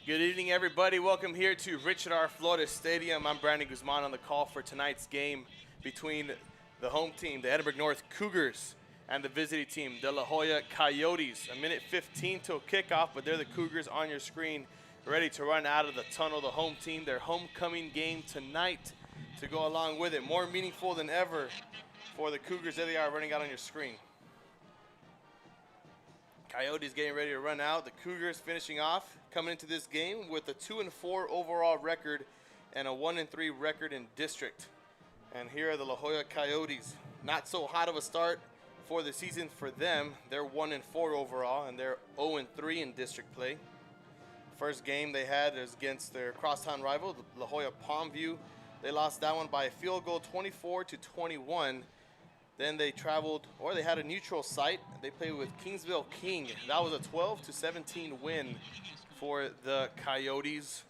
Good evening, everybody. Welcome here to Richard R. Flores Stadium. I'm Brandon Guzman on the call for tonight's game between the home team, the Edinburg North Cougars, and the visiting team, the La Joya Coyotes. A minute 15 till kickoff, but they're the Cougars on your screen, ready to run out of the tunnel. The home team, their homecoming game tonight to go along with it. More meaningful than ever for the Cougars. There they are running out on your screen. Coyotes getting ready to run out. The Cougars finishing off, coming into this game with a 2-4 overall record and a 1-3 record in district. And here are the La Joya Coyotes. Not so hot of a start for the season for them. They're 1-4 overall, and they're 0-3 in district play. First game they had is against their crosstown rival, La Joya Palmview. They lost that one by a field goal, 24-21. Then they traveled, or they had a neutral site. They played with Kingsville King. That was a 12-17 win for the Coyotes.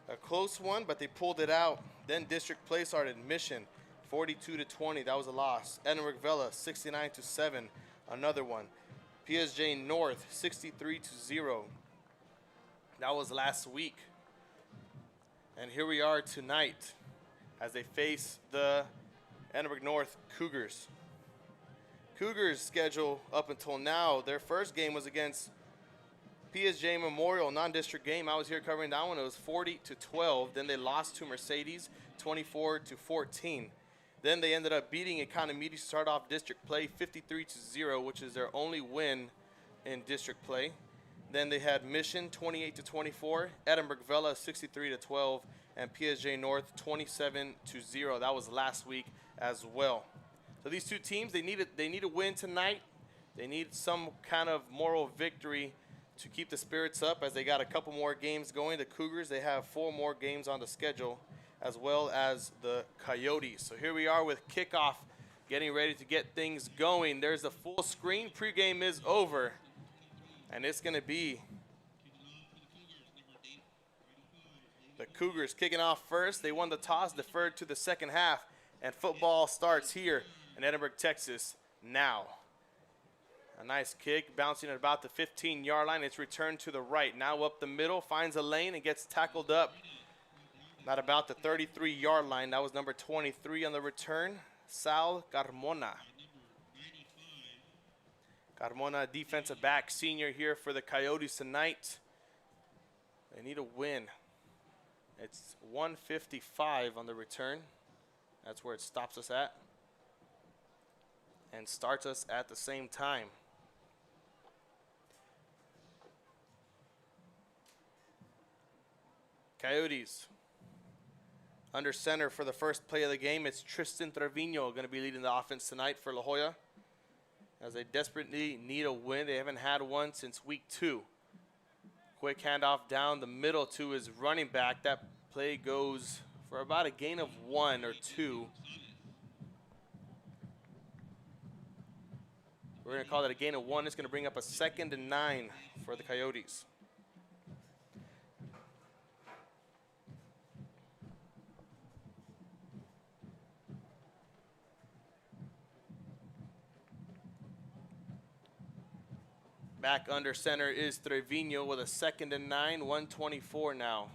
A close one, but they pulled it out. Then district play started. Mission, 42-20. That was a loss. Edinburg Vela, 69-7. Another one. PSJ North, 63-0. That was last week. And here we are tonight as they face the Edinburg North Cougars. Cougars' schedule up until now, their first game was against PSJ Memorial, non-district game. I was here covering that one. It was 40-12. Then they lost to Mercedes, 24-14. Then they ended up beating Economy to start off district play, 53-0, which is their only win in district play. Then they had Mission, 28-24, Edinburg Vela, 63-12, and PSJ North, 27-0. That was last week as well. So these two teams, they need a win tonight. They need some kind of moral victory to keep the spirits up as they got a couple more games going. The Cougars, they have 4 more games on the schedule, as well as the Coyotes. So here we are with kickoff, getting ready to get things going. There's the full screen. Pregame is over, and it's going to be the Cougars kicking off first. They won the toss, deferred to the second half, and football starts here in Edinburg, Texas now. A nice kick, bouncing at about the 15-yard line. It's returned to the right. Now up the middle, finds a lane and gets tackled up at about the 33-yard line. That was number 23 on the return, Sal Carmona. Carmona, defensive back, senior here for the Coyotes tonight. They need a win. It's 155 on the return. That's where it stops us at and starts us at the same time. Coyotes under center for the first play of the game. It's Tristan Trevino going to be leading the offense tonight for La Joya as they desperately need a win. They haven't had one since week 2. Quick handoff down the middle to his running back. That play goes for about a gain of 1 or 2. We're going to call that a gain of 1. It's going to bring up a 2nd and 9 for the Coyotes. Back under center is Trevino with a 2nd and 9, 1:24 now.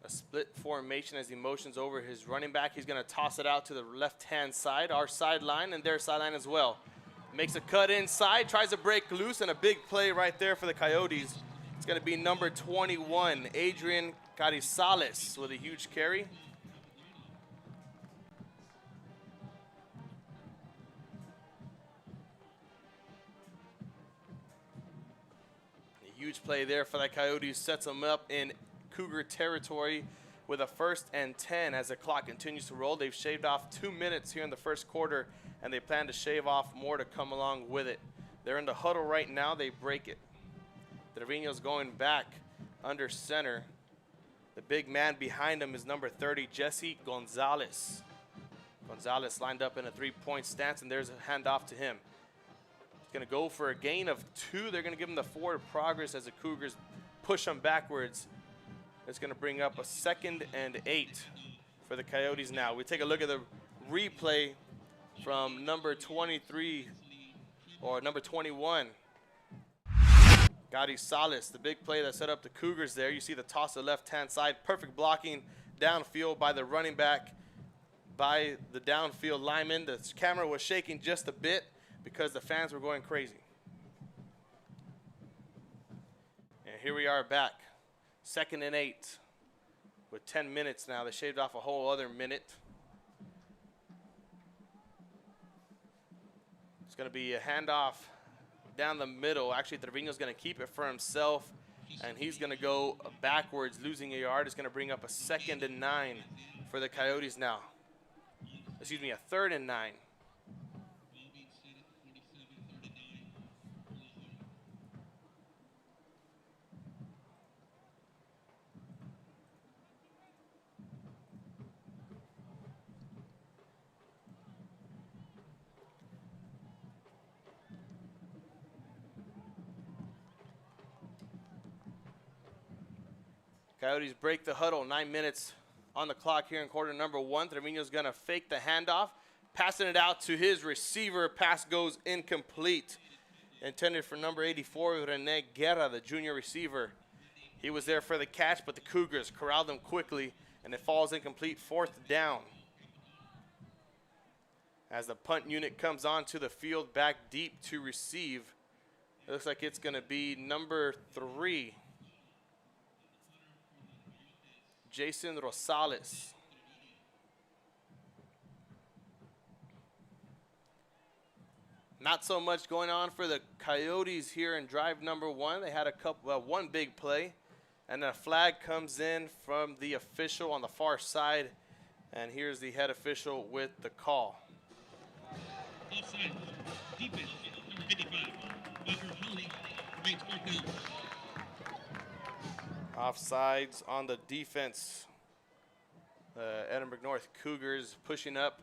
A split formation as he motions over his running back. He's going to toss it out to the left-hand side, our sideline, and their sideline as well. Makes a cut inside, tries to break loose, and a big play right there for the Coyotes. It's going to be number 21, Adrian Carizales with a huge carry. Huge play there for the Coyotes, sets them up in Cougar territory with a 1st and 10 as the clock continues to roll. They've shaved off 2 minutes here in the first quarter, and they plan to shave off more to come along with it. They're in the huddle right now. They break it. Trevino's going back under center. The big man behind him is number 30, Jesse Gonzalez. Gonzalez lined up in a 3-point stance, and there's a handoff to him. Going to go for a gain of 2. They're going to give him the forward progress as the Cougars push them backwards. It's going to bring up a 2nd and 8 for the Coyotes now. We take a look at the replay from number 23 or number 21. Gotti Salas, the big play that set up the Cougars there. You see the toss to the left-hand side. Perfect blocking downfield by the running back, by the downfield lineman. The camera was shaking just a bit because the fans were going crazy. And here we are back. 2nd and 8 with 10 minutes now. They shaved off a whole other minute. It's going to be a handoff down the middle. Actually, Trevino's going to keep it for himself, and he's going to go backwards, losing a yard. It's going to bring up a 2nd and 9 for the Coyotes now. Excuse me, a 3rd and 9. Coyotes break the huddle. 9 minutes on the clock here in quarter number 1. Trevino's going to fake the handoff, passing it out to his receiver. Pass goes incomplete. Intended for number 84, Rene Guerra, the junior receiver. He was there for the catch, but the Cougars corralled him quickly, and it falls incomplete. 4th down. As the punt unit comes onto the field back deep to receive, it looks like it's going to be number 3. Jason Rosales. Not so much going on for the Coyotes here in drive number 1. They had one big play, and a flag comes in from the official on the far side, and here's the head official with the call. Offside, defense, number 55, Walker Holly, remains 4th down. Offsides on the defense. Edinburg North Cougars pushing up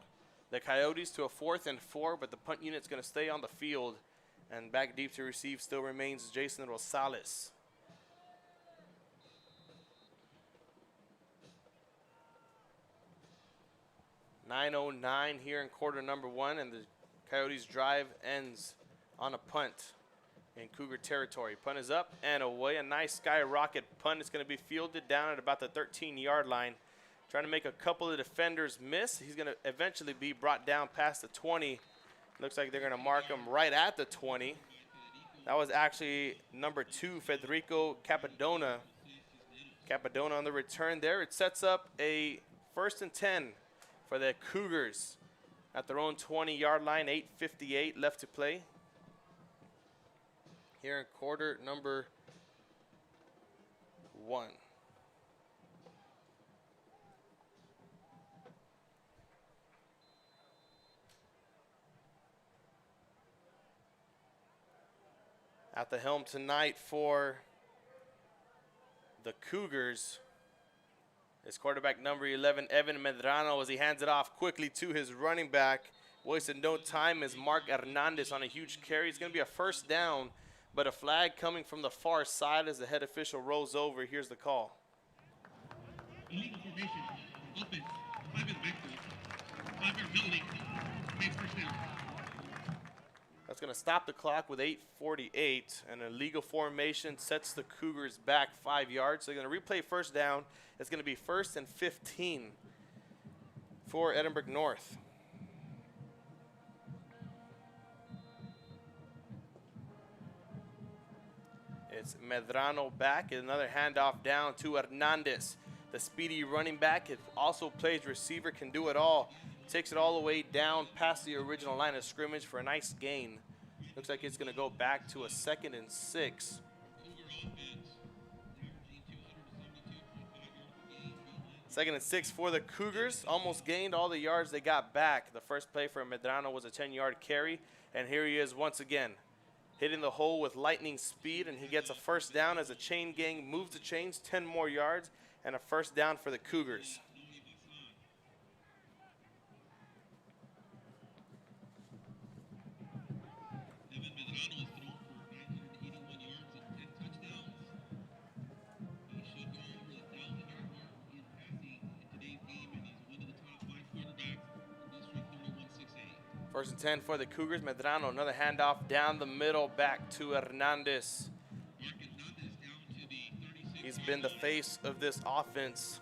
the Coyotes to a 4th and 4, but the punt unit's going to stay on the field, and back deep to receive still remains Jason Rosales. .909 here in quarter number 1, and the Coyotes drive ends on a punt in Cougar territory. Punt is up and away. A nice skyrocket punt. It's going to be fielded down at about the 13-yard line. Trying to make a couple of defenders miss. He's going to eventually be brought down past the 20. Looks like they're going to mark him right at the 20. That was actually number 2, Federico Capadona. Capadona on the return there. It sets up a 1st and 10 for the Cougars at their own 20-yard line. 8:58 left to play here in quarter number 1. At the helm tonight for the Cougars is quarterback number 11, Evan Medrano, as he hands it off quickly to his running back. Wasted no time as Mark Hernandez on a huge carry. It's going to be a 1st down, but a flag coming from the far side as the head official rolls over. Here's the call. Illegal formation, offense, 5 in the backfield, 5-yard penalty, makes 1st down. That's going to stop the clock with 8:48, and a legal formation sets the Cougars back 5 yards. So they're going to replay 1st down. It's going to be 1st and 15 for Edinburg North. It's Medrano back. Another handoff down to Hernandez. The speedy running back. It also plays receiver, can do it all. Takes it all the way down past the original line of scrimmage for a nice gain. Looks like it's going to go back to a 2nd and 6. 2nd and 6 for the Cougars. Almost gained all the yards they got back. The first play for Medrano was a 10-yard carry, and here he is once again, hitting the hole with lightning speed, and he gets a 1st down as a chain gang moves the chains 10 more yards, and a 1st down for the Cougars. First and 10 for the Cougars. Medrano, another handoff down the middle back to Hernandez. He's been the face of this offense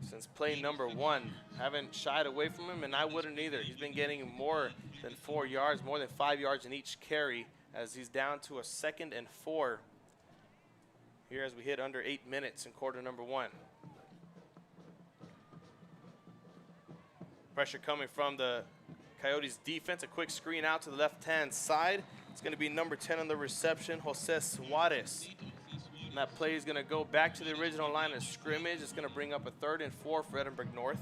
since play number 1. Haven't shied away from him, and I wouldn't either. He's been getting more than 4 yards, more than 5 yards in each carry, as he's down to a 2nd and 4 here as we hit under 8 minutes in quarter number 1. Pressure coming from the Coyotes defense. A quick screen out to the left-hand side. It's going to be number 10 on the reception, Jose Suarez. And that play is going to go back to the original line of scrimmage. It's going to bring up a 3rd and 4 for Edinburg North.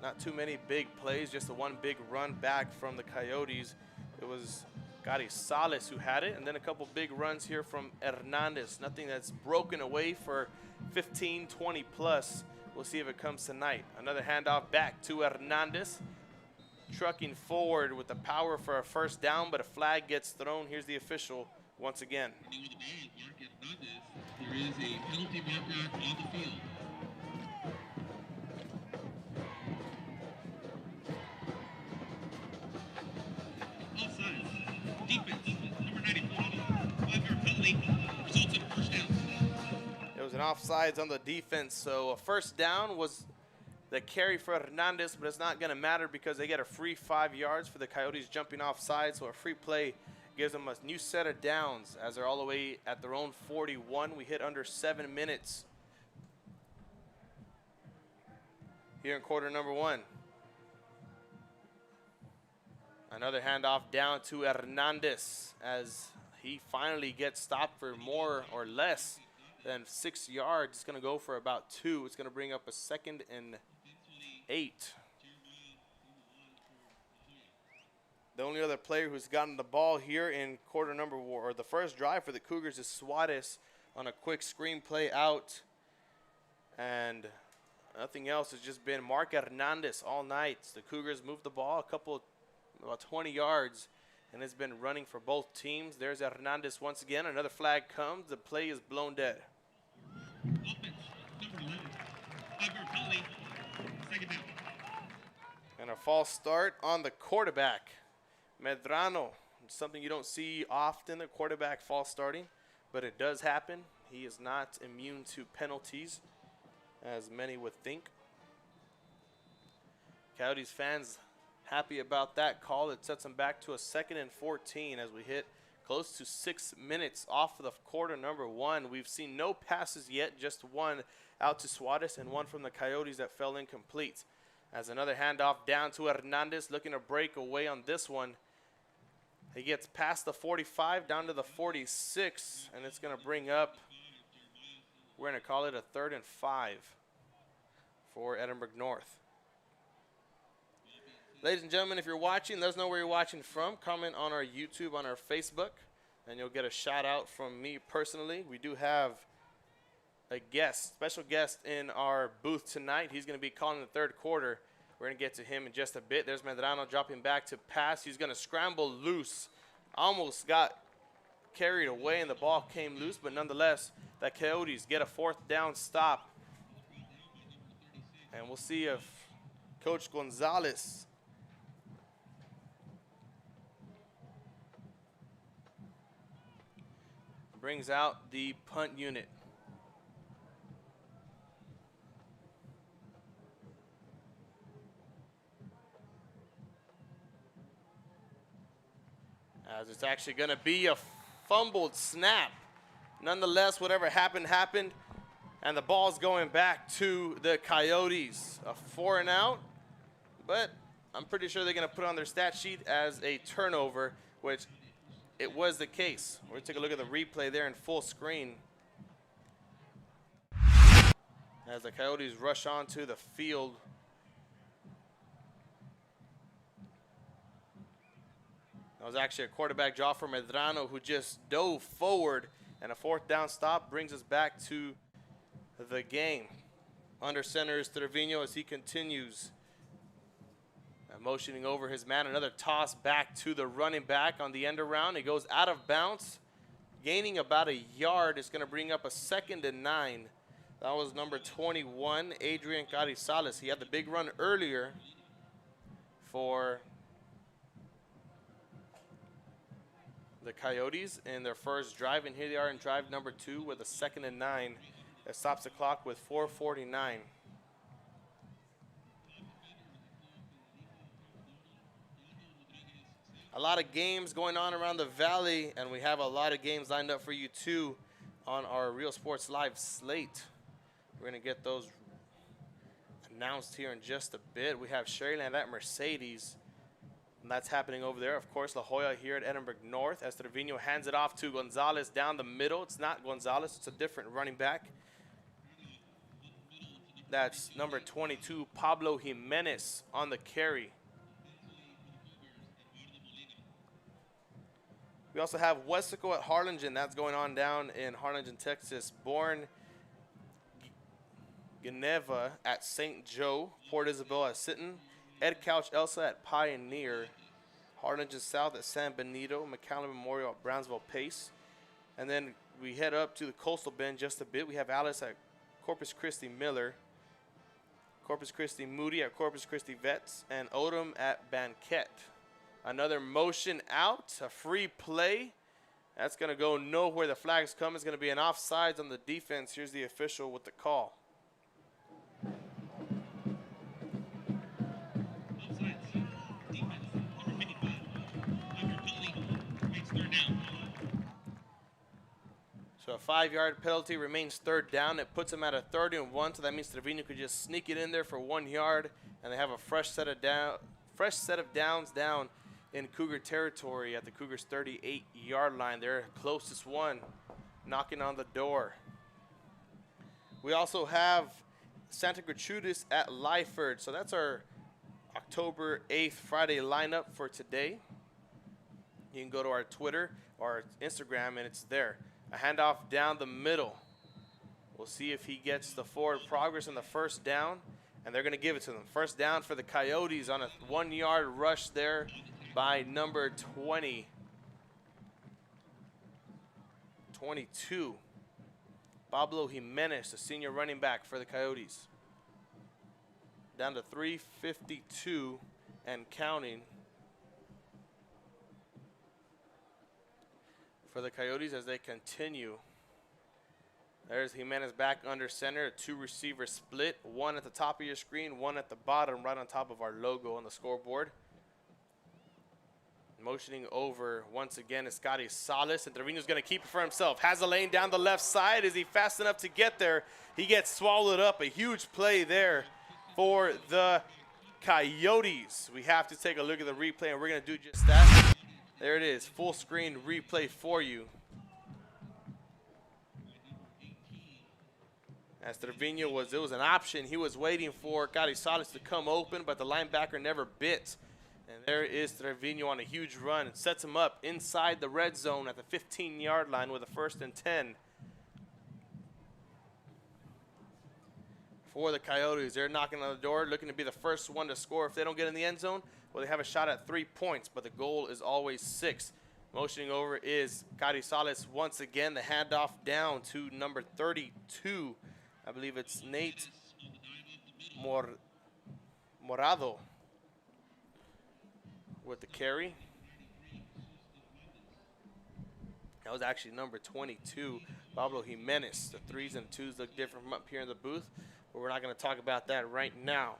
Not too many big plays, just the one big run back from the Coyotes. It was Gary Salas who had it, and then a couple big runs here from Hernandez. Nothing that's broken away for 15, 20 plus. We'll see if it comes tonight. Another handoff back to Hernandez. Trucking forward with the power for a first down, but a flag gets thrown. Here's the official once again. There is a penalty marker on the field. Offside. Defense, number 94. 5-yard penalty results in first down. It was an offsides on the defense, so a first down was the carry for Hernandez, but it's not going to matter because they get a free 5 yards for the Coyotes jumping offside. So a free play gives them a new set of downs as they're all the way at their own 41. We hit under 7 minutes here in quarter number 1. Another handoff down to Hernandez as he finally gets stopped for more or less than 6 yards. It's going to go for about 2. It's going to bring up a 2nd and 8. The only other player who's gotten the ball here in quarter number 1, or the first drive for the Cougars, is Suarez on a quick screen play out. And nothing else. Has just been Mark Hernandez all night. The Cougars moved the ball about 20 yards, and it's been running for both teams. There's Hernandez once again. Another flag comes. The play is blown dead. Offense, number 11. 5-yard penalty. 2nd down. And a false start on the quarterback, Medrano. Something you don't see often, the quarterback false starting, but it does happen. He is not immune to penalties, as many would think. Coyotes fans happy about that call. It sets them back to a 2nd and 14 as we hit close to 6 minutes off of the quarter number 1. We've seen no passes yet, just one out to Suarez and one from the Coyotes that fell incomplete. As another handoff down to Hernandez, looking to break away on this one. He gets past the 45, down to the 46, and it's going to bring up, we're going to call it a 3rd and 5 for Edinburg North. Ladies and gentlemen, if you're watching, let us know where you're watching from. Comment on our YouTube, on our Facebook, and you'll get a shout out from me personally. We do have a guest, special guest in our booth tonight. He's going to be calling the 3rd quarter. We're going to get to him in just a bit. There's Medrano dropping back to pass. He's going to scramble loose. Almost got carried away, and the ball came loose, but nonetheless, the Coyotes get a 4th down stop. And we'll see if Coach Gonzalez brings out the punt unit. As it's actually going to be a fumbled snap. Nonetheless, whatever happened, happened. And the ball's going back to the Coyotes. A 4 and out. But I'm pretty sure they're going to put on their stat sheet as a turnover, which it was the case. We're going to take a look at the replay there in full screen. As the Coyotes rush onto the field. That was actually a quarterback draw for Medrano, who just dove forward, and a 4th down stop brings us back to the game. Under center is Trevino as he continues motioning over his man. Another toss back to the running back on the end around. He goes out of bounds, gaining about a yard. It's going to bring up a 2nd and 9. That was number 21, Adrian Carizales. He had the big run earlier for the Coyotes in their first drive, and here they are in drive number 2 with a 2nd and 9. It stops the clock with 4:49. A lot of games going on around the valley, and we have a lot of games lined up for you too on our Real Sports Live slate. We're going to get those announced here in just a bit. We have Sherryland at Mercedes, and that's happening over there. Of course, La Joya here at Edinburg North as Trevino hands it off to Gonzalez down the middle. It's not Gonzalez, it's a different running back. That's number 22, Pablo Jimenez on the carry. We also have Westico at Harlingen. That's going on down in Harlingen, Texas. Bourne Geneva at St. Joe. Port Isabel at Sinton. Ed Couch Elsa at Pioneer. Harlingen South at San Benito. McAllen Memorial at Brownsville Pace. And then we head up to the Coastal Bend just a bit. We have Alice at Corpus Christi Miller. Corpus Christi Moody at Corpus Christi Vets. And Odom at Banquette. Another motion out, a free play. That's going to go nowhere. The flags come. It's going to be an offsides on the defense. Here's the official with the call. Offsides. Defense. Number 55. After penalty, makes 3rd down. So a 5-yard penalty remains 3rd down. It puts them at a 3rd and 1. So that means Trevino could just sneak it in there for 1 yard, and they have a fresh set of downs down in Cougar territory at the Cougars' 38-yard line. Their closest one knocking on the door. We also have Santa Gertrudis at Lyford. So that's our October 8th Friday lineup for today. You can go to our Twitter or Instagram, and it's there. A handoff down the middle. We'll see if he gets the forward progress on the first down, and they're going to give it to them. First down for the Coyotes on a 1-yard rush there by number 22. Pablo Jimenez, the senior running back for the Coyotes. Down to 3:52 and counting for the Coyotes as they continue. There's Jimenez back under center, a 2-receiver split, one at the top of your screen, one at the bottom right on top of our logo on the scoreboard. Motioning over once again is Scotty Salas, and Trevino's going to keep it for himself. Has a lane down the left side. Is he fast enough to get there? He gets swallowed up. A huge play there for the Coyotes. We have to take a look at the replay, and we're going to do just that. There it is, full screen replay for you. As Trevino it was an option. He was waiting for Scotty Salas to come open, but the linebacker never bit. And there is Trevino on a huge run. It sets him up inside the red zone at the 15-yard line with a 1st and 10. For the Coyotes, they're knocking on the door, looking to be the first one to score. If they don't get in the end zone, well, they have a shot at 3 points, but the goal is always 6. Motioning over is Scotty Salas once again. The handoff down to number 32. I believe it's Nate Morado with the carry. That was actually number 22, Pablo Jimenez. The 3s and 2s look different from up here in the booth, but we're not going to talk about that right now.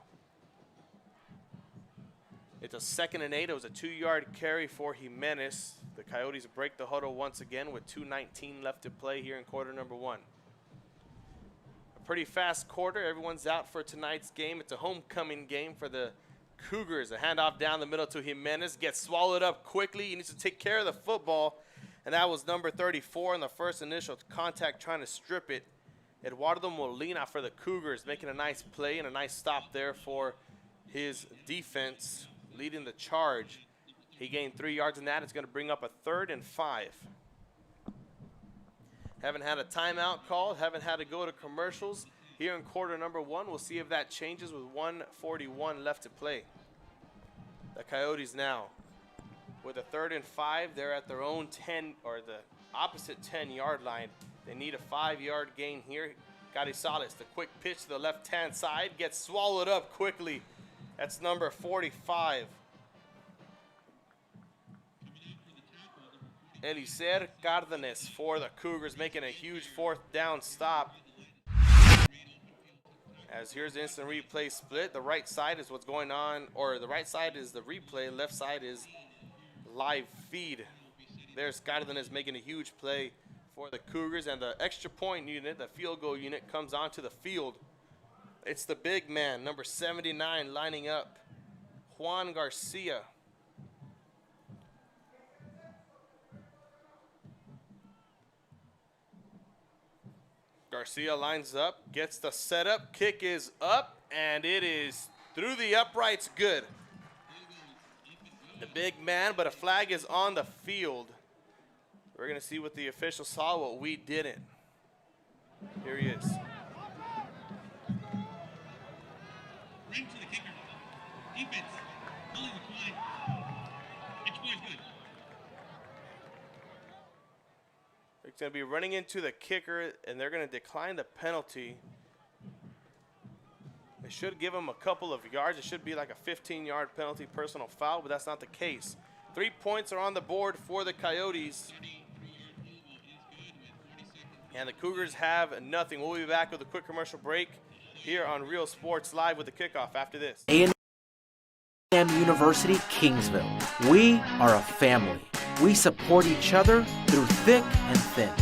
It's a 2nd and 8. It was a 2-yard carry for Jimenez. The Coyotes break the huddle once again with 2:19 left to play here in quarter number 1. A pretty fast quarter. Everyone's out for tonight's game. It's a homecoming game for the Cougars. A handoff down the middle to Jimenez. Gets swallowed up quickly. He needs to take care of the football. And that was number 34 in the first initial contact, trying to strip it. Eduardo Molina for the Cougars, making a nice play and a nice stop there for his defense, leading the charge. He gained 3 yards in that. It's going to bring up a 3rd and 5. Haven't had a timeout call. Haven't had to go to commercials here in quarter number 1. We'll see if that changes with 1:41 left to play. The Coyotes now with a 3rd and 5. They're at their own 10, or the opposite 10-yard line. They need a 5-yard gain here. Scotty Salas, the quick pitch to the left-hand side, gets swallowed up quickly. That's number 45. Elicer Cardenas for the Cougars, making a huge 4th down stop. As here's the instant replay split. The right side is what's going on, or the right side is the replay, left side is live feed. There's Cardenas making a huge play for the Cougars, and the extra point unit, the field goal unit, comes onto the field. It's the big man, number 79, lining up, Juan Garcia. Garcia lines up, gets the setup, kick is up, and it is through the uprights, good. The big man, but a flag is on the field. We're gonna see what the officials saw, what we didn't. Here he is. Ring to the kicker. Defense. Only decline. Extra point is good. It's gonna be running into the kicker, and they're gonna decline the penalty. They should give him a couple of yards. It should be like a 15-yard penalty, personal foul, but that's not the case. 3 points are on the board for the Coyotes. And the Cougars have nothing. We'll be back with a quick commercial break here on Real Sports Live with the kickoff after this. A&M University, Kingsville. We are a family. We support each other through thick and thin.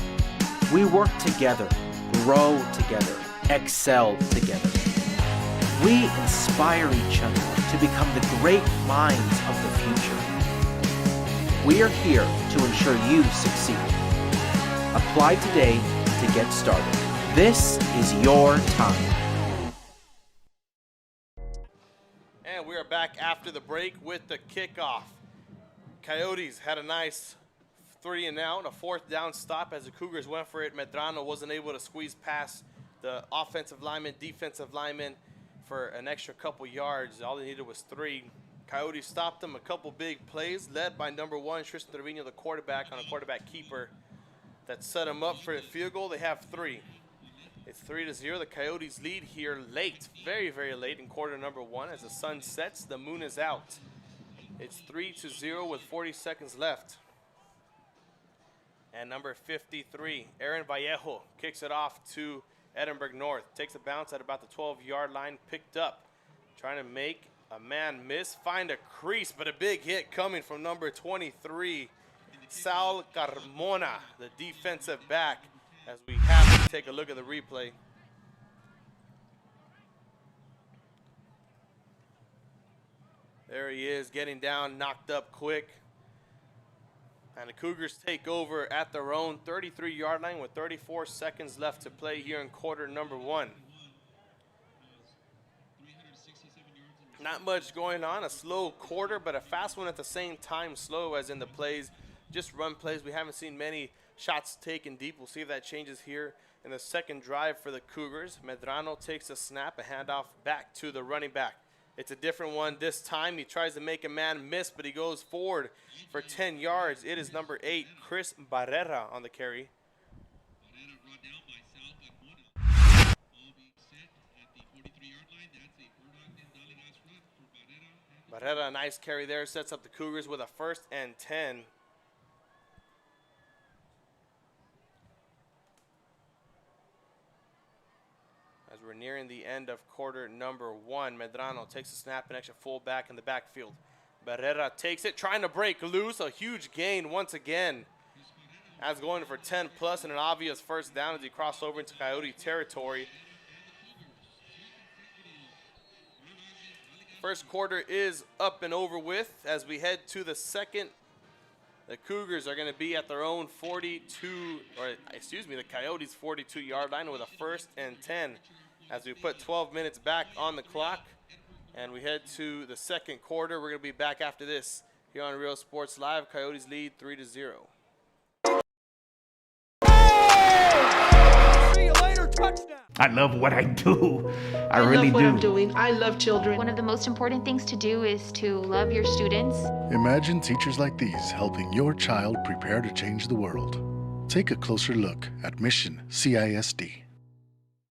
We work together, grow together, excel together. We inspire each other to become the great minds of the future. We are here to ensure you succeed. Apply today to get started. This is your time. And we are back after the break with the kickoff. Coyotes had a nice 3 and out, a 4th down stop as the Cougars went for it. Medrano wasn't able to squeeze past the offensive lineman, defensive lineman for an extra couple yards. All they needed was 3. Coyotes stopped them a couple big plays, led by number 1, Tristan Trevino, the quarterback, on a quarterback keeper that set them up for the field goal. They have 3. It's 3-0. The Coyotes lead here late, very, very late in quarter number 1. As the sun sets, the moon is out. It's 3-0 with 40 seconds left. And number 53, Aaron Vallejo, kicks it off to Edinburg North. Takes a bounce at about the 12-yard line, picked up. Trying to make a man miss, find a crease, but a big hit coming from number 23, Sal Carmona, the defensive back, as we have to take a look at the replay. There he is, getting down, knocked up quick. And the Cougars take over at their own 33-yard line with 34 seconds left to play here in quarter number 1. Not much going on, a slow quarter, but a fast one at the same time. Slow as in the plays, just run plays. We haven't seen many shots taken deep. We'll see if that changes here in the second drive for the Cougars. Medrano takes a snap, a handoff back to the running back. It's a different one this time. He tries to make a man miss, but he goes forward for 10 yards. It is number 8, Chris Barrera on the carry. Barrera, a nice carry there, sets up the Cougars with a 1st and 10. As we're nearing the end of quarter number 1, Medrano takes a snap, an extra fullback in the backfield. Barrera takes it, trying to break loose, a huge gain once again. As going for 10 plus and an obvious 1st down as he crossed over into Coyote territory. First quarter is up and over with. As we head to the second, the Cougars are going to be at their own the Coyotes' 42-yard line with a 1st and 10. As we put 12 minutes back on the clock and we head to the second quarter. We're going to be back after this here on Real Sports Live. Coyotes lead 3-0. See you later, touchdown. I love what I do. I love really what do. I'm doing. I love children. One of the most important things to do is to love your students. Imagine teachers like these helping your child prepare to change the world. Take a closer look at Mission CISD.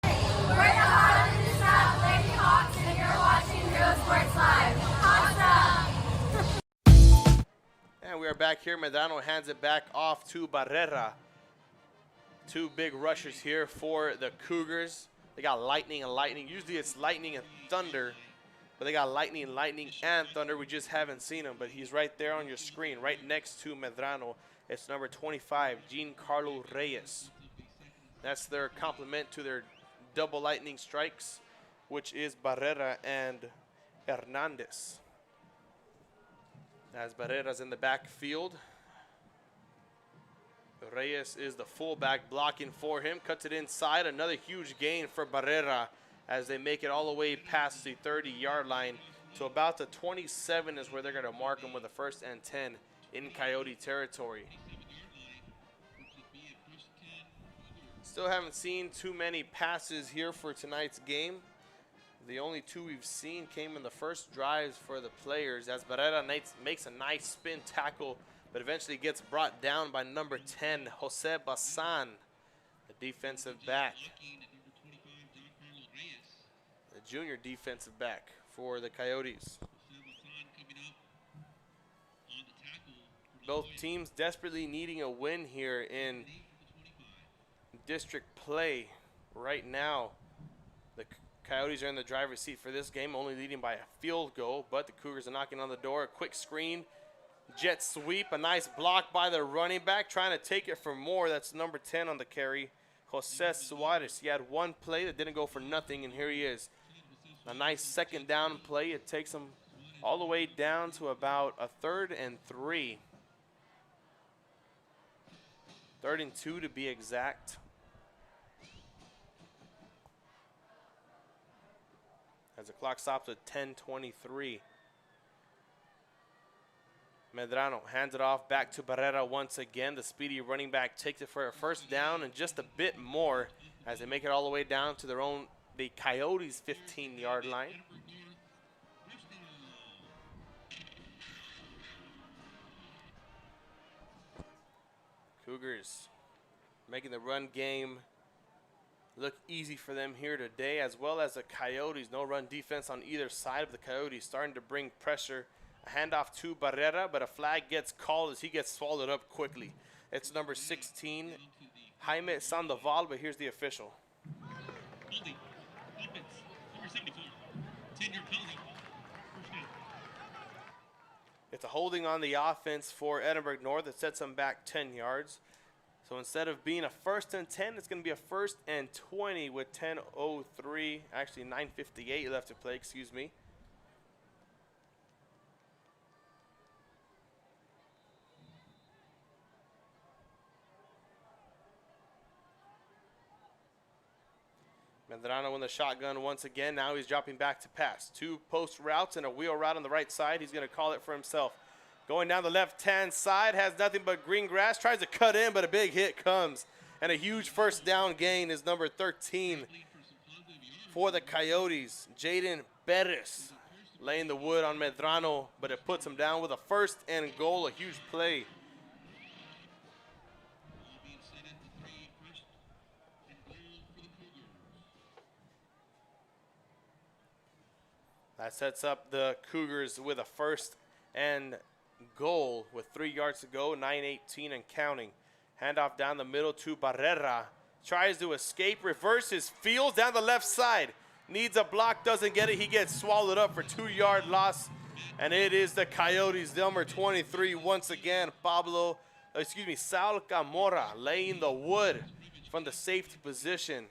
We're the Heart of the South Lady Hawks, and you're watching Real Sports Live. Awesome! And we her back here. Medrano hands it back off to Barrera. Two big rushers here for the Cougars. They got lightning and lightning. Usually it's lightning and thunder, but they got lightning and thunder. We just haven't seen him, but he's right there on your screen, right next to Medrano. It's number 25, Giancarlo Reyes. That's their complement to their double lightning strikes, which is Barrera and Hernandez. As Barrera's in the backfield, Reyes is the fullback blocking for him. Cuts it inside. Another huge gain for Barrera as they make it all the way past the 30-yard line to about the 27 is where they're going to mark him with a 1st and 10 in Coyote territory. Still haven't seen too many passes here for tonight's game. The only two we've seen came in the first drives for the players as Barrera makes a nice spin tackle, but eventually gets brought down by number 10, Jose Bazan, the defensive back. The junior defensive back for the Coyotes. Both teams desperately needing a win here in district play right now. The Coyotes are in the driver's seat for this game, only leading by a field goal, but the Cougars are knocking on the door. A quick screen, jet sweep, a nice block by the running back, trying to take it for more. That's number 10 on the carry, Jose Suarez. He had one play that didn't go for nothing, and here he is. A nice 2nd down play. It takes him all the way down to about a 3rd and 3. 3rd and 2 to be exact. As the clock stops at 10:23. Medrano hands it off back to Barrera once again. The speedy running back takes it for a 1st down and just a bit more as they make it all the way down to the Coyotes' 15-yard line. Cougars making the run game look easy for them here today, as well as the Coyotes. No run defense on either side of the Coyotes, starting to bring pressure. A handoff to Barrera, but a flag gets called as he gets swallowed up quickly. It's number 16, Jaime Sandoval, but here's the official. Holding. Offense. Number 74. 10-yard penalty. 1st down. It's a holding on the offense for Edinburg North that sets them back 10 yards. So instead of being a 1st and 10, it's going to be a 1st and 20 with 10:03, actually 9:58 left to play, excuse me. Medrano in the shotgun once again. Now he's dropping back to pass. 2 post routes and a wheel route on the right side. He's going to call it for himself. Going down the left-hand side, has nothing but green grass. Tries to cut in, but a big hit comes. And a huge 1st down gain is number 13 for the Coyotes. Jaden Perez laying the wood on Medrano, but it puts him down with a 1st and goal, a huge play. That sets up the Cougars with a 1st and goal with 3 yards to go, 9:18 and counting. Handoff down the middle to Barrera. Tries to escape, reverses, fields down the left side. Needs a block, doesn't get it. He gets swallowed up for 2-yard loss. And it is the Coyotes, number 23 once again. Saul Camora laying the wood from the safety position.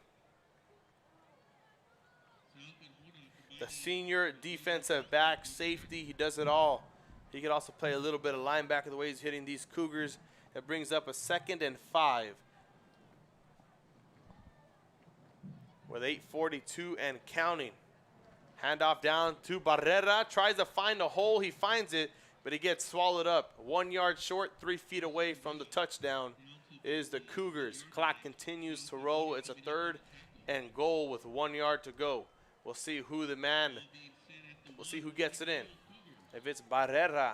The senior defensive back, safety, he does it all. He could also play a little bit of linebacker the way he's hitting these Cougars. It brings up a 2nd and 5. With 8:42 and counting. Handoff down to Barrera. Tries to find a hole. He finds it, but he gets swallowed up. 1 yard short, 3 feet away from the touchdown is the Cougars. Clock continues to roll. It's a 3rd and goal with 1 yard to go. We'll see who we'll see who gets it in. If it's Barrera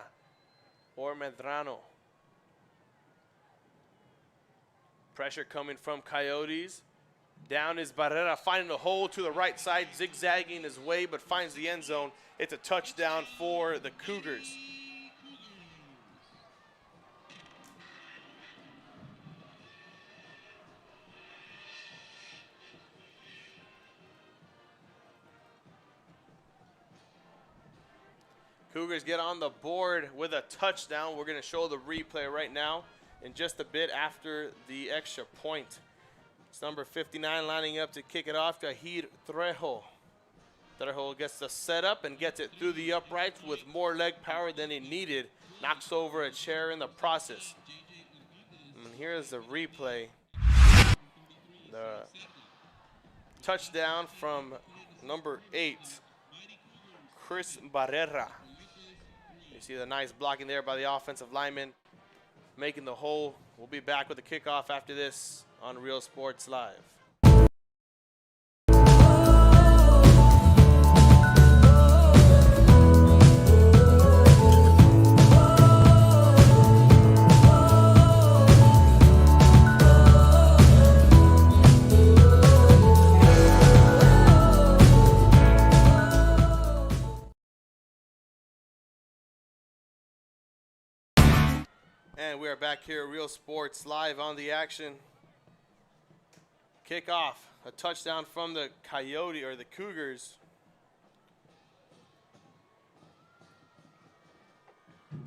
or Medrano. Pressure coming from Coyotes. Down is Barrera, finding a hole to the right side, zigzagging his way, but finds the end zone. It's a touchdown for the Cougars. Cougars get on the board with a touchdown. We're going to show the replay right now in just a bit after the extra point. It's number 59 lining up to kick it off, Cahir Trejo. Trejo gets the setup and gets it through the uprights with more leg power than he needed. Knocks over a chair in the process. And here's the replay. The touchdown from number 8, Chris Barrera. You see the nice blocking there by the offensive lineman, making the hole. We'll be back with the kickoff after this on Real Sports Live. And we are back here at Real Sports Live on the action. Kickoff, a touchdown from the Coyote or the Cougars.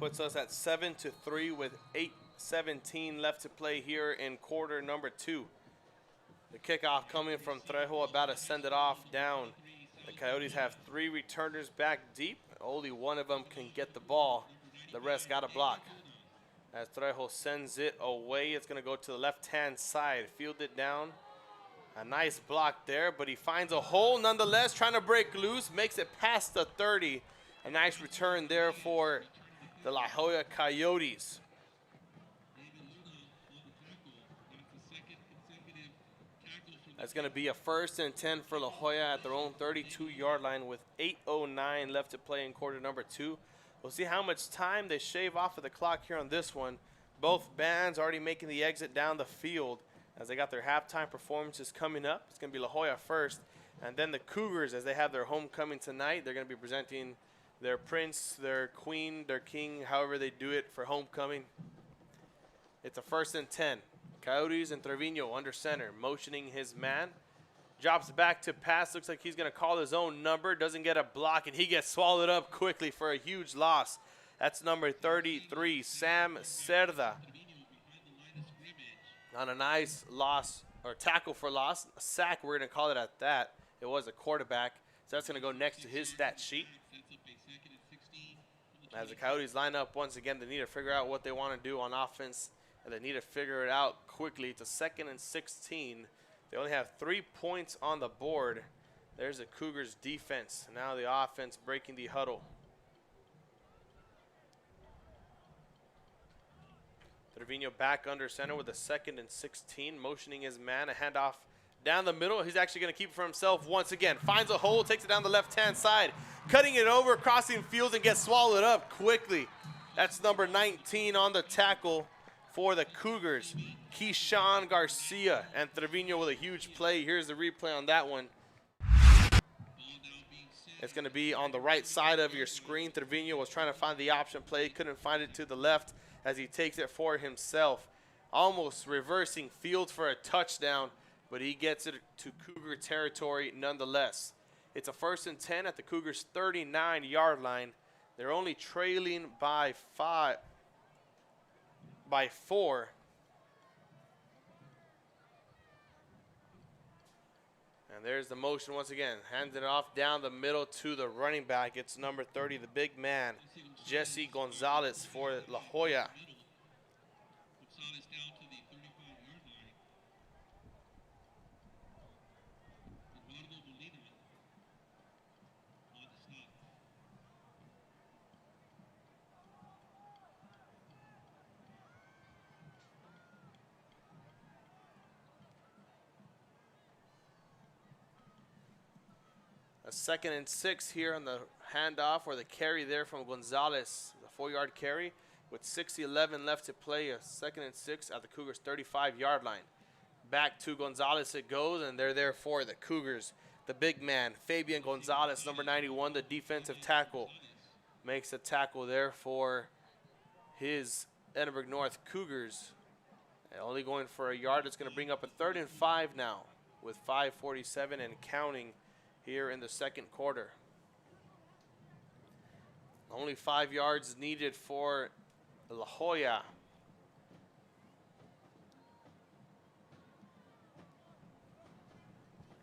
Puts us at 7-3 with 8:17 left to play here in quarter number 2. The kickoff coming from Trejo, about to send it off down. The Coyotes have 3 returners back deep. Only one of them can get the ball. The rest got a block. As Trejo sends it away, it's going to go to the left-hand side. Fielded down. A nice block there, but he finds a hole nonetheless, trying to break loose. Makes it past the 30. A nice return there for the La Joya Coyotes. That's going to be a 1st and 10 for La Joya at their own 32-yard line with 8:09 left to play in quarter number 2. We'll see how much time they shave off of the clock here on this one. Both bands already making the exit down the field as they got their halftime performances coming up. It's going to be La Joya first, and then the Cougars as they have their homecoming tonight. They're going to be presenting their prince, their queen, their king, however they do it for homecoming. It's a 1st and 10. Coyotes and Trevino under center, motioning his man. Drops back to pass. Looks like he's going to call his own number. Doesn't get a block, and he gets swallowed up quickly for a huge loss. That's number 33, Sam Cerda. On a nice loss, or tackle for loss. A sack, we're going to call it at that. It was a quarterback. So that's going to go next to his stat sheet. As the Coyotes line up once again, they need to figure out what they want to do on offense, and they need to figure it out quickly. It's a 2nd and 16. They only have 3 points on the board. There's the Cougars defense. Now the offense breaking the huddle. Trevino back under center with a 2nd and 16, motioning his man. A handoff down the middle. He's actually going to keep it for himself once again. Finds a hole, takes it down the left-hand side. Cutting it over, crossing fields, and gets swallowed up quickly. That's number 19 on the tackle for the Cougars, Keyshawn Garcia, and Trevino with a huge play. Here's the replay on that one. It's going to be on the right side of your screen. Trevino was trying to find the option play, couldn't find it to the left as he takes it for himself. Almost reversing field for a touchdown, but he gets it to Cougar territory nonetheless. It's a 1st and 10 at the Cougars' 39-yard line. They're only trailing by 4. And there's the motion once again. Handing it off down the middle to the running back. It's number 30, the big man, Jesse Gonzalez for La Joya. A 2nd and 6 here on the handoff or the carry there from Gonzalez. The 4-yard carry with 6:11 left to play. A 2nd and 6 at the Cougars' 35-yard line. Back to Gonzalez it goes, and they're there for the Cougars. The big man, Fabian Gonzalez, number 91, the defensive tackle. Makes a tackle there for his Edinburg North Cougars. And only going for a yard. It's going to bring up a 3rd and 5 now with 5:47 and counting here in the 2nd quarter. Only 5 yards needed for La Joya.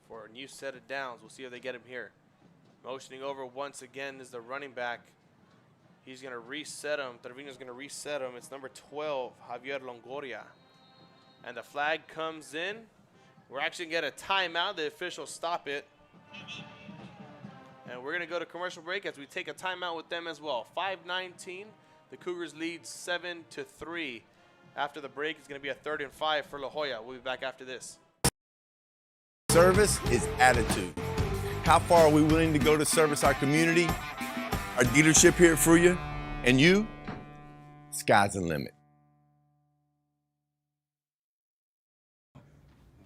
For a new set of downs. We'll see if they get him here. Motioning over once again is the running back. He's going to reset him. Trevino's going to reset him. It's number 12, Javier Longoria. And the flag comes in. We're actually going to get a timeout. The officials stop it. And we're going to go to commercial break as we take a timeout with them as well. 5:19. The Cougars lead 7-3. After the break, it's going to be a 3rd and 5 for La Joya. We'll be back after this. Service is attitude. How far are we willing to go to service our community, our dealership here at Fruya, and you? Sky's the limit.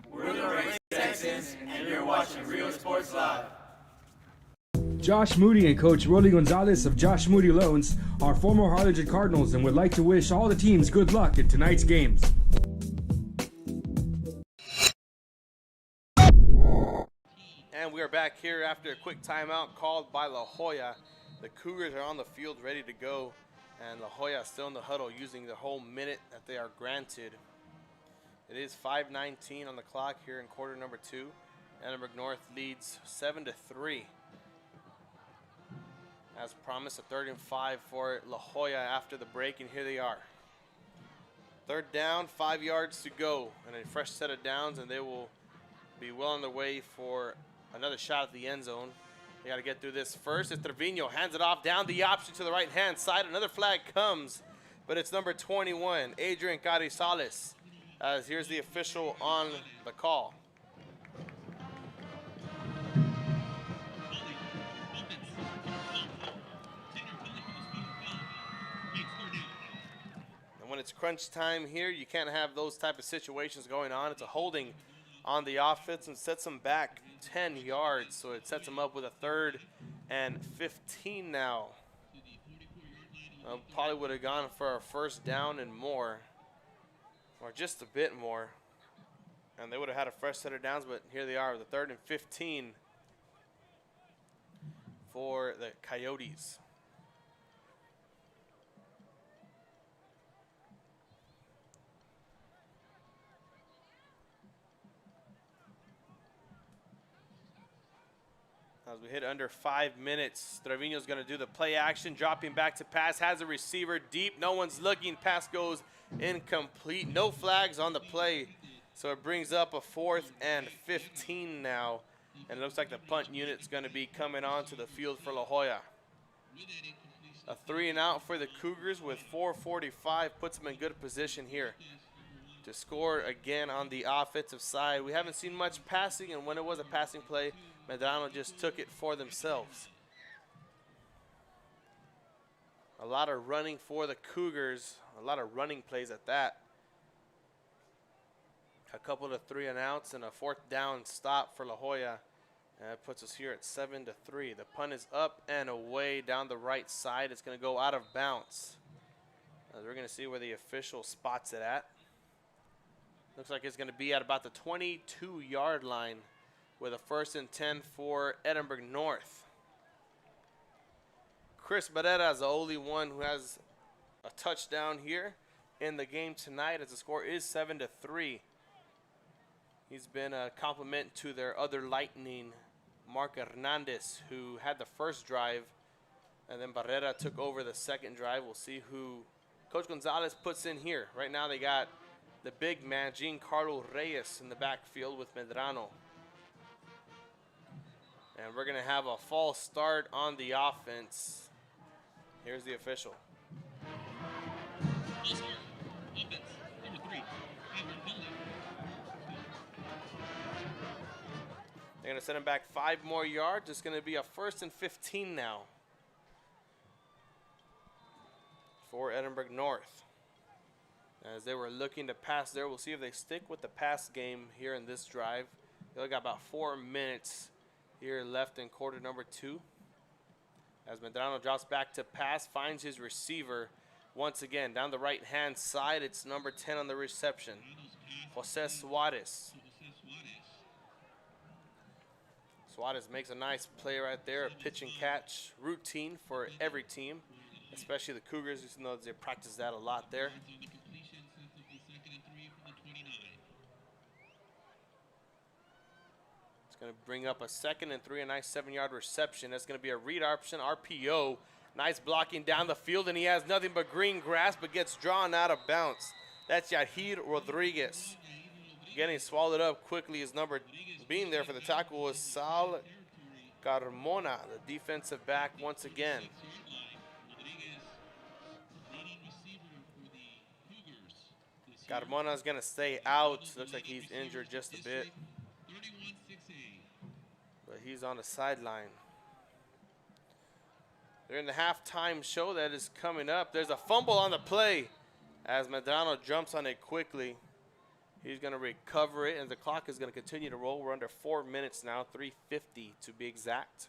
We're the Race Texans, and you're watching Real Sports Live. Josh Moody and Coach Rolly Gonzalez of Josh Moody Loans are former Harlingen Cardinals and would like to wish all the teams good luck in tonight's games. And we are back here after a quick timeout called by La Joya. The Cougars are on the field ready to go, and La Joya still in the huddle using the whole minute that they are granted. It is 5:19 on the clock here in quarter number 2. Edinburg North leads 7-3. As promised, a 3rd and 5 for La Joya after the break, and here they are. 3rd down, 5 yards to go, and a fresh set of downs, and they will be well on their way for another shot at the end zone. They got to get through this first. As Trevino hands it off down the option to the right-hand side. Another flag comes, but it's number 21, Adrian Carizales. As here's the official on the call. And when it's crunch time here, you can't have those type of situations going on. It's a holding on the offense and sets them back 10 yards. So it sets them up with a 3rd and 15 now. Probably would have gone for a 1st down and more, or just a bit more. And they would have had a fresh set of downs, but here they are with a 3rd and 15 for the Coyotes. As we hit under 5 minutes, Trevino's going to do the play action, dropping back to pass, has a receiver deep. No one's looking. Pass goes incomplete. No flags on the play. So it brings up a 4th and 15 now. And it looks like the punt unit's going to be coming onto the field for La Joya. A 3 and out for the Cougars with 4:45 puts them in good position here to score again on the offensive side. We haven't seen much passing, and when it was a passing play, Medrano just took it for themselves. A lot of running for the Cougars, a lot of running plays at that. A couple of 3 and outs and a 4th down stop for La Joya. And that puts us here at 7-3. The punt is up and away down the right side. It's going to go out of bounds. We're going to see where the official spots it at. Looks like it's going to be at about the 22-yard line with a 1st and 10 for Edinburg North. Chris Barrera is the only one who has a touchdown here in the game tonight, as the score is 7-3. He's been a compliment to their other Lightning, Mark Hernandez, who had the first drive, and then Barrera took over the second drive. We'll see who Coach Gonzalez puts in here. Right now they got the big man, Giancarlo Reyes, in the backfield with Medrano. And we're going to have a false start on the offense. Here's the official. They're going to send him back 5 more yards. It's going to be a 1st and 15 now for Edinburg North. As they were looking to pass there, we'll see if they stick with the pass game here in this drive. They only got about 4 minutes here left in quarter number 2. As Medrano drops back to pass, finds his receiver once again down the right-hand side. It's number 10 on the reception, Jose Suarez. Suarez makes a nice play right there, a pitch and catch routine for every team, especially the Cougars, even though they practice that a lot there. It's going to bring up a 2nd and 3, a nice 7-yard reception. That's going to be a read option, RPO. Nice blocking down the field, and he has nothing but green grass, but gets drawn out of bounds. That's Yahir Rodriguez. Getting swallowed up quickly. His number being there for the tackle was Sal Carmona, the defensive back once again. Carmona is going to stay out. Looks like he's injured just a bit. But he's on the sideline. They're in the halftime show that is coming up. There's a fumble on the play as Medrano jumps on it quickly. He's going to recover it, and the clock is going to continue to roll. We're under 4 minutes now, 3:50 to be exact.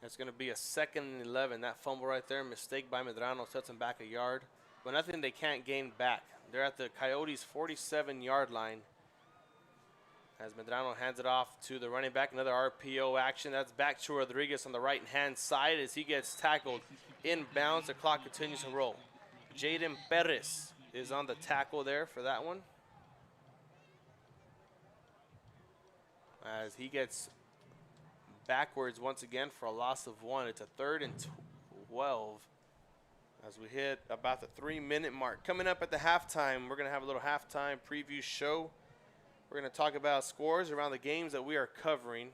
That's going to be a 2nd and 11. That fumble right there, mistake by Medrano, sets them back a yard. But nothing they can't gain back. They're at the Coyotes' 47-yard line. As Medrano hands it off to the running back, another RPO action. That's back to Rodriguez on the right-hand side as he gets tackled inbounds. The clock continues to roll. Jaden Perez is on the tackle there for that one. As he gets backwards once again for a loss of 1. It's a 3rd and 12 as we hit about the 3-minute mark. Coming up at the halftime, we're going to have a little halftime preview show. We're going to talk about scores around the games that we are covering,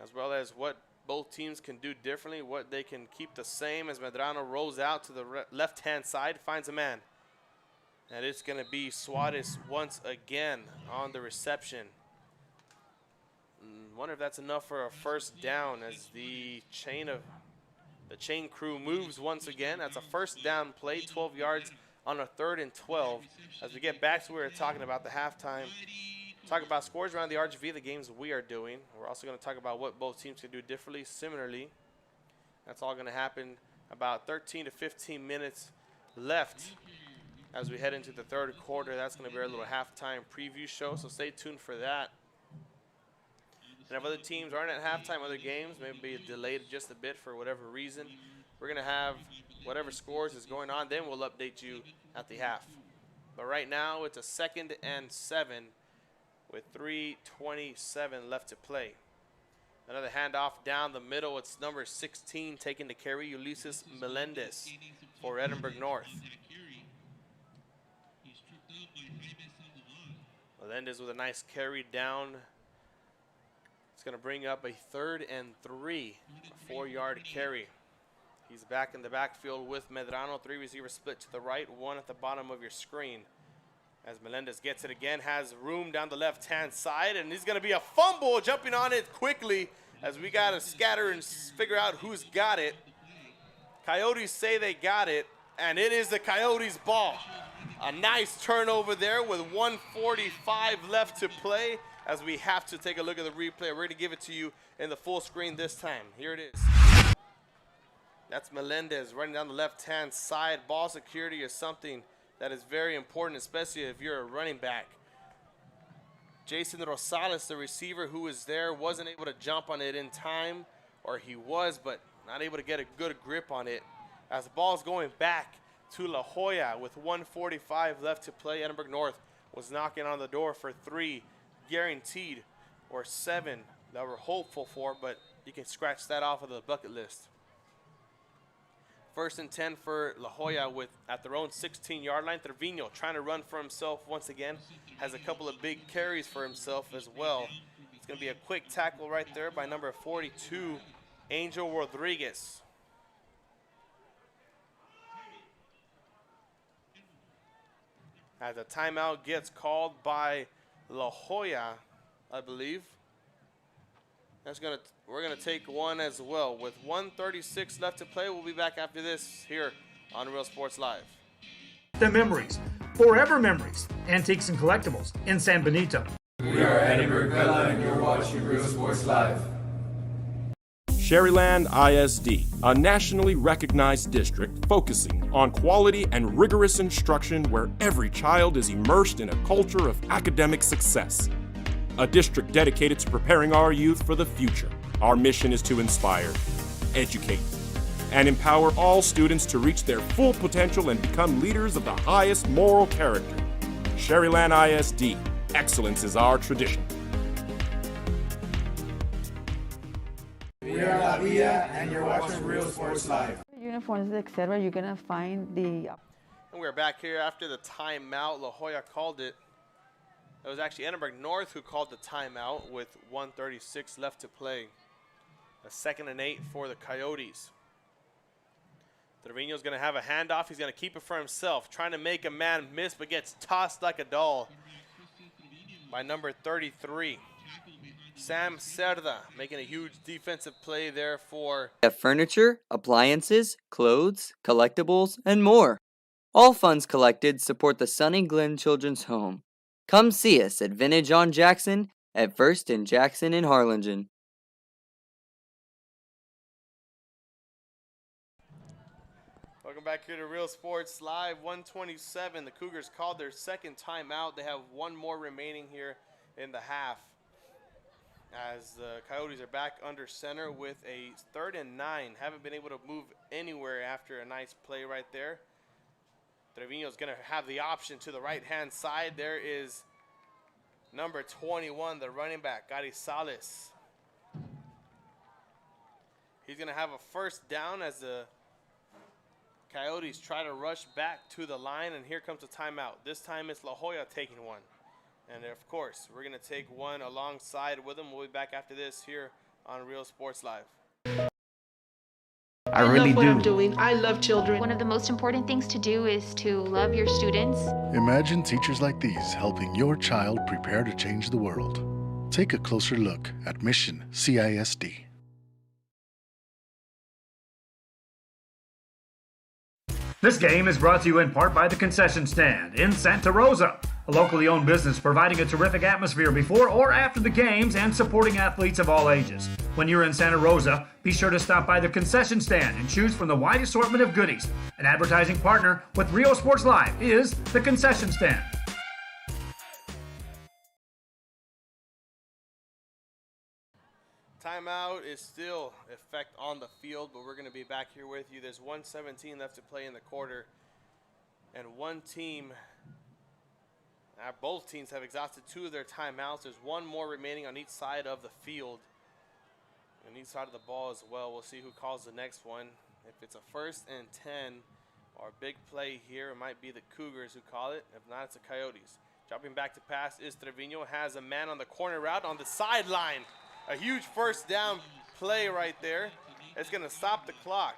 as well as what both teams can do differently, what they can keep the same as Medrano rolls out to the left-hand side, finds a man. And it's going to be Suarez once again on the reception. Wonder if that's enough for a first down as the chain crew moves once again. That's a first down play, 12 yards on a 3rd and 12. As we get back to where we're talking about the halftime, talk about scores around the RGV, the games we are doing. We're also going to talk about what both teams can do differently, similarly. That's all going to happen about 13 to 15 minutes left as we head into the 3rd quarter. That's going to be our little halftime preview show, so stay tuned for that. And if other teams aren't at halftime, other games may be delayed just a bit for whatever reason, we're going to have whatever scores is going on, then we'll update you at the half. But right now, it's a 2nd and 7 with 3:27 left to play. Another handoff down the middle. It's number 16 taking the carry, Ulises Melendez for Edinburg North. Melendez with a nice carry down. It's going to bring up a 3rd and 3, a 4-yard carry. He's back in the backfield with Medrano. 3 receivers split to the right, 1 at the bottom of your screen. As Melendez gets it again, has room down the left-hand side, and he's going to be a fumble, jumping on it quickly as we got to scatter and figure out who's got it. Coyotes say they got it, and it is the Coyotes' ball. A nice turnover there with 1:45 left to play as we have to take a look at the replay. We're going to give it to you in the full screen this time. Here it is. That's Melendez running down the left-hand side. Ball security is something that is very important, especially if you're a running back. Jason Rosales, the receiver who was there, wasn't able to jump on it in time, or he was, but not able to get a good grip on it. As the ball's going back to La Joya with 1:45 left to play, Edinburg North was knocking on the door for 3 guaranteed, or 7 that we're hopeful for, but you can scratch that off of the bucket list. 1st and 10 for La Joya at their own 16-yard line. Trevino trying to run for himself once again. Has a couple of big carries for himself as well. It's going to be a quick tackle right there by number 42, Angel Rodriguez. As a timeout gets called by La Joya, I believe. We're gonna take one as well. With 1:36 left to play, we'll be back after this here on Real Sports Live. The memories, forever memories, antiques and collectibles in San Benito. We are Edinburg Bella, and you're watching Real Sports Live. Sherryland ISD, a nationally recognized district focusing on quality and rigorous instruction where every child is immersed in a culture of academic success. a district dedicated to preparing our youth for the future. Our mission is to inspire, educate, and empower all students to reach their full potential and become leaders of the highest moral character. Sherryland ISD, excellence is our tradition. We are La Villa, and you're watching Real Sports Live. Uniforms, etc. You're gonna find the. And we're back here after the timeout. La Joya called it. It was actually Edinburg North who called the timeout with 1:36 left to play. A 2nd and 8 for the Coyotes. Trevino's going to have a handoff. He's going to keep it for himself, trying to make a man miss, but gets tossed like a doll by number 33. Sam Cerda making a huge defensive play there for furniture, appliances, clothes, collectibles, and more. All funds collected support the Sunny Glen Children's Home. Come see us at Vintage on Jackson at First and Jackson in Harlingen. Welcome back here to Real Sports Live. 1:27. The Cougars called their 2nd timeout. They have one more remaining here in the half, as the Coyotes are back under center with a 3rd and 9. Haven't been able to move anywhere after a nice play right there. Trevino's going to have the option to the right-hand side. There is number 21, the running back, Gary Salas. He's going to have a first down as the Coyotes try to rush back to the line, and here comes a timeout. This time it's La Joya taking one. And of course, we're going to take one alongside with them. We'll be back after this here on Real Sports Live. I really love what do. I'm doing. I love children. One of the most important things to do is to love your students. Imagine teachers like these helping your child prepare to change the world. Take a closer look at Mission CISD. This game is brought to you in part by the Concession Stand in Santa Rosa, a locally owned business providing a terrific atmosphere before or after the games and supporting athletes of all ages. When you're in Santa Rosa, be sure to stop by the Concession Stand and choose from the wide assortment of goodies. An advertising partner with Real Sports Live is the Concession Stand. Timeout is still in effect on the field, but we're going to be back here with you. There's 1:17 left to play in the quarter, and both teams have exhausted 2 of their timeouts. There's one more remaining on each side of the field, and each side of the ball as well. We'll see who calls the next one. If it's a 1st and 10 or a big play here, it might be the Cougars who call it. If not, it's the Coyotes. Dropping back to pass is Trevino. Has a man on the corner route on the sideline. A huge first down play right there. It's going to stop the clock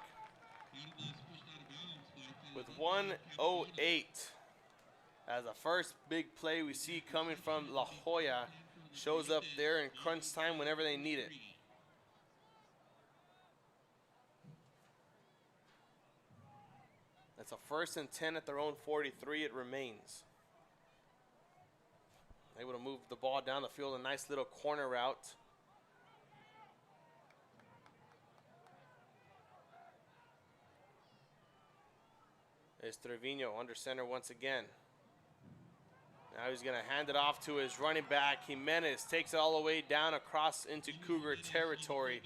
with 1:08. As a first big play we see coming from La Joya shows up there in crunch time whenever they need it. That's a 1st and 10 at their own 43. It remains. Able to move the ball down the field. A nice little corner route. It's Trevino under center once again. Now he's going to hand it off to his running back. Jimenez takes it all the way down across into Cougar territory.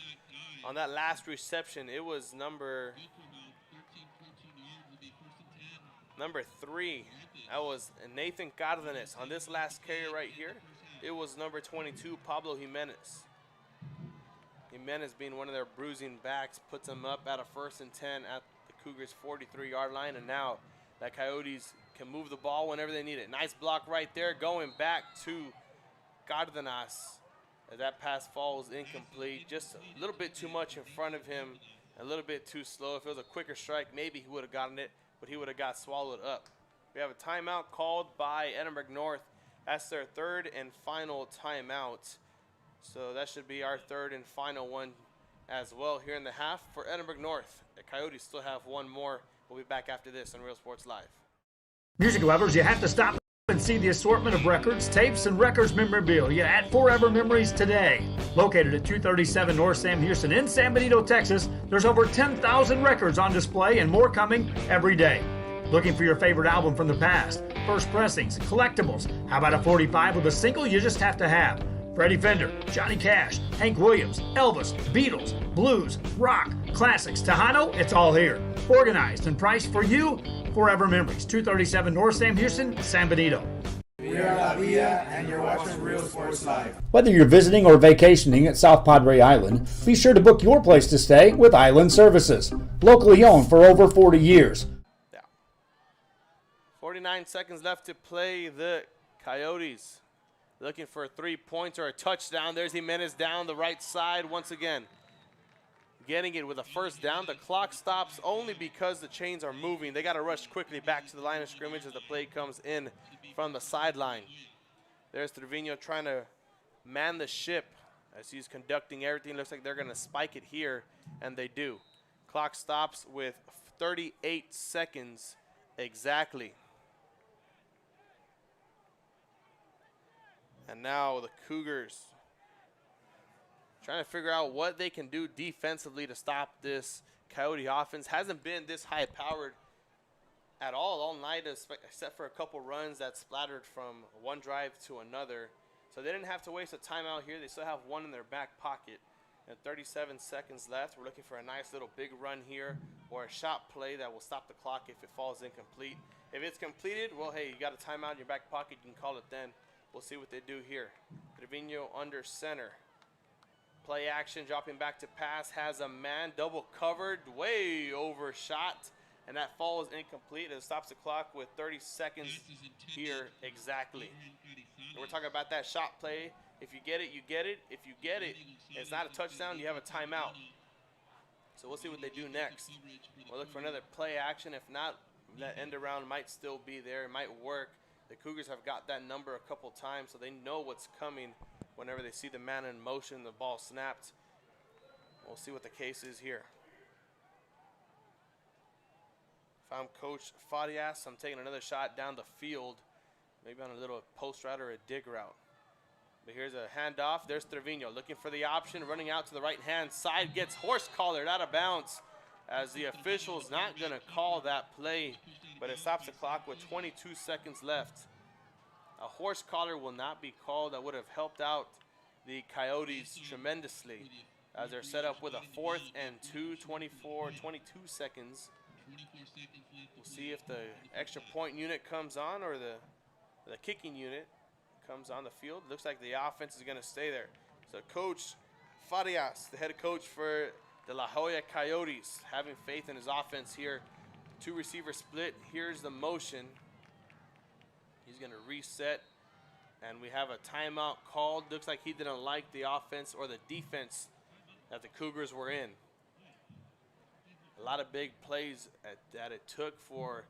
On that last reception, it was number 3. That was Nathan Cardenas. On this last carry right here, it was number 22, Pablo Jimenez. Jimenez, being one of their bruising backs, puts them up at a 1st and 10 at Cougars 43-yard line, and now the Coyotes can move the ball whenever they need it. Nice block right there, going back to Cardenas as that pass falls incomplete. Just a little bit too much in front of him, a little bit too slow. If it was a quicker strike, maybe he would have gotten it, but he would have got swallowed up. We have a timeout called by Edinburg North. That's their 3rd and final timeout. So that should be our 3rd and final one as well here in the half for Edinburg North. The Coyotes still have one more. We'll be back after this on Real Sports Live. Music lovers, you have to stop and see the assortment of records, tapes, and records memorabilia at Forever Memories today. Located at 237 North Sam Houston in San Benito, Texas, there's over 10,000 records on display and more coming every day. Looking for your favorite album from the past, first pressings, collectibles. How about a 45 with a single you just have to have? Freddie Fender, Johnny Cash, Hank Williams, Elvis, Beatles, blues, rock, classics, Tejano, it's all here. Organized and priced for you. Forever Memories, 237 North Sam Houston, San Benito. We are La Villa, and you're watching Real Sports Live. Whether you're visiting or vacationing at South Padre Island, be sure to book your place to stay with Island Services. Locally owned for over 40 years. 49 seconds left to play. The Coyotes looking for a 3-point or a touchdown. There's Jimenez down the right side once again. Getting it with a first down. The clock stops only because the chains are moving. They got to rush quickly back to the line of scrimmage as the play comes in from the sideline. There's Trevino trying to man the ship as he's conducting everything. Looks like they're going to spike it here, and they do. Clock stops with 38 seconds exactly. And now the Cougars trying to figure out what they can do defensively to stop this Coyote offense. Hasn't been this high-powered at all night, except for a couple runs that splattered from one drive to another. So they didn't have to waste a timeout here. They still have one in their back pocket. And 37 seconds left. We're looking for a nice little big run here or a shot play that will stop the clock if it falls incomplete. If it's completed, well, hey, you got a timeout in your back pocket. You can call it then. We'll see what they do here. Trevino under center. Play action, dropping back to pass. Has a man double covered, way overshot. And that falls incomplete. It stops the clock with 30 seconds here exactly. And we're talking about that shot play. If you get it, you get it. If you get it, it's not a touchdown, you have a timeout. So we'll see what they do next. We'll look for another play action. If not, that end around might still be there. It might work. The Cougars have got that number a couple times, so they know what's coming whenever they see the man in motion, the ball snapped. We'll see what the case is here. If I'm Coach Farias, I'm taking another shot down the field, maybe on a little post route or a dig route. But here's a handoff. There's Trevino looking for the option, running out to the right-hand side, gets horse collared out of bounds as the official's not going to call that play, but it stops the clock with 22 seconds left. A horse collar will not be called. That would have helped out the Coyotes tremendously as they're set up with a 4th and 2, 22 seconds. We'll see if the extra point unit comes on or the kicking unit comes on the field. Looks like the offense is going to stay there. So Coach Farias, the head coach for the La Joya Coyotes, having faith in his offense here. 2 receiver split. Here's the motion. He's going to reset, and we have a timeout called. Looks like he didn't like the offense or the defense that the Cougars were in. A lot of big plays that it took for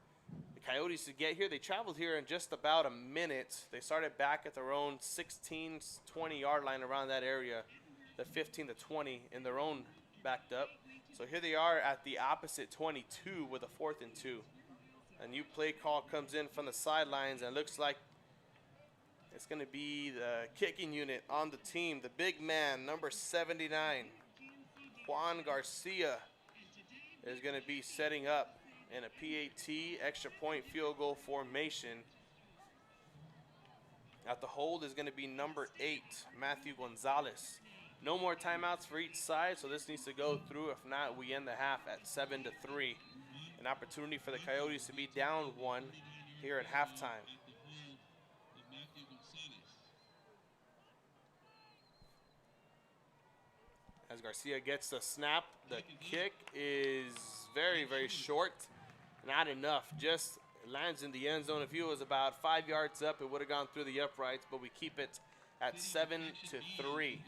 the Coyotes to get here. They traveled here in just about a minute. They started back at their own 16, 20-yard line around that area, the 15 to 20 in their own backed up. So here they are at the opposite 22 with a 4th and 2. A new play call comes in from the sidelines, and looks like it's going to be the kicking unit on the team. The big man, number 79, Juan Garcia, is going to be setting up in a PAT, extra point field goal formation. At the hold is going to be number 8, Matthew Gonzalez. No more timeouts for each side, so this needs to go through. If not, we end the half at 7-3. An opportunity for the Coyotes to be down 1 here at halftime. As Garcia gets the snap, the kick is very, very short. Not enough. Just lands in the end zone. If it was about 5 yards up, it would have gone through the uprights, but we keep it at 7-3.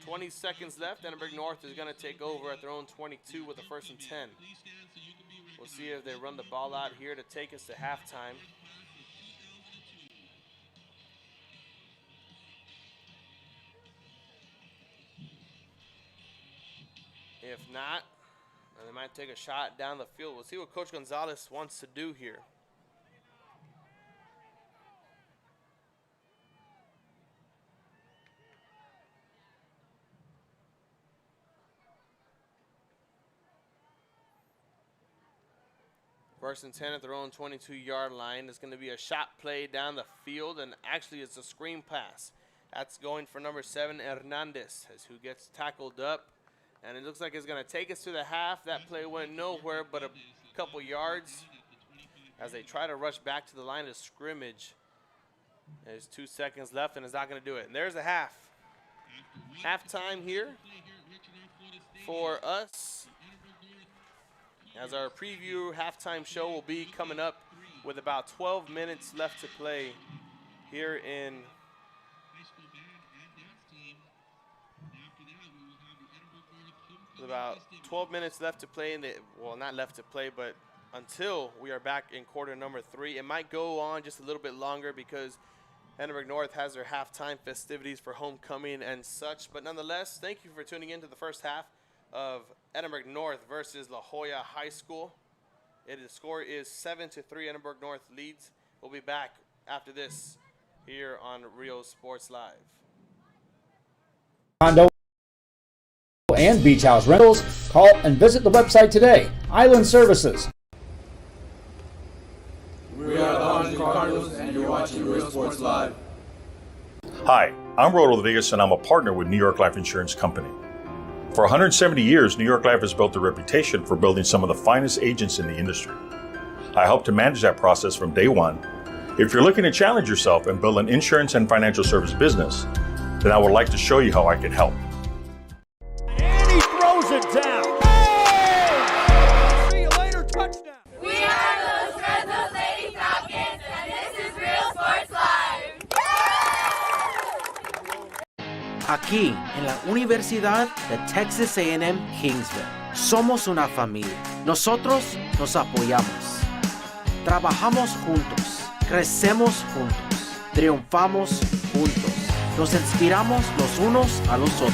20 seconds left. Edinburg North is going to take over at their own 22 with a 1st and 10. We'll see if they run the ball out here to take us to halftime. If not, they might take a shot down the field. We'll see what Coach Gonzalez wants to do here. First and 10 at their own 22-yard line. It's going to be a shot play down the field, and actually it's a screen pass. That's going for number 7, Hernandez, as who gets tackled up. And it looks like it's going to take us to the half. That play went nowhere but a couple yards as they try to rush back to the line of scrimmage. There's 2 seconds left, and it's not going to do it. And there's a half. Halftime here for us, as our preview halftime show will be coming up with about 12 minutes left to play here in about 12 minutes left to play in the, well, not left to play, but until we are back in quarter number 3. It might go on just a little bit longer because Edinburg North has their halftime festivities for homecoming and such. But nonetheless, thank you for tuning in to the first half of Edinburg North versus La Joya High School. The score is 7-3. Edinburg North leads. We'll be back after this here on Rio Sports Live. Condo and beach house rentals. Call and visit the website today. Island Services. We are the Huntington Cardinals, and you're watching Real Sports Live. Hi, I'm Rodo Rodriguez, and I'm a partner with New York Life Insurance Company. For 170 years, New York Life has built a reputation for building some of the finest agents in the industry. I help to manage that process from day one. If you're looking to challenge yourself and build an insurance and financial service business, then I would like to show you how I can help. And he throws it down. Hey! See you later, touchdown. We are those Red Lady Falcons, and this is Real Sports Live. Aquí, en la Universidad de Texas A&M Kingsville, somos una familia. Nosotros nos apoyamos. Trabajamos juntos. Crecemos juntos. Triunfamos juntos. Nos inspiramos los unos a los otros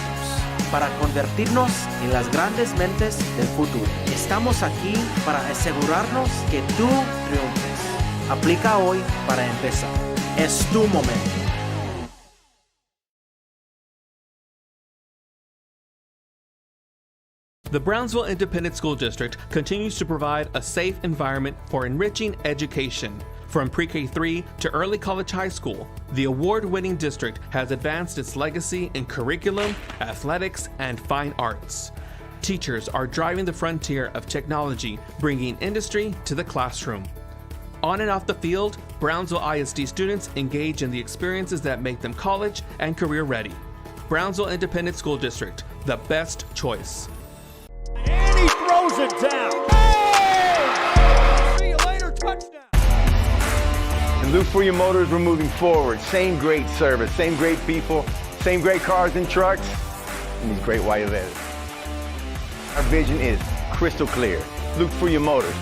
para convertirnos en las grandes mentes del futuro. Estamos aquí para asegurarnos que tú triunfes. Aplica hoy para empezar. Es tu momento. The Brownsville Independent School District continues to provide a safe environment for enriching education. From pre-K3 to early college high school, the award-winning district has advanced its legacy in curriculum, athletics, and fine arts. Teachers are driving the frontier of technology, bringing industry to the classroom. On and off the field, Brownsville ISD students engage in the experiences that make them college and career ready. Brownsville Independent School District, the best choice. And he throws it down. Hey! See you later, touchdown. And Luke for your motors, we're moving forward. Same great service, same great people, same great cars and trucks, and these great white letters. Our vision is crystal clear. Luke for your motors,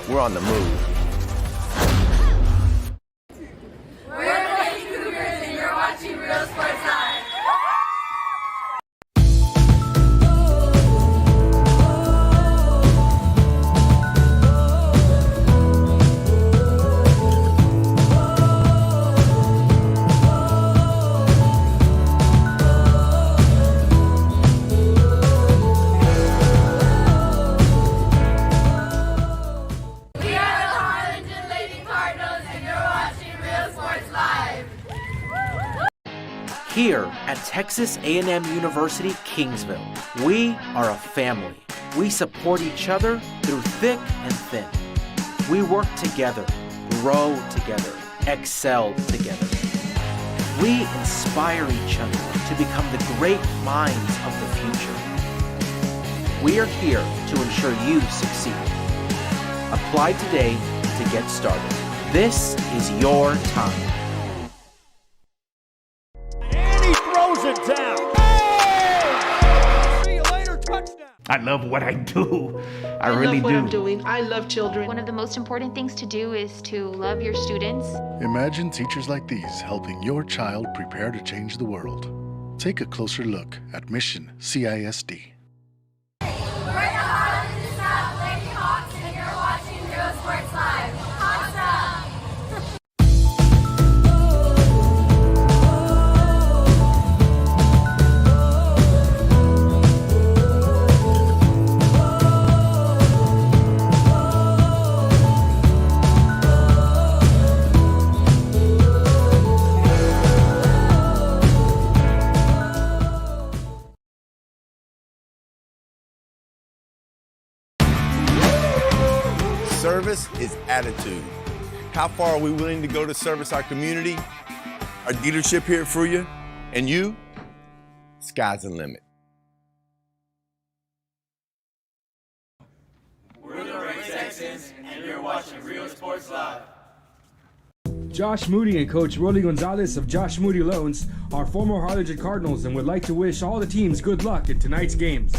we're on the move. We're the Lady Cougars, and you're watching Real Sports Live. Here at Texas A&M University, Kingsville, we are a family. We support each other through thick and thin. We work together, grow together, excel together. We inspire each other to become the great minds of the future. We are here to ensure you succeed. Apply today to get started. This is your time. It down. Hey! See you later, touchdown. I love what I do. I really love what do. I'm doing. I love children. One of the most important things to do is to love your students. Imagine teachers like these helping your child prepare to change the world. Take a closer look at Mission CISD. We're the Holland South Lady Hawks, and you're watching Real Sports Live. Awesome! Service is attitude. How far are we willing to go to service our community, our dealership here for you, and you? Sky's the limit. We're the Ray Texans, and you're watching Real Sports Live. Josh Moody and Coach Rolly Gonzalez of Josh Moody Loans are former Harlingen Cardinals and would like to wish all the teams good luck in tonight's games.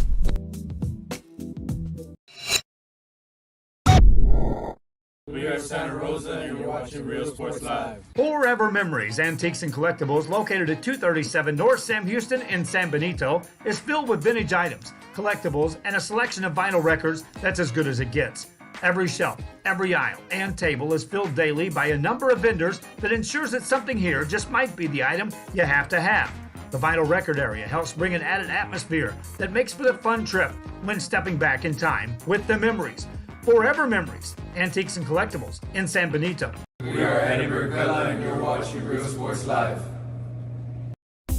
We are Santa Rosa, and you're watching Real Sports Live. Forever Memories, Antiques and Collectibles, located at 237 North Sam Houston in San Benito, is filled with vintage items, collectibles, and a selection of vinyl records that's as good as it gets. Every shelf, every aisle, and table is filled daily by a number of vendors that ensures that something here just might be the item you have to have. The vinyl record area helps bring an added atmosphere that makes for the fun trip when stepping back in time with the memories. Forever Memories, Antiques and Collectibles in San Benito. We are Edinburg, and you're watching Real Sports Live.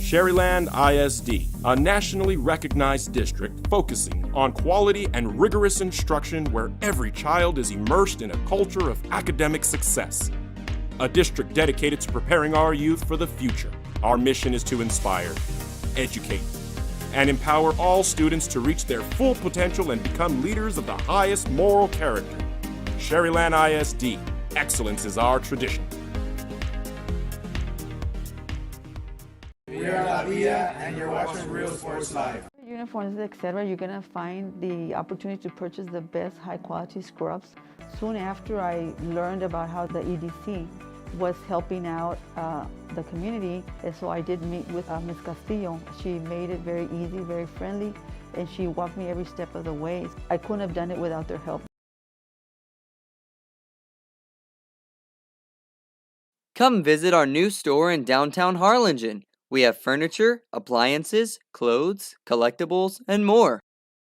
Sherryland ISD, a nationally recognized district focusing on quality and rigorous instruction where every child is immersed in a culture of academic success. A district dedicated to preparing our youth for the future. Our mission is to inspire, educate, and empower all students to reach their full potential and become leaders of the highest moral character. Sherryland ISD, excellence is our tradition. We are La Villa, and you're watching Real Sports Live. Uniforms, etc., you're going to find the opportunity to purchase the best high-quality scrubs. Soon after I learned about how the EDC was helping out the community, and so I did meet with Ms. Castillo. She made it very easy, very friendly, and she walked me every step of the way. I couldn't have done it without their help. Come visit our new store in downtown Harlingen. We have furniture, appliances, clothes, collectibles, and more.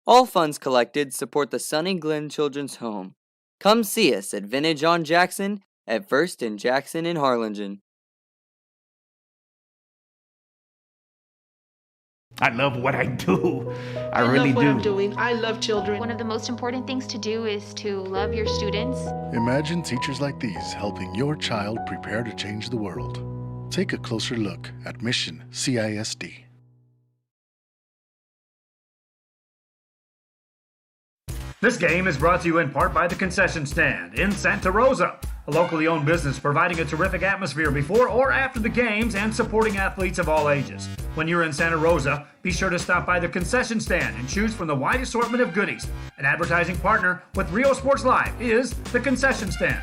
All funds collected support the Sunny Glen Children's Home. Come see us at Vintage on Jackson at First and Jackson in Harlingen. I love what I do. I love really what do. I'm doing. I love children. One of the most important things to do is to love your students. Imagine teachers like these helping your child prepare to change the world. Take a closer look at Mission CISD. This game is brought to you in part by the Concession Stand in Santa Rosa, a locally owned business providing a terrific atmosphere before or after the games and supporting athletes of all ages. When you're in Santa Rosa, be sure to stop by the Concession Stand and choose from the wide assortment of goodies. An advertising partner with Rio Sports Live is the Concession Stand.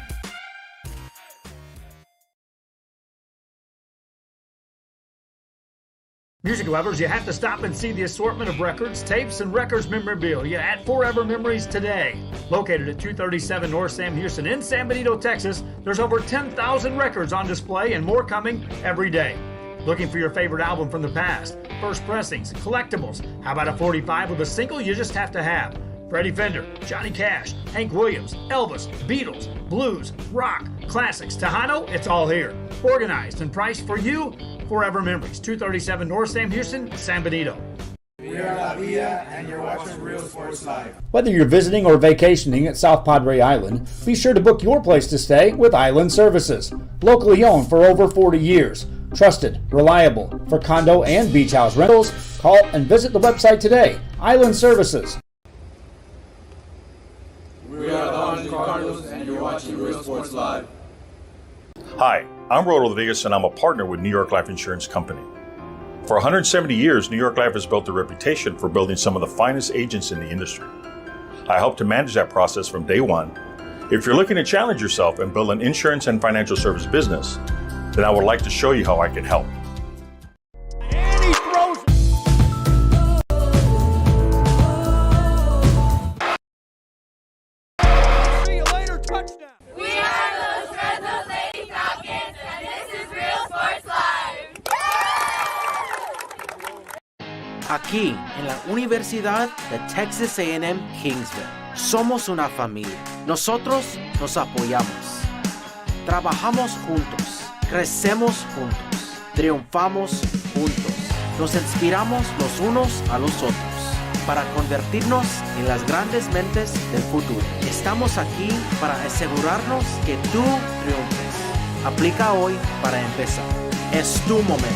Music lovers, you have to stop and see the assortment of records, tapes, and records memorabilia at Forever Memories today. Located at 237 North Sam Houston in San Benito, Texas, there's over 10,000 records on display and more coming every day. Looking for your favorite album from the past, first pressings, collectibles? How about a 45 with a single you just have to have? Freddie Fender, Johnny Cash, Hank Williams, Elvis, Beatles, blues, rock, classics, Tejano, it's all here. Organized and priced for you. Forever Memories, 237 North Sam Houston, San Benito. We are La Villa, and you're watching Real Sports Live. Whether you're visiting or vacationing at South Padre Island, be sure to book your place to stay with Island Services. Locally owned for over 40 years. Trusted, reliable for condo and beach house rentals. Call and visit the website today. Island Services. We are the Harlingen Cardinals, and you're watching Real Sports Live. Hi, I'm Rodo Rodriguez, and I'm a partner with New York Life Insurance Company. For 170 years, New York Life has built a reputation for building some of the finest agents in the industry. I help to manage that process from day one. If you're looking to challenge yourself and build an insurance and financial service business, then I would like to show you how I can help. And he throws it. See you later, touchdown. We are the Red Hook Lady Falcons, and this is Real Sports Live. Aquí, en la Universidad de Texas A&M Kingsville, somos una familia. Nosotros nos apoyamos. Trabajamos juntos. Crecemos juntos. Triunfamos juntos. Nos inspiramos los unos a los otros. para convertirnos en las grandes mentes del futuro. Estamos aquí para asegurarnos que tú triunfes. Aplica hoy para empezar. Es tu momento.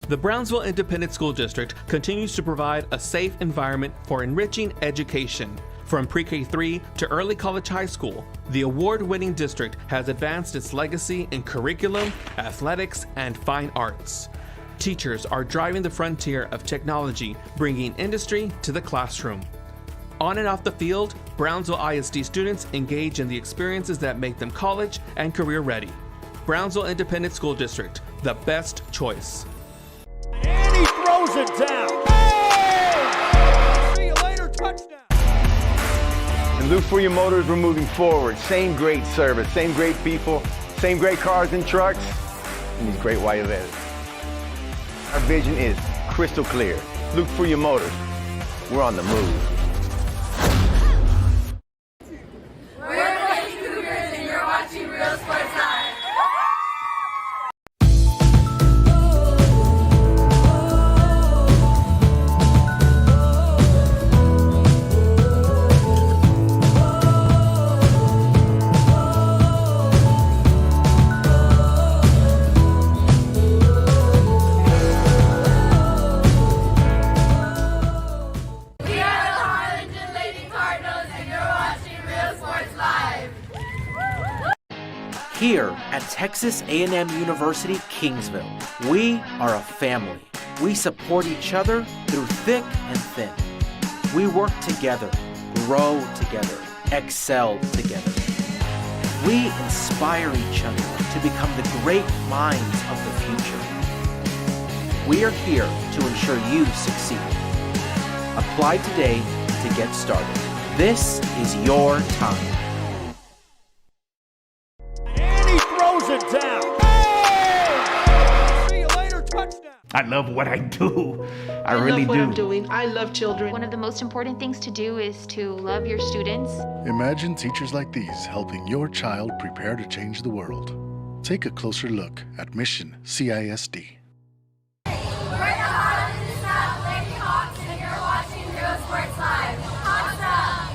The Brownsville Independent School District continues to provide a safe environment for enriching education. From pre-K3 to early college high school, the award-winning district has advanced its legacy in curriculum, athletics, and fine arts. Teachers are driving the frontier of technology, bringing industry to the classroom. On and off the field, Brownsville ISD students engage in the experiences that make them college and career ready. Brownsville Independent School District, the best choice. And he throws it down. Hey! See you later, touchdown. And look for your motors, we're moving forward. Same great service, same great people, same great cars and trucks, and these great Coyotes. Our vision is crystal clear. Look for your motors. We're on the move. We're the Lady Cougars and you're watching Real Sports Live. Here at Texas A&M University, Kingsville, we are a family. We support each other through thick and thin. We work together, grow together, excel together. We inspire each other to become the great minds of the future. We are here to ensure you succeed. Apply today to get started. This is your time. It down. Hey! See you later, touchdown. I love what I do. I really love what do. I'm doing. I love children. One of the most important things to do is to love your students. Imagine teachers like these helping your child prepare to change the world. Take a closer look at Mission CISD. We're the Highland and South Lady Hawks and you're watching Real Sports Live. Hawks up!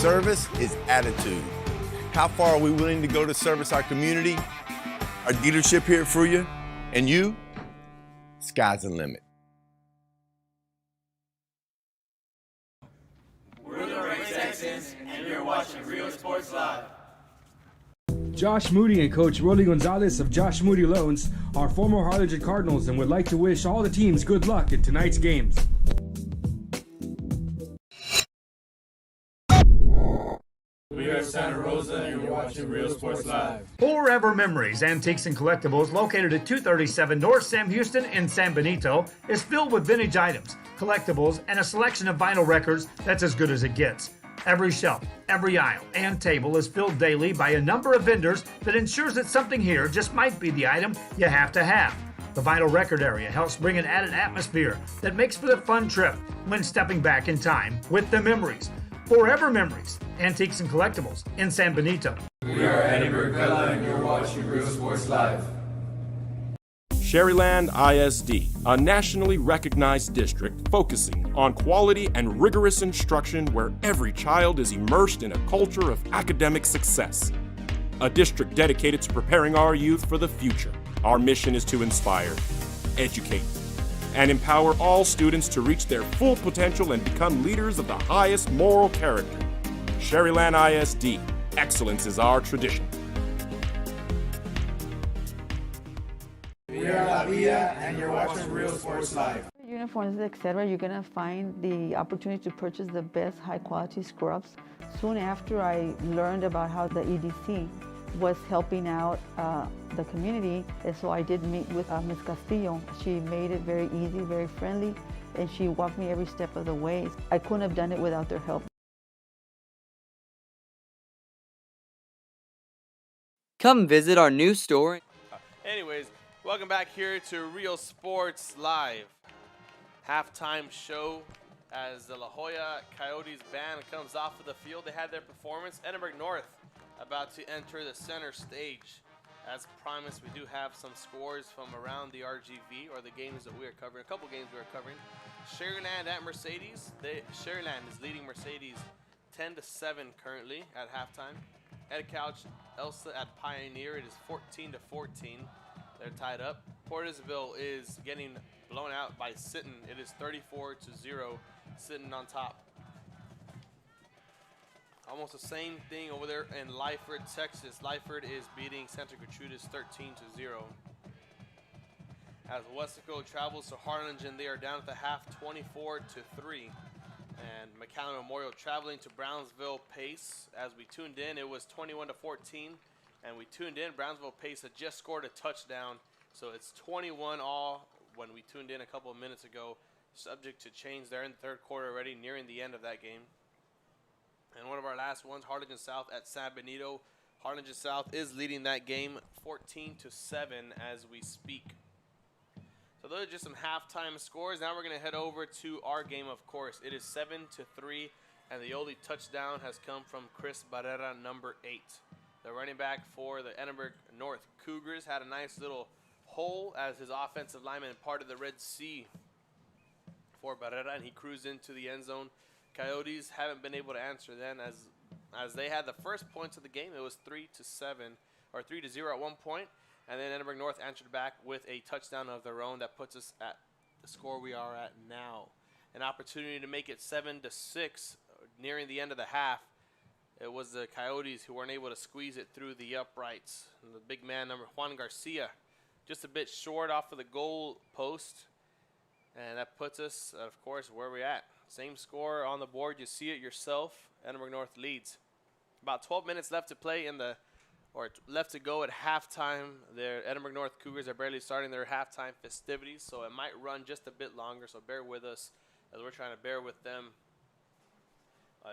Service is attitude. How far are we willing to go to service our community, our dealership here for you, and you? Sky's the limit. We're the Ray Texans, and you're watching Real Sports Live. Josh Moody and Coach Rolly Gonzalez of Josh Moody Loans are former Harlingen Cardinals and would like to wish all the teams good luck in tonight's games. We are Santa Rosa and you're watching Real Sports Live. Forever Memories, Antiques and Collectibles, located at 237 North Sam Houston in San Benito, is filled with vintage items, collectibles, and a selection of vinyl records that's as good as it gets. Every shelf, every aisle, and table is filled daily by a number of vendors that ensures that something here just might be the item you have to have. The vinyl record area helps bring an added atmosphere that makes for the fun trip when stepping back in time with the memories. Forever Memories, Antiques and Collectibles in San Benito. We are Edinburg and you're watching Real Sports Live. Sherryland ISD, a nationally recognized district focusing on quality and rigorous instruction where every child is immersed in a culture of academic success. A district dedicated to preparing our youth for the future. Our mission is to inspire, educate, and empower all students to reach their full potential and become leaders of the highest moral character. Sherryland ISD, excellence is our tradition. We are La Villa and you're watching Real Sports Live. Uniforms, etc., you're going to find the opportunity to purchase the best high-quality scrubs. Soon after I learned about how the EDC was helping out the community. And so I did meet with Ms. Castillo. She made it very easy, very friendly, and she walked me every step of the way. I couldn't have done it without their help. Come visit our new store. Anyways, welcome back here to Real Sports Live. Halftime show as the La Joya Coyotes band comes off of the field. They had their performance. Edinburg North about to enter the center stage. As promised, we do have some scores from around the RGV, or the games that we are covering. A couple games we are covering. Sherryland at Mercedes. Sherryland is leading Mercedes 10-7 currently at halftime. Ed Couch, Elsa at Pioneer. It is 14-14. They're tied up. Portisville is getting blown out by Sitten. It is 34-0. Sitten on top. Almost the same thing over there in Lyford, Texas. Lyford is beating Santa Gertrudis 13-0. As Westaco travels to Harlingen, they are down at the half 24-3. And McAllen Memorial traveling to Brownsville Pace. As we tuned in, it was 21-14. And we tuned in, Brownsville Pace had just scored a touchdown. So it's 21 all when we tuned in a couple of minutes ago. Subject to change there in the third quarter already, nearing the end of that game. And one of our last ones, Harlingen South at San Benito. Harlingen South is leading that game 14-7 as we speak. So those are just some halftime scores. Now we're going to head over to our game, of course. It is 7-3, and the only touchdown has come from Chris Barrera, number 8. The running back for the Edinburg North Cougars had a nice little hole as his offensive lineman parted the Red Sea for Barrera, and he cruised into the end zone. Coyotes haven't been able to answer then as they had the first points of the game. It was 3-7 or 3-0 at one point. And then Edinburg North answered back with a touchdown of their own that puts us at the score we are at now. An opportunity to make it 7-6 nearing the end of the half. It was the Coyotes who weren't able to squeeze it through the uprights. And the big man, number Juan Garcia, just a bit short off of the goal post. And that puts us, of course, where we're at. Same score on the board. You see it yourself. Edinburg North leads. About 12 minutes left to play left to go at halftime. The Edinburg North Cougars are barely starting their halftime festivities, so it might run just a bit longer, so bear with us as we're trying to bear with them.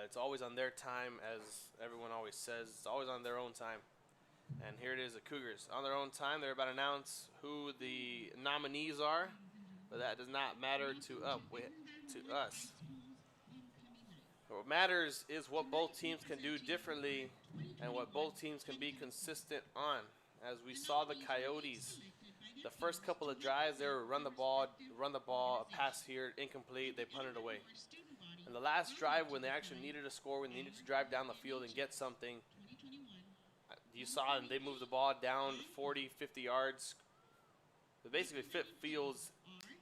It's always on their time, as everyone always says. It's always on their own time. And here it is, the Cougars. On their own time, they're about to announce who the nominees are, but that does not matter to us. What matters is what both teams can do differently and what both teams can be consistent on. As we saw the Coyotes, the first couple of drives, they were run the ball, a pass here, incomplete, they punted away. And the last drive when they actually needed a score, when they needed to drive down the field and get something, you saw them, they moved the ball down 40, 50 yards. They basically fit fields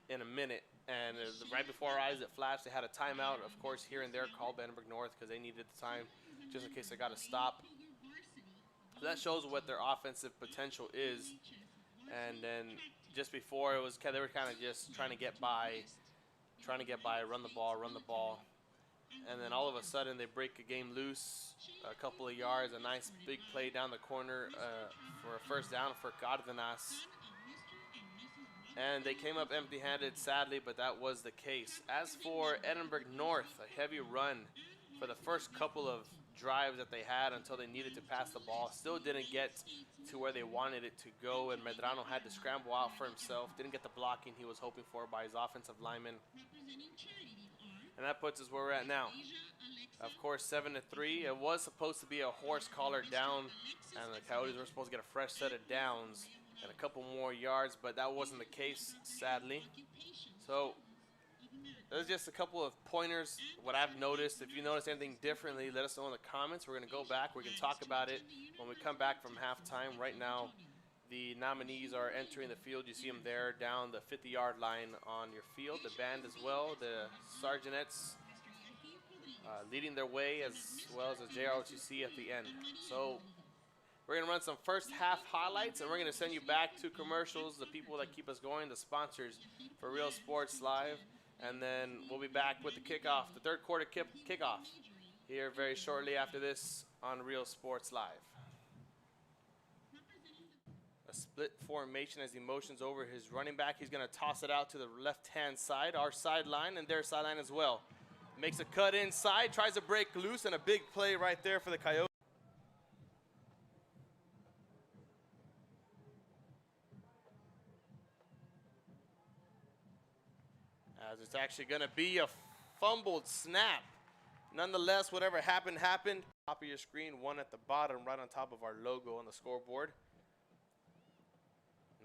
in a minute. And right before our eyes, it flashed. They had a timeout, of course, here and there called by Edinburg North because they needed the time just in case they got to stop. So that shows what their offensive potential is. And then just before, they were kind of just trying to get by, run the ball. And then all of a sudden, they break a game loose, a couple of yards, a nice big play down the corner for a first down for Cardenas. And they came up empty-handed, sadly, but that was the case. As for Edinburg North, a heavy run for the first couple of drives that they had until they needed to pass the ball. Still didn't get to where they wanted it to go, and Medrano had to scramble out for himself. Didn't get the blocking he was hoping for by his offensive lineman. And that puts us where we're at now. Of course, 7-3. It was supposed to be a horse collar down, and the Coyotes were supposed to get a fresh set of downs and a couple more yards, but that wasn't the case, sadly. So there's just a couple of pointers, what I've noticed. If you notice anything differently, let us know in the comments. We're going to go back. We can talk about it when we come back from halftime. Right now, the nominees are entering the field. You see them there down the 50-yard line on your field. The band as well, the Sergeanets leading their way, as well as the JROTC at the end. So we're going to run some first half highlights, and we're going to send you back to commercials, the people that keep us going, the sponsors for Real Sports Live. And then we'll be back with the kickoff, the third quarter kickoff, here very shortly after this on Real Sports Live. split formation as he motions over his running back. He's going to toss it out to the left-hand side, our sideline, and their sideline as well. Makes a cut inside, tries to break loose, and a big play right there for the Coyotes. As it's actually going to be a fumbled snap. Nonetheless, whatever happened, happened. Top of your screen, one at the bottom, right on top of our logo on the scoreboard.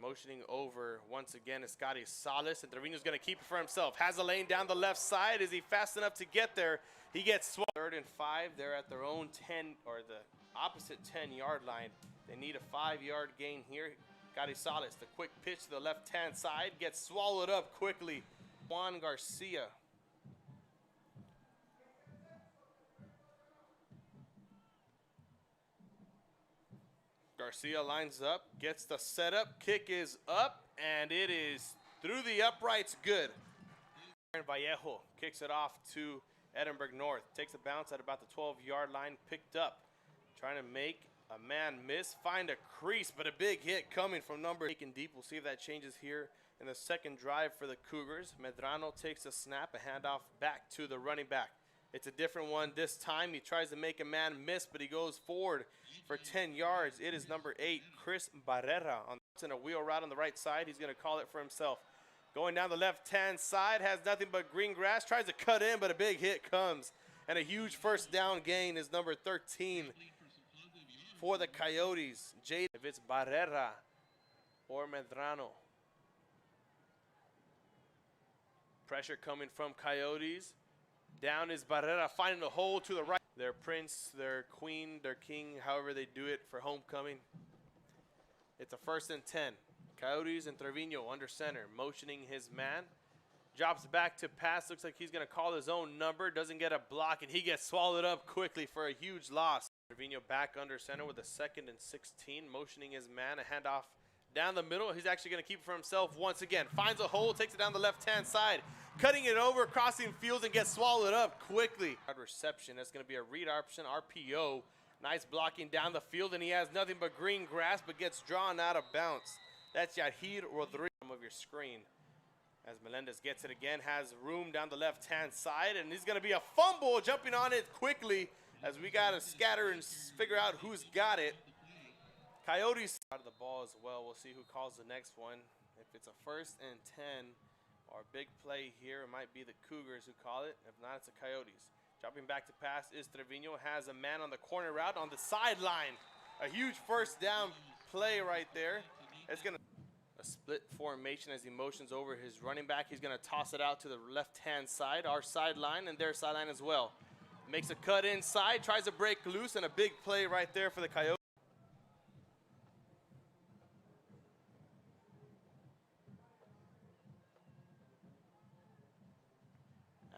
Motioning over once again is Scotty Salas, and Trevino's going to keep it for himself. Has a lane down the left side. Is he fast enough to get there? He gets 3rd and 5. They're at their own 10, or the opposite 10-yard line. They need a 5-yard gain here. Scotty Salas, the quick pitch to the left-hand side, gets swallowed up quickly. Juan Garcia. Garcia lines up, gets the setup, kick is up, and it is through the uprights, good. Vallejo kicks it off to Edinburg North, takes a bounce at about the 12-yard line, picked up. Trying to make a man miss, find a crease, but a big hit coming from number taken deep. We'll see if that changes here in the second drive for the Cougars. Medrano takes a snap, a handoff back to the running back. It's a different one this time. He tries to make a man miss, but he goes forward for 10 yards. It is number 8, Chris Barrera. In a wheel route on the right side. He's going to call it for himself. Going down the left-hand side, has nothing but green grass. Tries to cut in, but a big hit comes. And a huge first down gain is number 13 for the Coyotes. Jade, if it's Barrera or Medrano. Pressure coming from Coyotes. Down is Barrera, finding a hole to the right. Their prince, their queen, their king, however they do it for homecoming. It's a 1st and 10. Coyotes and Trevino under center, motioning his man. Drops back to pass, looks like he's going to call his own number. Doesn't get a block, and he gets swallowed up quickly for a huge loss. Trevino back under center with a 2nd and 16, motioning his man, a handoff down the middle. He's actually going to keep it for himself once again. Finds a hole, takes it down the left-hand side. Cutting it over, crossing fields, and gets swallowed up quickly. Reception, that's going to be a read option, RPO. Nice blocking down the field, and he has nothing but green grass, but gets drawn out of bounds. That's Yahir Rodriguez of your screen. As Melendez gets it again, has room down the left-hand side, and he's going to be a fumble, jumping on it quickly as we got to scatter and figure out who's got it. Coyotes out of the ball as well. We'll see who calls the next one. If it's a 1st and 10 or a big play here, it might be the Cougars who call it. If not, it's the Coyotes. Dropping back to pass is Trevino. Has a man on the corner route on the sideline. A huge first down play right there. It's going to a split formation as he motions over his running back. He's going to toss it out to the left-hand side, our sideline, and their sideline as well. Makes a cut inside, tries to break loose, and a big play right there for the Coyotes.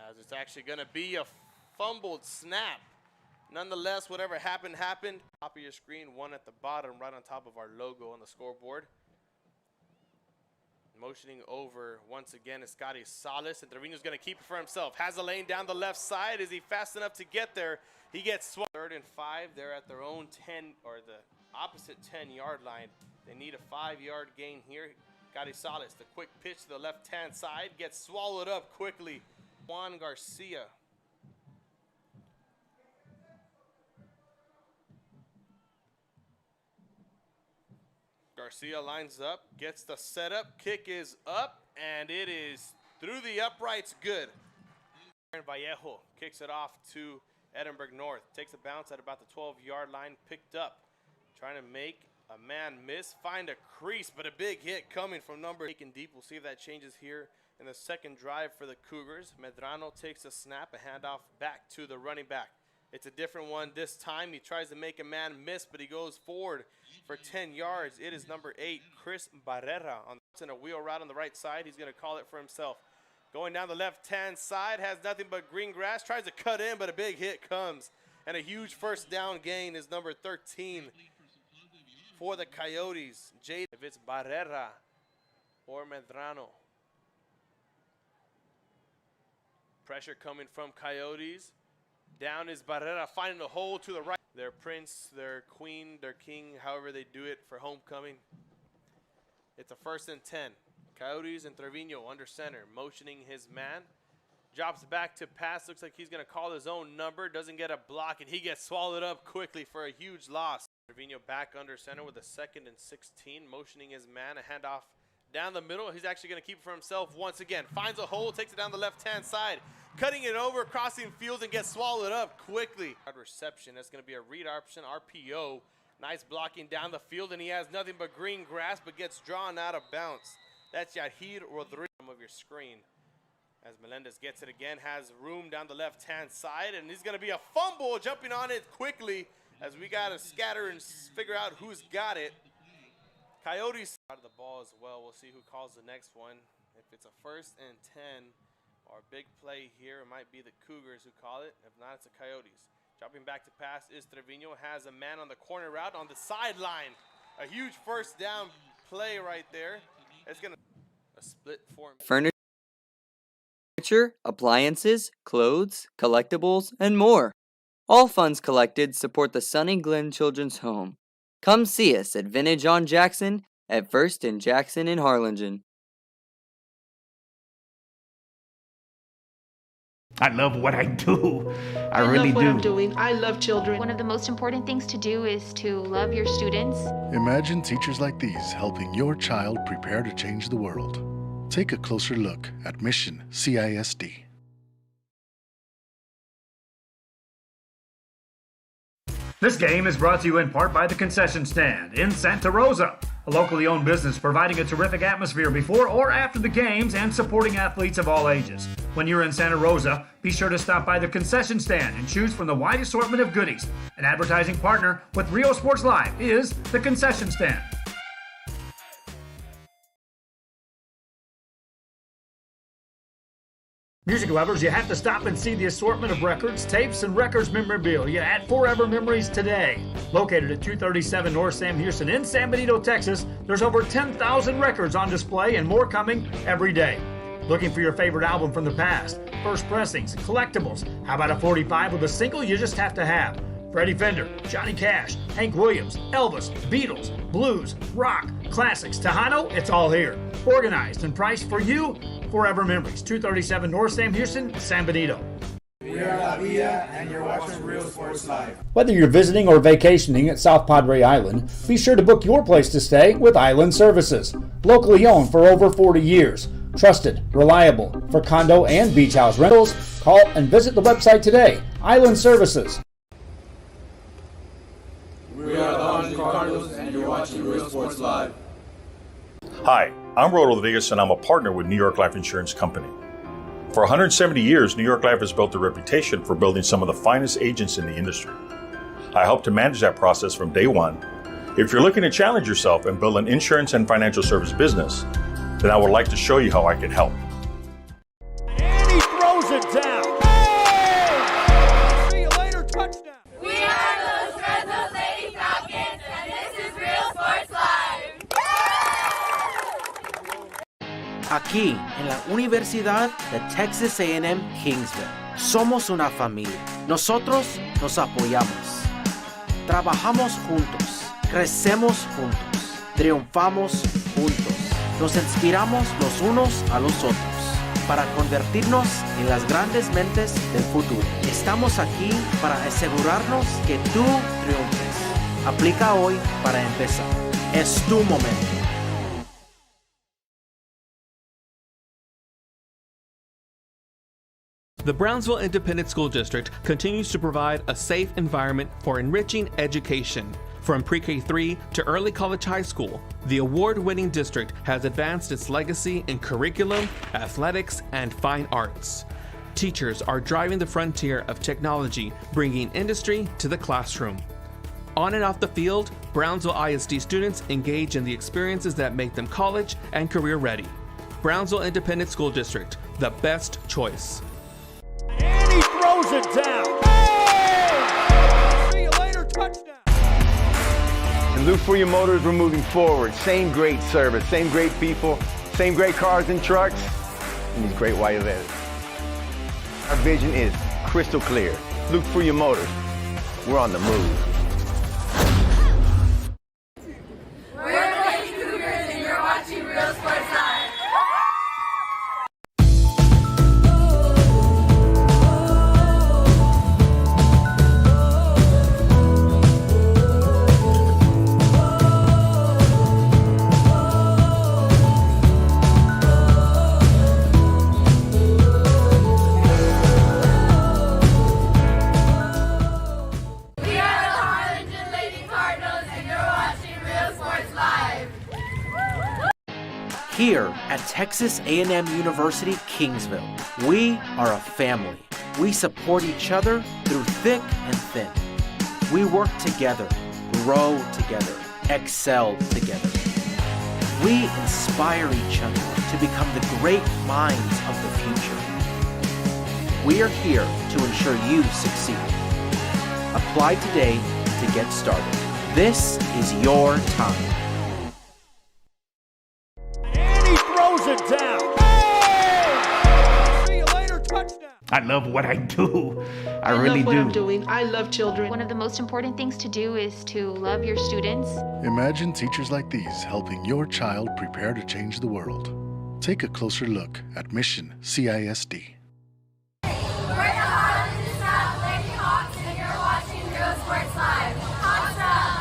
As it's actually going to be a fumbled snap. Nonetheless, whatever happened, happened. Top of your screen, one at the bottom, right on top of our logo on the scoreboard. Motioning over once again is Scotty Salas, and Trevino's going to keep it for himself. Has a lane down the left side. Is he fast enough to get there? He gets 3rd and 5. They're at their own 10, or the opposite 10-yard line. They need a 5-yard gain here. Scotty Salas, the quick pitch to the left-hand side, gets swallowed up quickly. Juan Garcia. Garcia lines up, gets the setup, kick is up, and it is through the uprights, good. Vallejo kicks it off to Edinburg North, takes a bounce at about the 12-yard line, picked up. Trying to make a man miss, find a crease, but a big hit coming from number taken deep. We'll see if that changes here in the second drive for the Cougars. Medrano takes a snap, a handoff back to the running back. It's a different one this time. He tries to make a man miss, but he goes forward for 10 yards. It is number 8, Chris Barrera. In a wheel route on the right side. He's going to call it for himself. Going down the left-hand side, has nothing but green grass. Tries to cut in, but a big hit comes. And a huge first down gain is number 13 for the Coyotes. Jade, if it's Barrera or Medrano. Pressure coming from Coyotes. Down is Barrera, finding a hole to the right. Their prince, their queen, their king, however they do it for homecoming. It's a 1st and 10. Coyotes and Trevino under center, motioning his man. Drops back to pass. Looks like he's going to call his own number. Doesn't get a block, and he gets swallowed up quickly for a huge loss. Trevino back under center with a 2nd and 16, motioning his man. A handoff down the middle. He's actually going to keep it for himself once again. Finds a hole, takes it down the left-hand side. Cutting it over, crossing fields, and gets swallowed up quickly. Reception. That's going to be a read option, RPO. Nice blocking down the field, and he has nothing but green grass, but gets drawn out of bounds. That's Yahir Rodriguez of your screen. As Melendez gets it again, has room down the left-hand side, and he's going to be a fumble, jumping on it quickly as we got to scatter and figure out who's got it. Coyotes out of the ball as well. We'll see who calls the next one. If it's a 1st and 10 or a big play here, it might be the Cougars who call it. If not, it's the Coyotes. Dropping back to pass is Trevino. Has a man on the corner route on the sideline. A huge 1st down play right there. It's going to a split form. Furniture, appliances, clothes, collectibles, and more. All funds collected support the Sunny Glen Children's Home. Come see us at Vintage on Jackson at 1st and Jackson in Harlingen. I love what I do. I really love what do. I'm doing. I love children. One of the most important things to do is to love your students. Imagine teachers like these helping your child prepare to change the world. Take a closer look at Mission CISD. This game is brought to you in part by the Concession Stand in Santa Rosa, a locally owned business providing a terrific atmosphere before or after the games and supporting athletes of all ages. When you're in Santa Rosa, be sure to stop by the Concession Stand and choose from the wide assortment of goodies. An advertising partner with Rio Sports Live is the Concession Stand. Music lovers, you have to stop and see the assortment of records, tapes, and records memorabilia at Forever Memories today. Located at 237 North Sam Houston in San Benito, Texas, there's over 10,000 records on display and more coming every day. Looking for your favorite album from the past, first pressings, collectibles? How about a 45 with a single you just have to have? Freddie Fender, Johnny Cash, Hank Williams, Elvis, Beatles, blues, rock, classics, Tejano, it's all here. Organized and priced for you. Forever Memories, 237 North Sam Houston, San Benito. We are La Villa, and you're watching Real Sports Live. Whether you're visiting or vacationing at South Padre Island, be sure to book your place to stay with Island Services. Locally owned for over 40 years. Trusted, reliable for condo and beach house rentals. Call and visit the website today. Island Services. We are the Harlingen Cardinals, and you're watching Real Sports Live. Hi, I'm Rodo Rodriguez, and I'm a partner with New York Life Insurance Company. For 170 years, New York Life has built a reputation for building some of the finest agents in the industry. I help to manage that process from day one. If you're looking to challenge yourself and build an insurance and financial service business, then I would like to show you how I can help. And he throws it down. Hey! See you later, touchdown. We are those Red Those Lady Falcons, and this is Real Sports Live. Aquí, en la Universidad de Texas A&M Kingsville, somos una familia. Nosotros nos apoyamos. Trabajamos juntos. Crecemos juntos. Triunfamos juntos. Nos inspiramos los unos a los otros para convertirnos en las grandes mentes del futuro. Estamos aquí para asegurarnos que tú triunfes. Aplica hoy para empezar. Es tu momento. The Brownsville Independent School District continues to provide a safe environment for enriching education. From pre-K3 to early college high school, the award-winning district has advanced its legacy in curriculum, athletics, and fine arts. Teachers are driving the frontier of technology, bringing industry to the classroom. On and off the field, Brownsville ISD students engage in the experiences that make them college and career ready. Brownsville Independent School District, the best choice. And he throws it down. Hey! See you later, touchdown. And Luke for your motors, we're moving forward. Same great service, same great people, same great cars and trucks, and these great white letters. Our vision is crystal clear. Luke for your motors, we're on the move. We're the Lady Cougars, and you're watching Here at Texas A&M University, Kingsville, we are a family. We support each other through thick and thin. We work together, grow together, excel together. We inspire each other to become the great minds of the future. We are here to ensure you succeed. Apply today to get started. This is your time. And he throws it down. Hey! See you later, touchdown. I love what I do. I really love what do. I'm doing. I love children. One of the most important things to do is to love your students. Imagine teachers like these helping your child prepare to change the world. Take a closer look at Mission CISD. We're the Harlem South Lady Hawks, and you're watching Real Sports Live. Hawks up!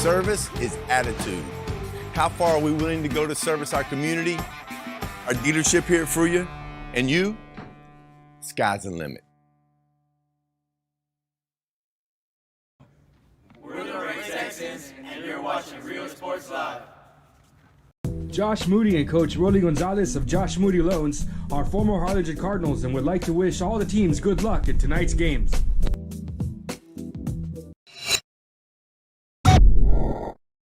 Service is attitude. How far are we willing to go to service our community, our dealership here for you, and you? Sky's the limit. We're the Red Texans, and you're watching Real Sports Live. Josh Moody and Coach Rolly Gonzalez of Josh Moody Loans are former Harlingen Cardinals and would like to wish all the teams good luck in tonight's games.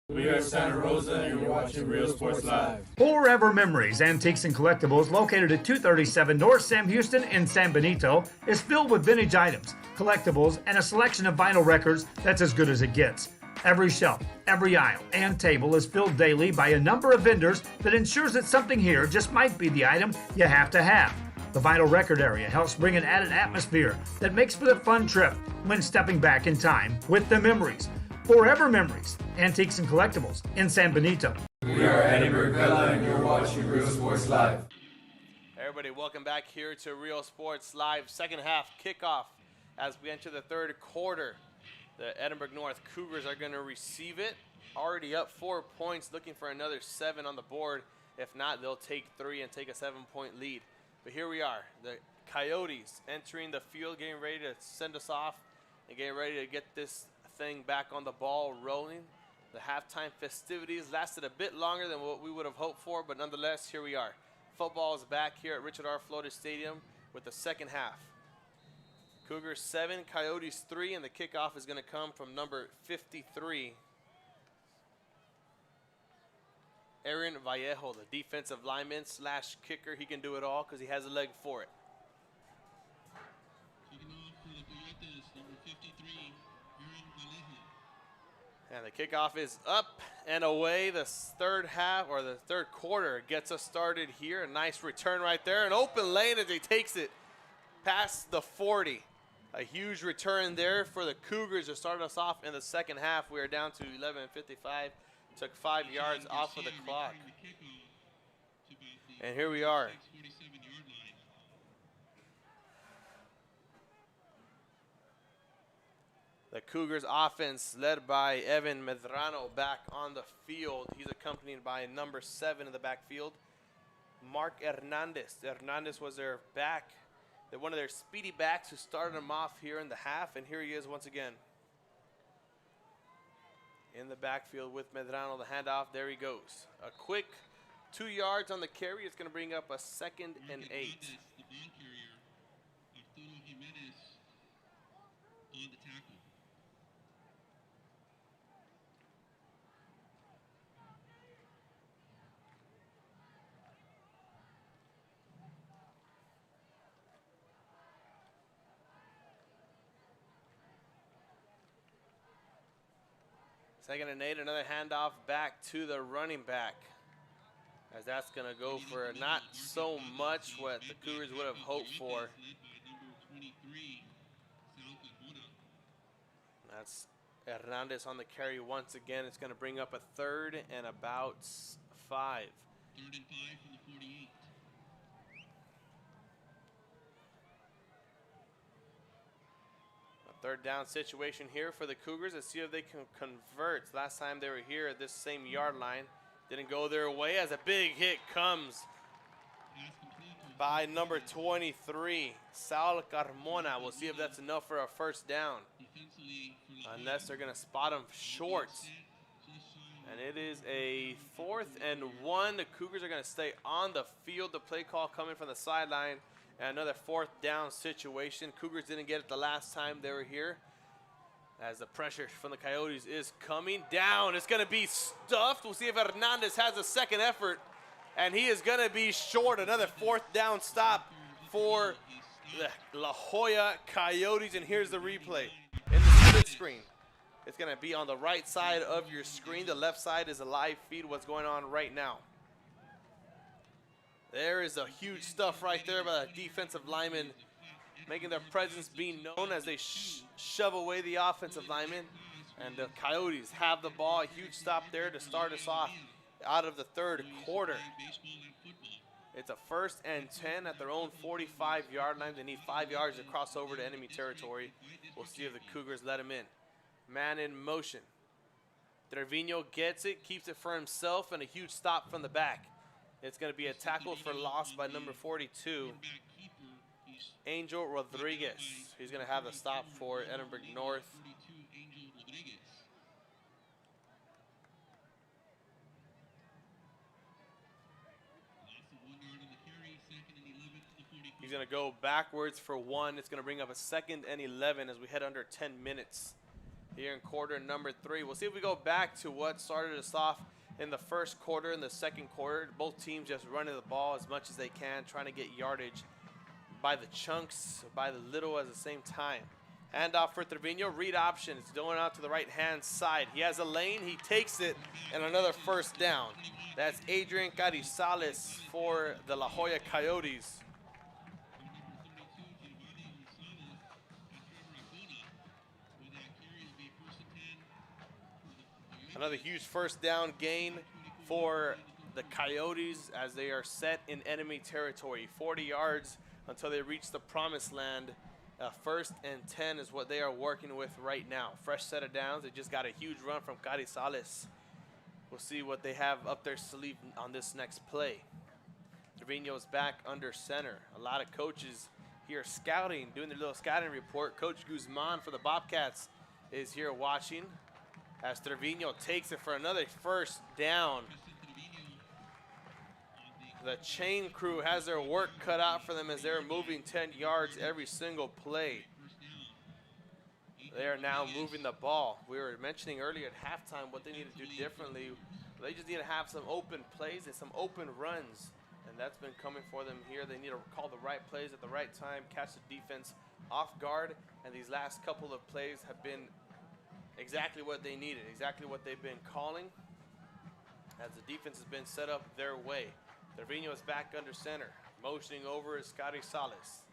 We are Santa Rosa, and you're watching Real Sports Live. Forever Memories, Antiques and Collectibles, located at 237 North Sam Houston in San Benito, is filled with vintage items, collectibles, and a selection of vinyl records that's as good as it gets. Every shelf, every aisle, and table is filled daily by a number of vendors that ensures that something here just might be the item you have to have. The vinyl record area helps bring an added atmosphere that makes for the fun trip when stepping back in time with the memories. Forever Memories, Antiques and Collectibles in San Benito. We are Edinburg, and you're watching Real Sports Live. Everybody, welcome back here to Real Sports Live. Second half kickoff as we enter the third quarter. The Edinburg North Cougars are going to receive it. Already up 4 points, looking for another 7 on the board. If not, they'll take 3 and take a 7-point lead. But here we are, the Coyotes entering the field, getting ready to send us off and getting ready to get this thing back on the ball rolling. The halftime festivities lasted a bit longer than what we would have hoped for, but nonetheless, here we are. Football is back here at Richard R. Flores Stadium with the second half. Cougars 7, Coyotes 3, and the kickoff is going to come from number 53. Aaron Vallejo, the defensive lineman slash kicker. He can do it all because he has a leg for it. Kicking off for the Coyotes, number 53, Aaron Vallejo. And the kickoff is up and away. The third half, or the third quarter, gets us started here. A nice return right there. An open lane as he takes it past the 40. A huge return there for the Cougars to start us off in the second half. We are down to 11:55. Took 5 yards off of the clock. And here we are. The Cougars offense led by Evan Medrano back on the field. He's accompanied by number 7 in the backfield, Mark Hernandez. Hernandez was their back, one of their speedy backs who started them off here in the half, and here he is once again. In the backfield with Medrano, the handoff, there he goes. A quick 2 yards on the carry. It's going to bring up a 2nd and 8. The ball carrier, Arturo Jimenez, on the tackle. Second and 8, another handoff back to the running back. As that's going to go for not so much what the Cougars would have hoped for. That's Hernandez on the carry once again. It's going to bring up a 3rd and about 5. 3rd and 5 from the 48. Third down situation here for the Cougars. Let's see if they can convert. Last time they were here at this same yard line, didn't go their way as a big hit comes by number 23, Saul Carmona. We'll see if that's enough for a first down. Unless they're going to spot him short. And it is a 4th and 1. The Cougars are going to stay on the field. The play call coming from the sideline. And another 4th down situation. Cougars didn't get it the last time they were here. As the pressure from the Coyotes is coming down. It's going to be stuffed. We'll see if Hernandez has a second effort. And he is going to be short. Another 4th down stop for the La Joya Coyotes. And here's the replay. In the split screen, it's going to be on the right side of your screen. The left side is a live feed what's going on right now. There is a huge stuff right there by the defensive lineman, making their presence be known as they shove away the offensive lineman. And the Coyotes have the ball. A huge stop there to start us off out of the third quarter. It's a 1st and 10 at their own 45-yard line. They need 5 yards to cross over to enemy territory. We'll see if the Cougars let him in. Man in motion. Trevino gets it, keeps it for himself, and a huge stop from the back. It's going to be a tackle for loss by number 42, Angel Rodriguez. He's going to have the stop for Edinburg North. He's going to go backwards for 1. It's going to bring up a 2nd and 11 as we head under 10 minutes here in quarter number 3. We'll see if we go back to what started us off in the first quarter and the second quarter. Both teams just running the ball as much as they can, trying to get yardage by the chunks, by the little at the same time. Handoff for Trevino, read option. It's going out to the right-hand side. He has a lane, he takes it, and another 1st down. That's Adrian Carizales for the La Joya Coyotes. Another huge 1st down gain for the Coyotes as they are set in enemy territory. 40 yards until they reach the promised land. 1st and 10 is what they are working with right now. Fresh set of downs. They just got a huge run from Carizales. We'll see what they have up their sleeve on this next play. Trevino's back under center. A lot of coaches here scouting, doing their little scouting report. Coach Guzman for the Bobcats is here watching as Trevino takes it for another 1st down. The chain crew has their work cut out for them as they're moving 10 yards every single play. They are now moving the ball. We were mentioning earlier at halftime what they need to do differently. They just need to have some open plays and some open runs. And that's been coming for them here. They need to call the right plays at the right time, catch the defense off guard. And these last couple of plays have been exactly what they needed, exactly what they've been calling as the defense has been set up their way. Trevino is back under center. Motioning over is Carizales.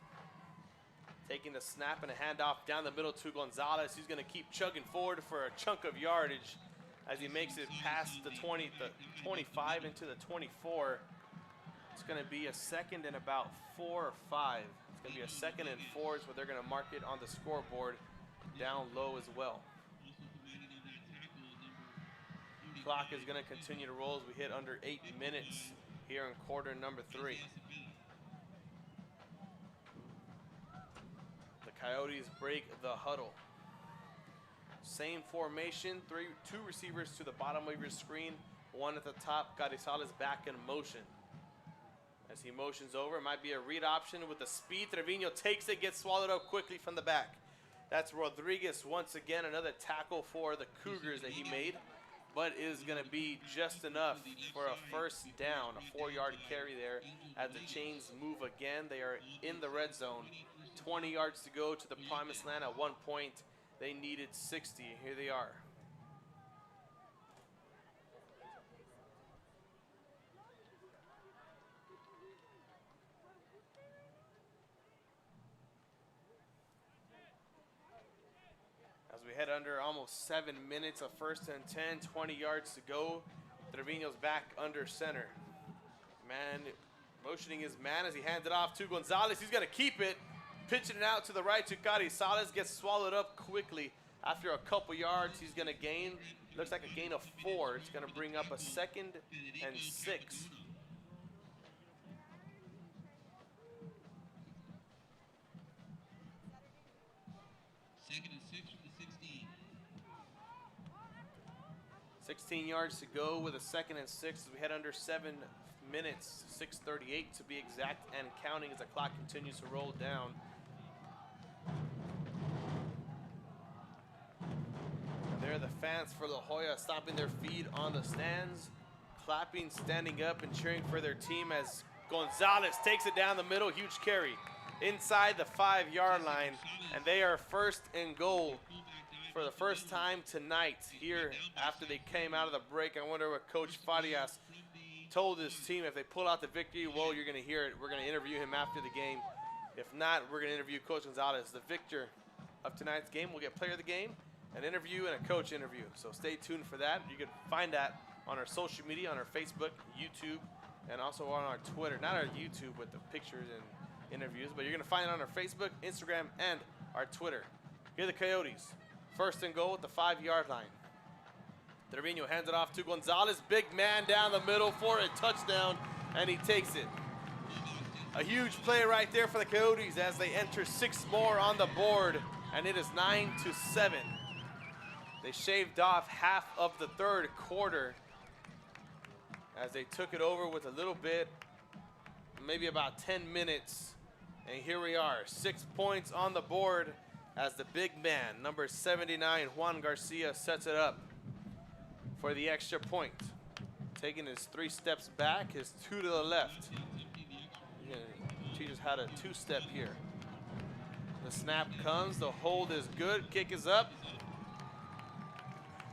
Taking the snap and a handoff down the middle to Gonzalez. He's going to keep chugging forward for a chunk of yardage as he makes it past the 20, the 25 into the 24. It's going to be a 2nd and about 4 or 5. It's going to be a 2nd and 4 is what they're going to mark it on the scoreboard down low as well. Clock is going to continue to roll as we hit under 8 minutes here in quarter number 3. The Coyotes break the huddle. Same formation, 2 receivers to the bottom of your screen, 1 at the top. Carizales back in motion. As he motions over, it might be a read option with the speed. Trevino takes it, gets swallowed up quickly from the back. That's Rodriguez once again, another tackle for the Cougars that he made, but is going to be just enough for a 1st down, a 4-yard carry there as the chains move again. They are in the red zone. 20 yards to go to the promised land. At one point, they needed 60. Here they are. As we head under almost 7 minutes of 1st and 10, 20 yards to go. Trevino's back under center. Man motioning his man as he hands it off to Gonzalez. He's going to keep it. Pitching it out to the right to Carizales, gets swallowed up quickly. After a couple yards, he's going to gain, looks like a gain of 4. It's going to bring up a 2nd and 6. Second and 6 from the 16. 16 yards to go with a 2nd and 6 as we head under 7 minutes, 6:38 to be exact, and counting as the clock continues to roll down. And there are the fans for La Joya stomping their feet on the stands, clapping, standing up, and cheering for their team as Gonzalez takes it down the middle, huge carry inside the 5-yard line, and they are 1st and goal for the first time tonight here after they came out of the break. I wonder what Coach Farias told his team. If they pull out the victory, well, you're going to hear it. We're going to interview him after the game. If not, we're going to interview Coach Gonzalez. The victor of tonight's game will get player of the game, an interview, and a coach interview. So stay tuned for that. You can find that on our social media, on our Facebook, YouTube, and also on our Twitter. Not our YouTube with the pictures and interviews, but you're going to find it on our Facebook, Instagram, and our Twitter. Here are the Coyotes. 1st and goal at the 5-yard line. Trevino hands it off to Gonzalez. Big man down the middle for a touchdown, and he takes it. A huge play right there for the Coyotes as they enter 6 more on the board, and it is 9-7. They shaved off half of the 3rd quarter as they took it over with a little bit, maybe about 10 minutes. And here we are, 6 points on the board as the big man, number 79, Juan Garcia, sets it up for the extra point. Taking his 3 steps back, his 2 to the left. He just had a 2-step here. The snap comes, the hold is good, kick is up.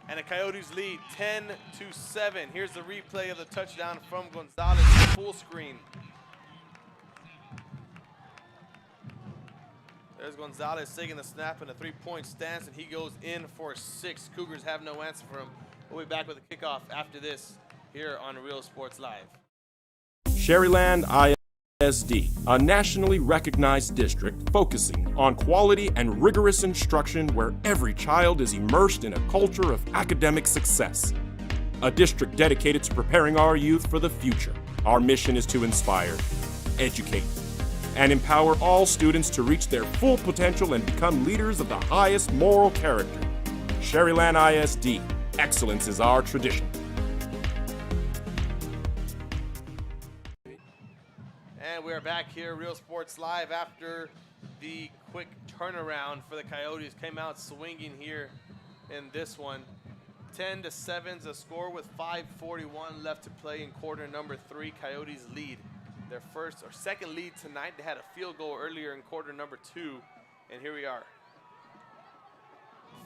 And the Coyotes lead 10-7. Here's the replay of the touchdown from Gonzalez, full screen. There's Gonzalez taking the snap in a 3-point stance, and he goes in for 6. Cougars have no answer for him. We'll be back with a kickoff after this here on Real Sports Live. Sherryland ISD, a nationally recognized district focusing on quality and rigorous instruction where every child is immersed in a culture of academic success. A district dedicated to preparing our youth for the future. Our mission is to inspire, educate, and empower all students to reach their full potential and become leaders of the highest moral character. Sherryland ISD, excellence is our tradition. And we are back here, Real Sports Live, after the quick turnaround for the Coyotes. Came out swinging here in this one. 10-7 is a score with 5:41 left to play in quarter number 3. Coyotes lead their 1st or 2nd lead tonight. They had a field goal earlier in quarter number 2, and here we are.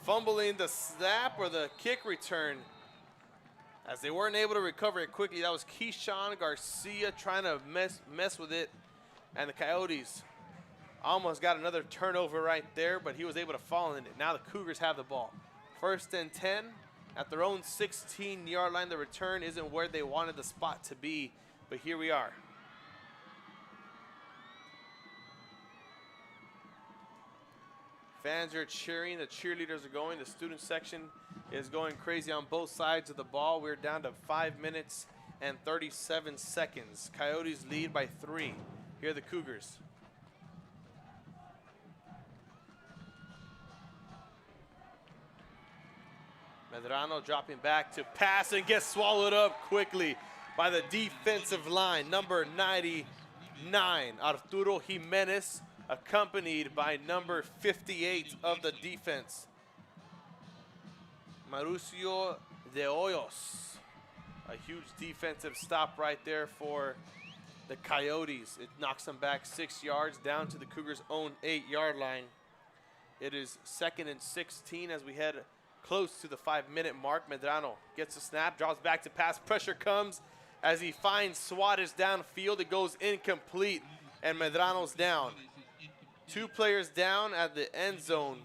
Fumbling the snap or the kick return as they weren't able to recover it quickly. That was Keyshawn Garcia trying to mess with it, and the Coyotes almost got another turnover right there, but he was able to fall in it. Now the Cougars have the ball. 1st and 10 at their own 16-yard line. The return isn't where they wanted the spot to be, but here we are. Fans are cheering, the cheerleaders are going, the student section is going crazy on both sides of the ball. We're down to 5 minutes and 37 seconds. Coyotes lead by 3. Here are the Cougars. Medrano dropping back to pass and gets swallowed up quickly by the defensive line. Number 99, Arturo Jimenez, accompanied by number 58 of the defense, Mauricio de Hoyos. A huge defensive stop right there for the Coyotes. It knocks them back 6 yards down to the Cougars' own 8-yard line. It is 2nd and 16 as we head close to the 5-minute mark. Medrano gets a snap, drops back to pass. Pressure comes as he finds Suarez downfield. It goes incomplete, and Medrano's down. 2 players down at the end zone.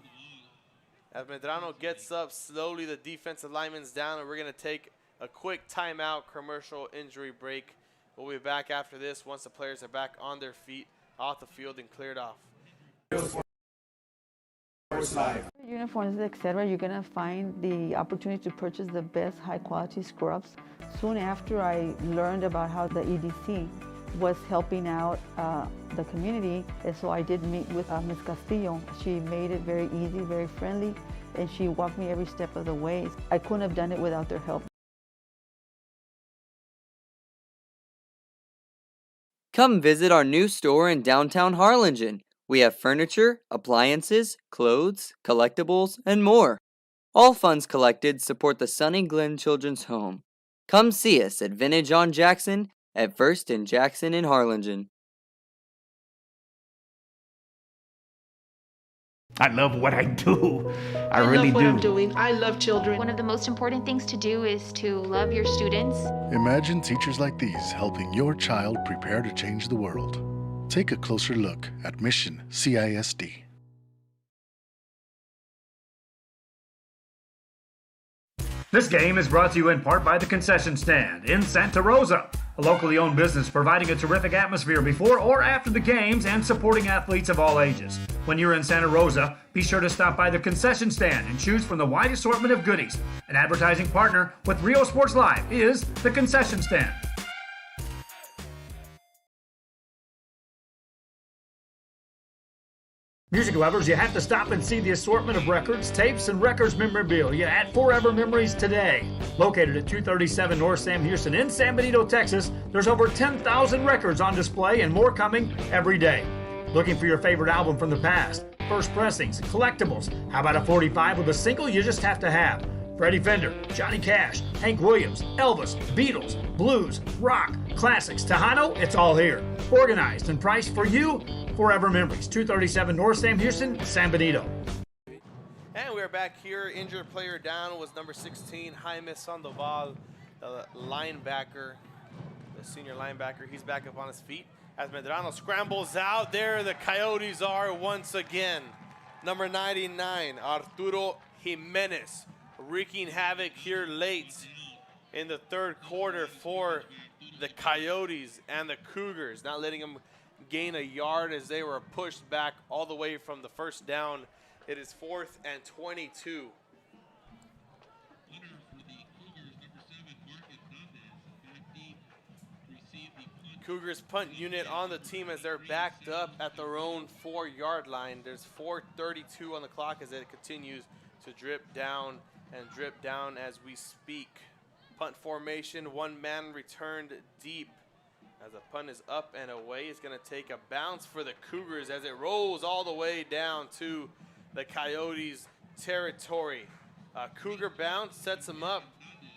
As Medrano gets up slowly, the defensive lineman's down, and we're going to take a quick timeout, commercial injury break. We'll be back after this once the players are back on their feet, off the field, and cleared off. Uniforms, etc., you're going to find the opportunity to purchase the best high quality scrubs. Soon after I learned about how the EDC was helping out the community, and so I did meet with Ms. Castillo. She made it very easy, very friendly, and she walked me every step of the way. I couldn't have done it without their help. Come visit our new store in downtown Harlingen. We have furniture, appliances, clothes, collectibles, and more. All funds collected support the Sunny Glen Children's Home. Come see us at Vintage on Jackson at 1st and Jackson in Harlingen. I love what I do. I really love what do. I'm doing. I love children. One of the most important things to do is to love your students. Imagine teachers like these helping your child prepare to change the world. Take a closer look at Mission CISD. This game is brought to you in part by the Concession Stand in Santa Rosa, a locally owned business providing a terrific atmosphere before or after the games and supporting athletes of all ages. When you're in Santa Rosa, be sure to stop by the Concession Stand and choose from the wide assortment of goodies. An advertising partner with Rio Sports Live is the Concession Stand. Music lovers, you have to stop and see the assortment of records, tapes, and records memorabilia at Forever Memories today. Located at 237 North Sam Houston in San Benito, Texas, there's over 10,000 records on display and more coming every day. Looking for your favorite album from the past, first pressings, collectibles, how about a 45 with a single you just have to have? Freddie Fender, Johnny Cash, Hank Williams, Elvis, Beatles, blues, rock, classics, Tejano, it's all here. Organized and priced for you. Forever Memories, 237 North Sam Houston, San Benito. And we're back here. Injured player down was number 16, Jaime Sandoval, the linebacker, the senior linebacker. He's back up on his feet as Medrano scrambles out. There the Coyotes are once again. Number 99, Arturo Jimenez, wreaking havoc here late in the third quarter for the Coyotes and the Cougars, not letting them gain a yard as they were pushed back all the way from the first down. It is 4th and 22. Cougars punt unit on the team as they're backed up at their own 4-yard line. There's 4:32 on the clock as it continues to drip down as we speak. Punt formation, one man returned deep. As the punt is up and away, it's going to take a bounce for the Cougars as it rolls all the way down to the Coyotes' territory. Cougar bounce sets them up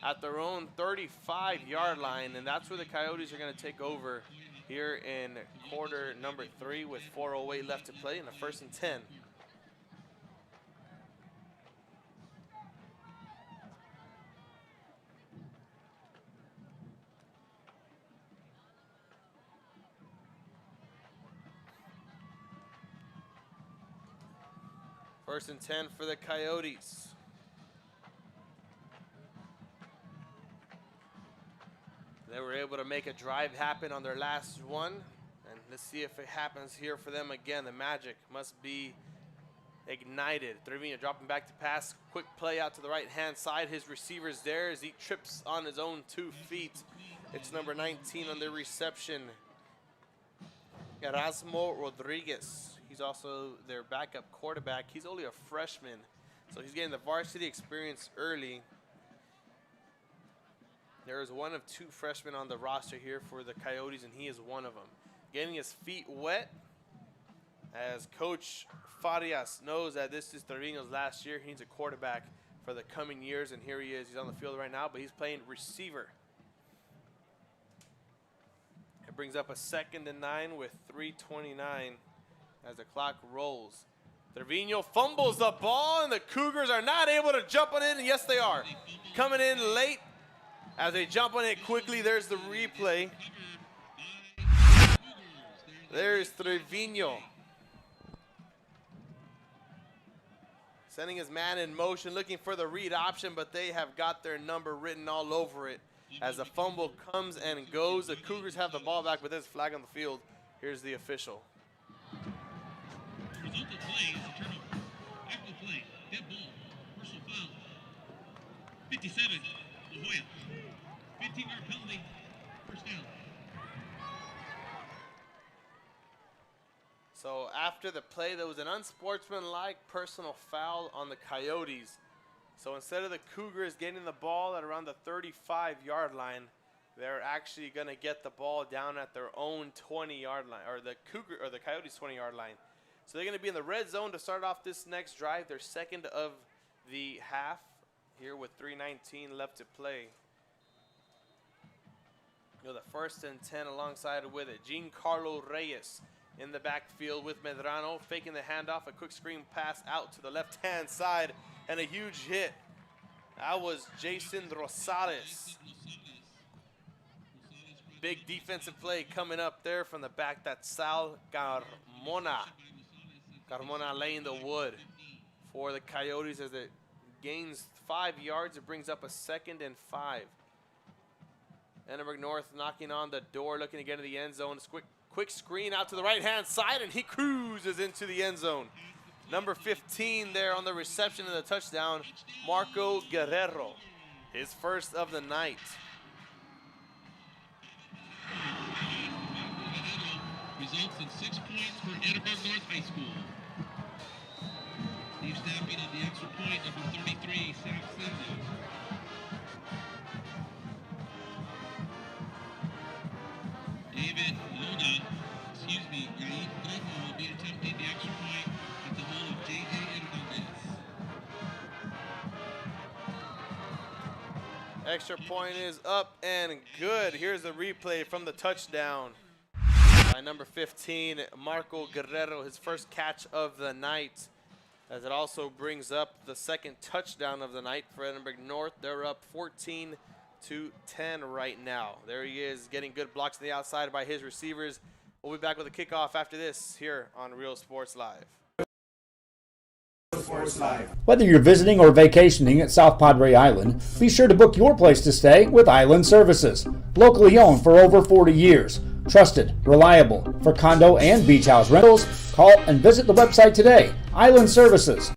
at their own 35-yard line, and that's where the Coyotes are going to take over here in quarter number 3 with 4:08 left to play in the 1st and 10. First and 10 for the Coyotes. They were able to make a drive happen on their last one. And let's see if it happens here for them again. The magic must be ignited. Trevino dropping back to pass. Quick play out to the right-hand side. His receiver's there as he trips on his own 2 feet. It's number 19 on the reception, Erasmo Rodriguez. He's also their backup quarterback. He's only a freshman, so he's getting the varsity experience early. There is one of 2 freshmen on the roster here for the Coyotes, and he is one of them. Getting his feet wet as Coach Farias knows that this is Trevino's last year. He needs a quarterback for the coming years, and here he is. He's on the field right now, but he's playing receiver. It brings up a 2nd and 9 with 3:29. As the clock rolls. Trevino fumbles the ball, and the Cougars are not able to jump on it. And yes, they are. Coming in late as they jump on it quickly. There's the replay. There's Trevino. Sending his man in motion, looking for the read option, but they have got their number written all over it. As the fumble comes and goes, the Cougars have the ball back with this flag on the field. Here's the official. result of the play is a turnover. After the play, dead ball, personal foul. 57, La Joya. 15-yard penalty, first down. So after the play, there was an unsportsmanlike personal foul on the Coyotes. So instead of the Cougars getting the ball at around the 35-yard line, they're actually going to get the ball down at their own 20-yard line, or the Coyotes' 20-yard line. So they're going to be in the red zone to start off this next drive, their second of the half, here with 3:19 left to play. You know, the 1st and 10 alongside with it. Giancarlo Reyes in the backfield with Medrano, faking the handoff, a quick screen pass out to the left-hand side, and a huge hit. That was Jason Rosales. Big defensive play coming up there from the back. That's Sal Carmona. Carmona laying the wood for the Coyotes as it gains 5 yards. It brings up a 2nd and 5. Edinburg North knocking on the door, looking to get into the end zone. Quick screen out to the right-hand side, and he cruises into the end zone. Number 15 there on the reception of the touchdown, Marco Guerrero, his first of the night. Results in 6 points for Edinburg North High School. Steve snapping on the extra point, number 33, Sam Silva. David Luna, Yair Trejo will be attempting the extra point at the hole of J.J. Hernandez. Extra point is up and good. Here's the replay from the touchdown by number 15, Marco Guerrero, his first catch of the night, as it also brings up the 2nd touchdown of the night for Edinburg North. They're up 14-10 right now. There he is, getting good blocks on the outside by his receivers. We'll be back with a kickoff after this here on Real Sports Live. Whether you're visiting or vacationing at South Padre Island, be sure to book your place to stay with Island Services. Locally owned for over 40 years. Trusted, reliable for condo and beach house rentals. Call and visit the website today. Island Services.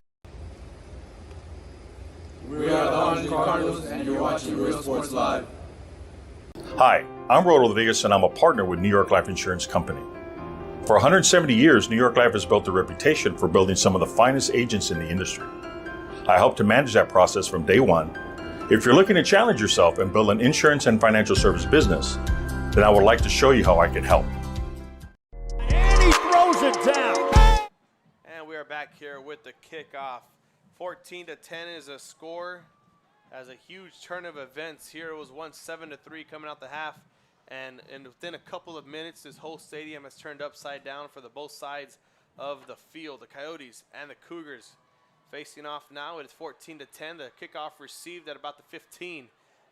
We are the Orange Cardinals, and you're watching Real Sports Live. Hi, I'm Rodo Rodriguez, and I'm a partner with New York Life Insurance Company. For 170 years, New York Life has built a reputation for building some of the finest agents in the industry. I help to manage that process from day one. If you're looking to challenge yourself and build an insurance and financial service business, then I would like to show you how I can help. And he throws it down. And we are back here with the kickoff. 14-10 is a score. As a huge turn of events here. It was 7-3 coming out the half. And within a couple of minutes, this whole stadium has turned upside down for the both sides of the field. The Coyotes and the Cougars facing off now. It is 14-10. The kickoff received at about the 15.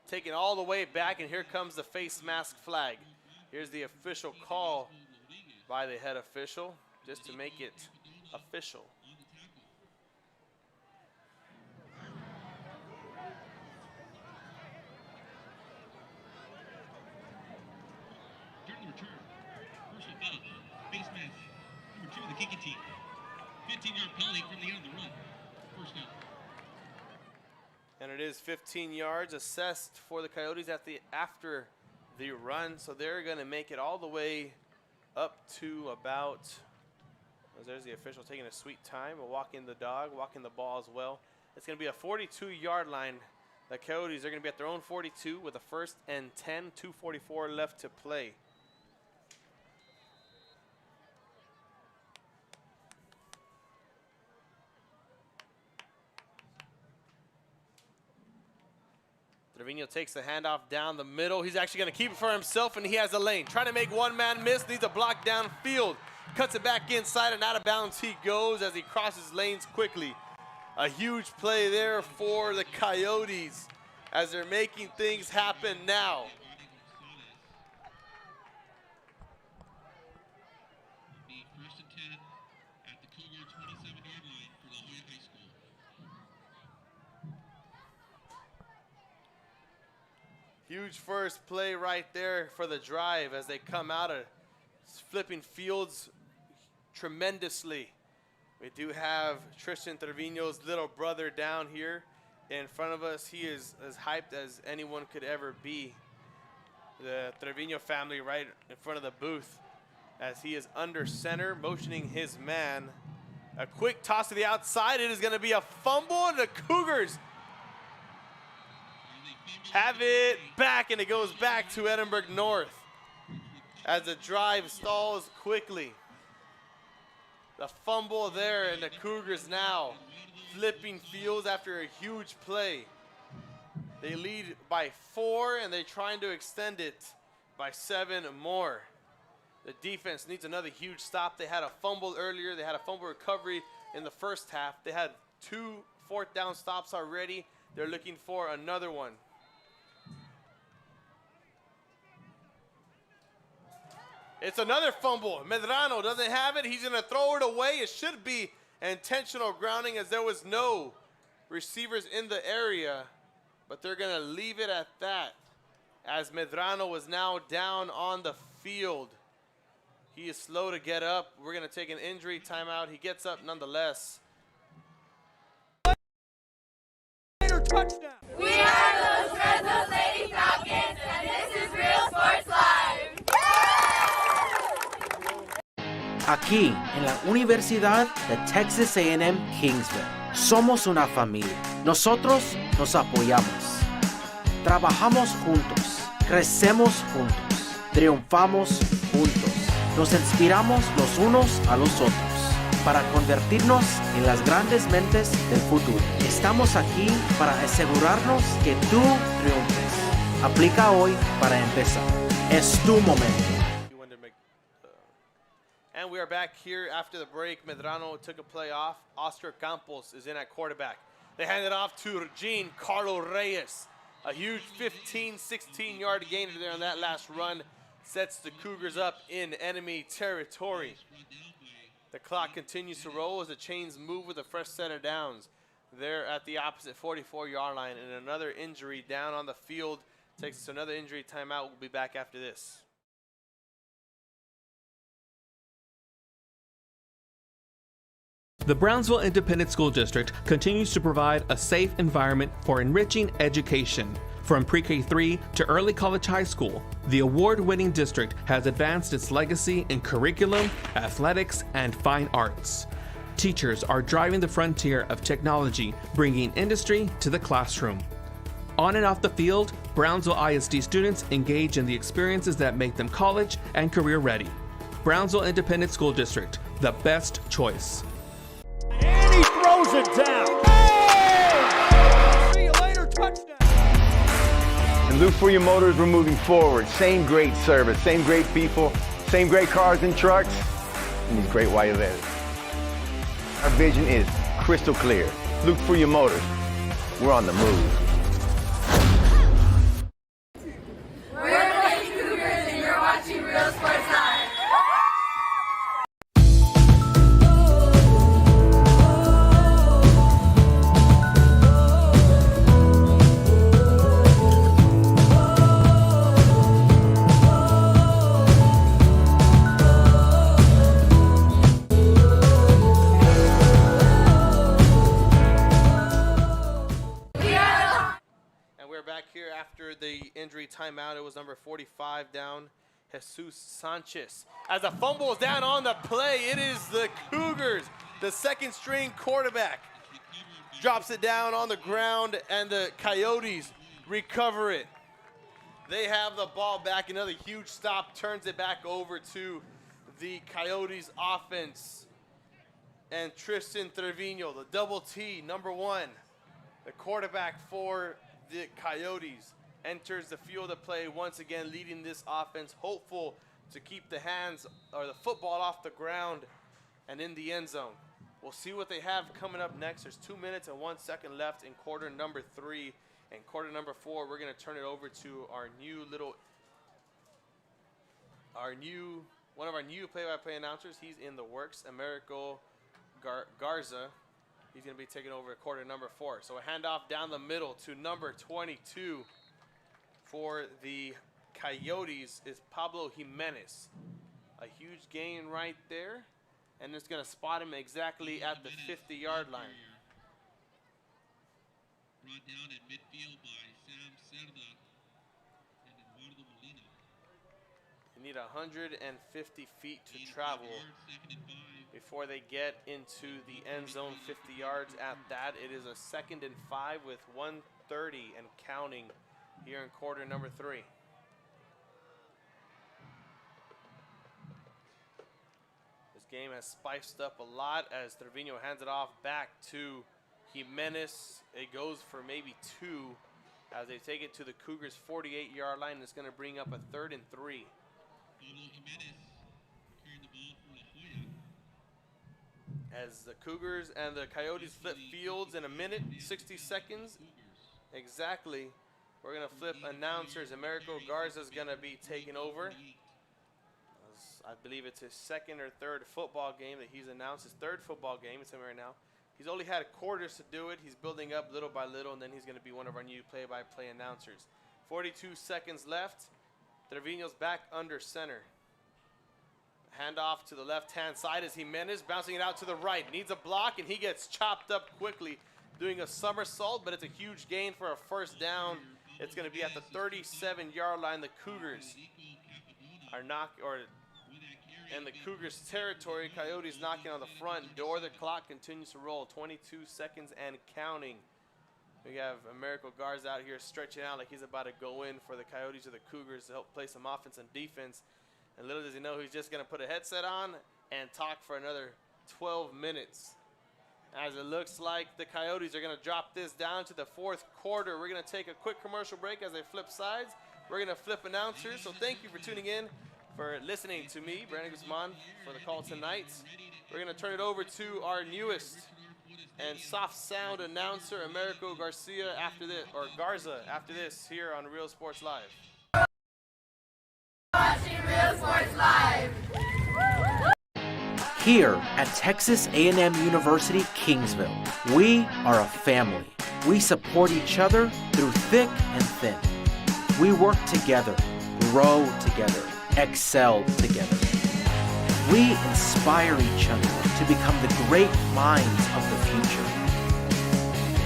Taken all the way back, and here comes the face mask flag. Here's the official call by the head official, just to make it official. During the return, personal foul, face mask, number 2 of the kicking team. 15-yard penalty from the end of the run. First down. And it is 15 yards assessed for the Coyotes after the run. So they're going to make it all the way up to about, there's the official taking a sweet time, walking the dog, walking the ball as well. It's going to be a 42-yard line. The Coyotes are going to be at their own 42 with a 1st and 10, 2:44 left to play. Trevino takes the handoff down the middle. He's actually going to keep it for himself, and he has a lane. Trying to make one man miss, needs a block downfield. Cuts it back inside, and out of bounds he goes as he crosses lanes quickly. A huge play there for the Coyotes as they're making things happen now. First and 10 at the Cougar 27-yard line for La Joya High School. Huge first play right there for the drive as they come out of flipping fields tremendously. We do have Tristan Trevino's little brother down here in front of us. He is as hyped as anyone could ever be. The Trevino family right in front of the booth as he is under center, motioning his man. A quick toss to the outside. It is going to be a fumble, and the Cougars have it back, and it goes back to Edinburg North as the drive stalls quickly. The fumble there, and the Cougars now flipping fields after a huge play. They lead by 4, and they're trying to extend it by 7 more. The defense needs another huge stop. They had a fumble earlier. They had a fumble recovery in the first half. They had 2 fourth down stops already. They're looking for another one. It's another fumble. Medrano doesn't have it. He's going to throw it away. It should be intentional grounding as there was no receivers in the area, but they're going to leave it at that as Medrano was now down on the field. He is slow to get up. We're going to take an injury timeout. He gets up nonetheless. Touchdown. We are those Fresno Lady Falcons, and this is Real Sports Live. Aquí, en la Universidad de Texas A&M Kingsville, somos una familia. Nosotros nos apoyamos. Trabajamos juntos. Crecemos juntos. Triunfamos juntos. Nos inspiramos los unos a los otros para convertirnos en las grandes mentes del futuro. Estamos aquí para asegurarnos que tú triunfes. Aplica hoy para empezar. Es tu momento. And we are back here after the break. Medrano took a play off. Oscar Campos is in at quarterback. They hand it off to Gene Carlo Reyes. A huge 15, 16-yard gain there on that last run. Sets the Cougars up in enemy territory. The clock continues to roll as the chains move with a fresh set of downs. They're at the opposite 44-yard line, and another injury down on the field takes us to another injury timeout. We'll be back after this. The Brownsville Independent School District continues to provide a safe environment for enriching education. From pre-K3 to early college high school, the award-winning district has advanced its legacy in curriculum, athletics, and fine arts. Teachers are driving the frontier of technology, bringing industry to the classroom. On and off the field, Brownsville ISD students engage in the experiences that make them college and career ready. Brownsville Independent School District, the best choice. And he throws it down. Hey! See you later, touchdown. And look for your motors, we're moving forward. Same great service, same great people, same great cars and trucks, and these great white letters. Our vision is crystal clear. Look for your motors. We're on the move. We're the Lady Cougars, and you're watching Real Sports Live. After the injury timeout, it was number 45 down, Jesus Sanchez. As the fumble is down on the play, it is the Cougars, the second string quarterback. Drops it down on the ground, and the Coyotes recover it. They have the ball back. Another huge stop turns it back over to the Coyotes offense. And Tristan Trevino, the double T, number 1, the quarterback for the Coyotes, enters the field of play once again, leading this offense, hopeful to keep the hands or the football off the ground and in the end zone. We'll see what they have coming up next. There's 2 minutes and 1 second left in quarter number 3. And quarter number 4, we're going to turn it over to one of our new play-by-play announcers. He's in the works, Americo Garza. He's going to be taking over quarter number 4. So a handoff down the middle to number 22 for the Coyotes is Pablo Jimenez. A huge gain right there. and it's going to spot him exactly at the 50-yard line. Brought down at midfield by Sam Cerda and Eduardo Molina. They need 150 feet to travel before they get into the end zone, 50 yards at that. It is a 2nd and 5 with 1:30 and counting here in quarter number 3. This game has spiced up a lot as Trevino hands it off back to Jimenez. It goes for maybe 2 as they take it to the Cougars' 48-yard line. It's going to bring up a 3rd and 3. As the Cougars and the Coyotes flip fields in a minute, 60 seconds exactly. We're going to flip announcers. Americo Garza is going to be taking over. I believe it's his 2nd or 3rd football game that he's announced. His 3rd football game. It's him right now. He's only had quarters to do it. He's building up little by little, and then he's going to be one of our new play-by-play announcers. 42 seconds left. Trevino's back under center. Handoff to the left-hand side as Jimenez bouncing it out to the right. Needs a block, and he gets chopped up quickly, doing a somersault, but it's a huge gain for a 1st down. It's going to be at the 37-yard line. The Cougars are in the Cougars' territory. Coyotes knocking on the front door. The clock continues to roll. 22 seconds and counting. We have Americo Garza out here stretching out like he's about to go in for the Coyotes or the Cougars to help play some offense and defense. And little does he know he's just going to put a headset on and talk for another 12 minutes. As it looks like the Coyotes are going to drop this down to the 4th quarter. We're going to take a quick commercial break as they flip sides. We're going to flip announcers. So thank you for tuning in, for listening to me, Brandon Guzman, for the call tonight. We're going to turn it over to our newest and soft sound announcer, Americo Garza, after this, here on Real Sports Live. Watching Real Sports Live. Here at Texas A&M University, Kingsville, we are a family. We support each other through thick and thin. We work together, grow together, excel together. We inspire each other to become the great minds of the future.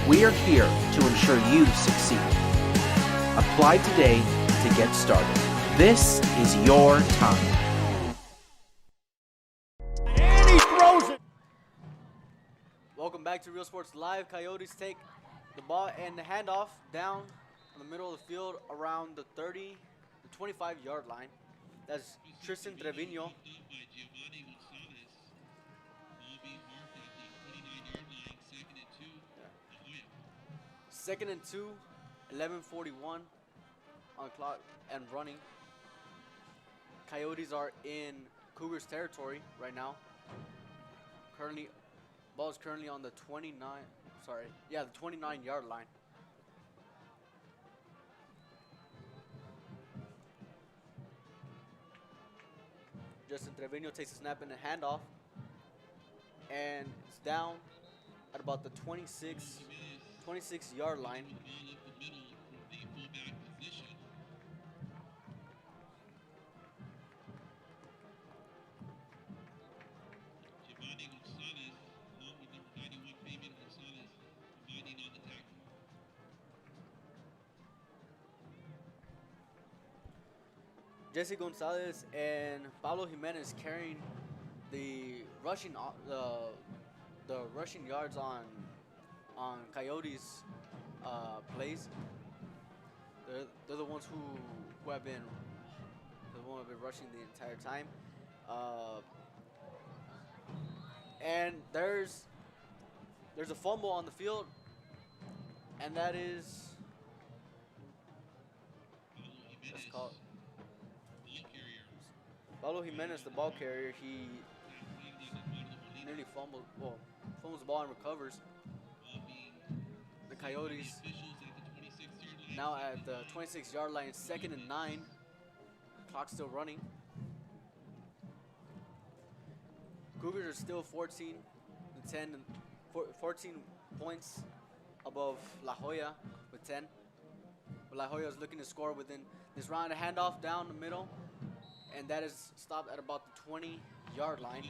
We are here to ensure you succeed. Apply today to get started. This is your time. And he throws it. Welcome back to Real Sports Live. Coyotes take the ball and the handoff down in the middle of the field around the 25-yard line. That's Tristan Trevino. 2nd and 2, 11:41 on clock and running. Coyotes are in Cougars territory right now. Ball is currently on the 29-yard line. Justin Trevino takes a snap in the handoff, and it's down at about the 26-yard line. Jesse Gonzalez and Pablo Jimenez carrying the rushing yards on Coyotes plays. They're the ones who have been rushing the entire time. And there's a fumble on the field, and that is called Pablo Jimenez, the ball carrier. He nearly fumbles the ball and recovers. The Coyotes now at the 26-yard line, 2nd and 9. Clock still running. Cougars are still 14 points above La Joya with 10. But La Joya is looking to score within this round. A handoff down the middle, and that is stopped at about the 20-yard line.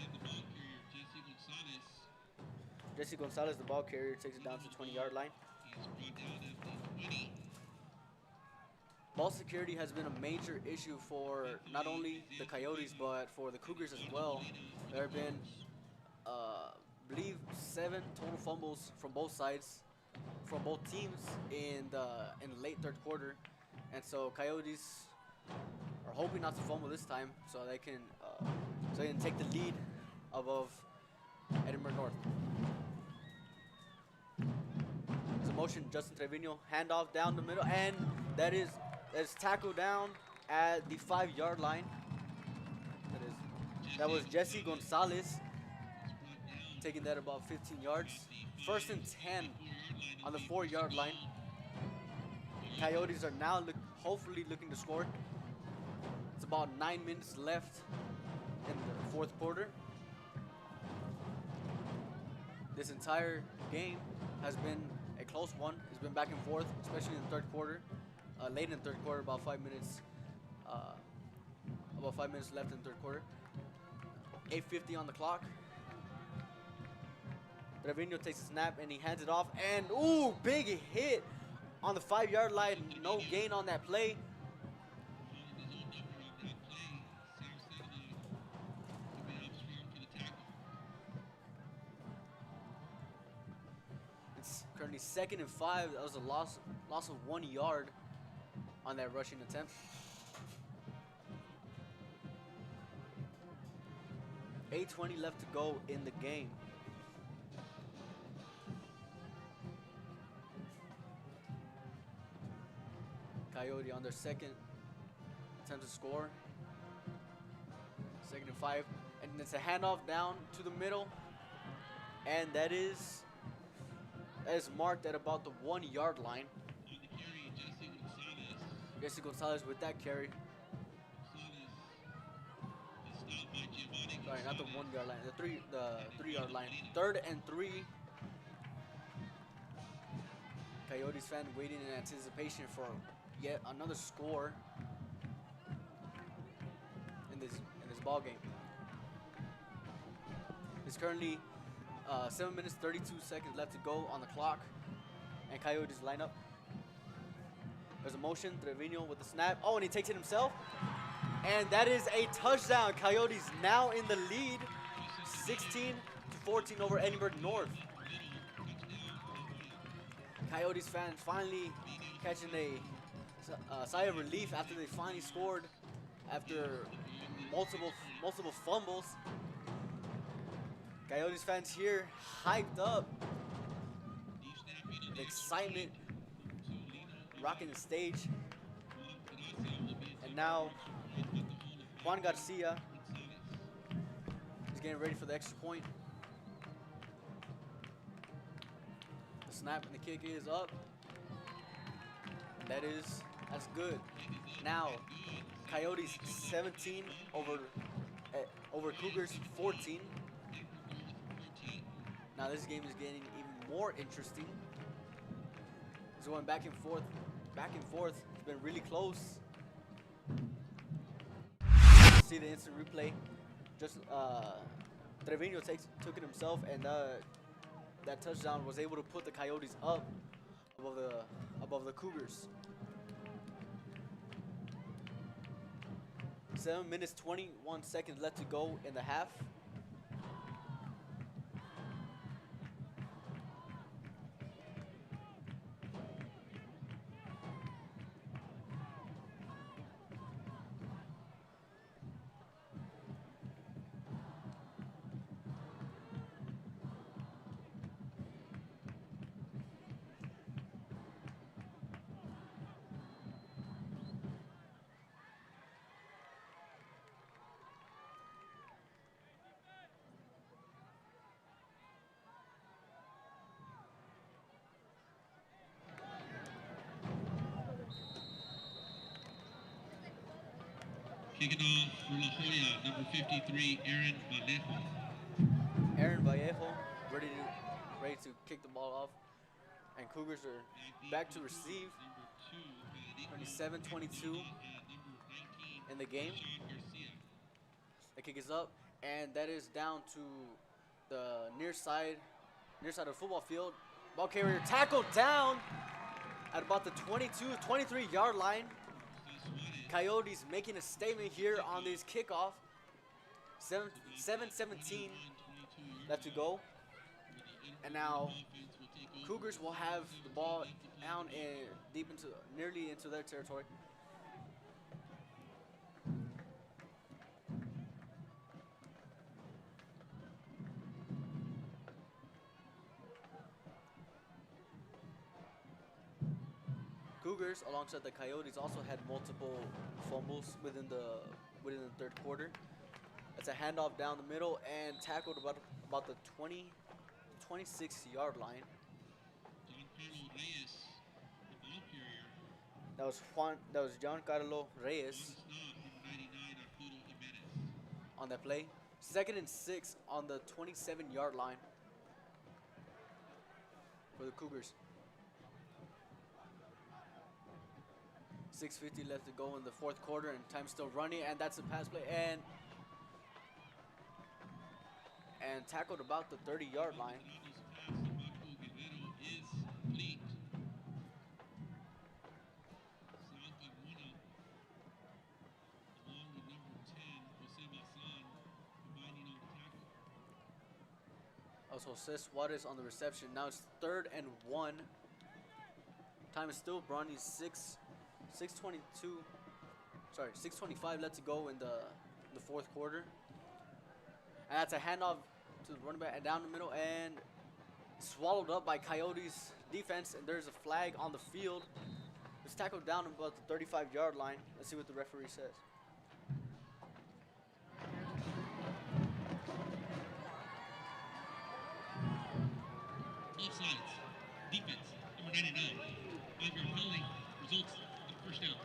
Jesse Gonzalez, the ball carrier, takes it down to the 20-yard line. Ball security has been a major issue for not only the Coyotes, but for the Cougars as well. There have been, I believe, 7 total fumbles from both sides, from both teams in the late third quarter. And so Coyotes are hoping not to fumble this time so they can take the lead above Edinburg North. There's a motion, Justin Trevino, handoff down the middle, and that is tackled down at the 5-yard line. That was Jesse Gonzalez taking that about 15 yards. 1st and 10 on the 4-yard line. Coyotes are now hopefully looking to score. It's about 9 minutes left in the 4th quarter. This entire game has been a close one. It's been back and forth, especially in the 3rd quarter. Late in the 3rd quarter, about 5 minutes left in the 3rd quarter. 8:50 on the clock. Trevino takes a snap and he hands it off, and ooh, big hit on the 5-yard line. No gain on that play. It's currently 2nd and 5. That was a loss of 1 yard on that rushing attempt. $8:20 left to go in the game. Coyote on their 2nd attempt to score. 2nd and 5, and it's a handoff down to the middle, and that is marked at about the 1-yard line. Jesse Gonzalez with that carry. Sorry, not the 1-yard line, the 3-yard line. 3rd and 3. Coyotes fan waiting in anticipation for yet another score in this ball game. It's currently 7 minutes 32 seconds left to go on the clock, and Coyotes line up. There's a motion, Trevino with the snap. Oh, and he takes it himself. And that is a touchdown. Coyotes now in the lead, 16-14 over Edinburg North. Coyotes fans finally catching a sigh of relief after they finally scored after multiple fumbles. Coyotes fans here hyped up. The excitement rocking the stage. And now Juan Garcia is getting ready for the extra point. The snap and the kick is up. That's good. Now Coyotes 17 over Cougars 14. Now this game is getting even more interesting. It's going back and forth. It's been really close. See the instant replay. Just Trevino took it himself, and that touchdown was able to put the Coyotes up above the Cougars. 7 minutes 21 seconds left to go in the half. Kicking off for La Joya, number 53, Aaron Vallejo. Aaron Vallejo ready to kick the ball off. And Cougars are back to receive. 27-22 in the game. The kick is up, and that is down to the near side of the football field. Ball carrier tackled down at about the 23 yard line. Coyotes making a statement here on this kickoff. 7:17 left to go. And now Cougars will have the ball down and nearly into their territory. Cougars, alongside the Coyotes, also had multiple fumbles within the third quarter. It's a handoff down the middle and tackled about the 26 yard line. That was Giancarlo Reyes on that play. 2nd and 6 on the 27 yard line for the Cougars. 6:50 left to go in the fourth quarter, and time still running, and that's a pass play and tackled about the 30 yard line. Also, Jose Suarez on the reception. Now it's 3rd and 1. Time is still running. 6:25 left to go in the fourth quarter. And that's a handoff to the running back down the middle and swallowed up by Coyotes defense. And there's a flag on the field. It's tackled down about the 35 yard line. Let's see what the referee says. Offsides. Defense, number 99. 5-yard penalty results in first down.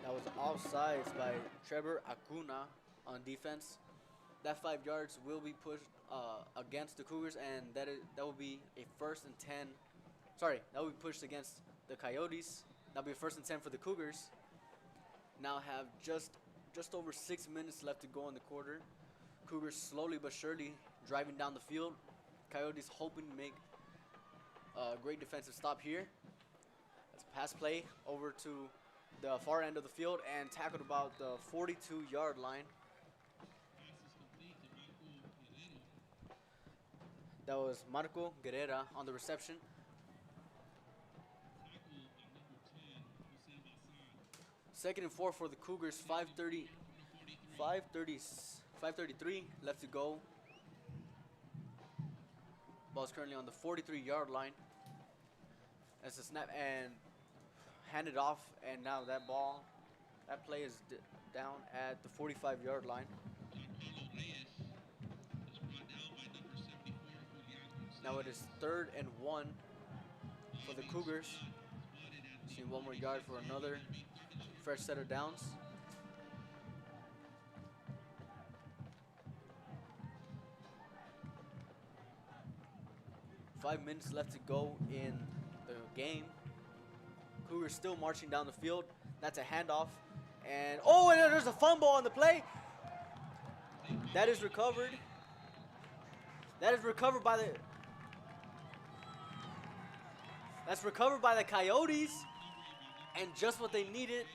That was offsides by Trevor Acuna on defense. That 5 yards will be pushed against the Cougars, and that will be a 1st and 10. Sorry, that will be pushed against the Coyotes. That'll be a 1st and 10 for the Cougars. Now have just over 6 minutes left to go in the quarter. Cougars slowly but surely driving down the field. Coyotes hoping to make a great defensive stop here. That's a pass play over to the far end of the field and tackled about the 42 yard line. That was Marco Guerrera on the reception. Second and 4 for the Cougars. 5:33 left to go. Ball's currently on the 43 yard line. That's a snap and handed off, and now that play is down at the 45 yard line. Now it is 3rd and 1 for the Cougars. See 1 more yard for another fresh set of downs. Five minutes left to go in the game. Cougars still marching down the field. That's a handoff. And there's a fumble on the play. That is recovered. That's recovered by the Coyotes. And just what they needed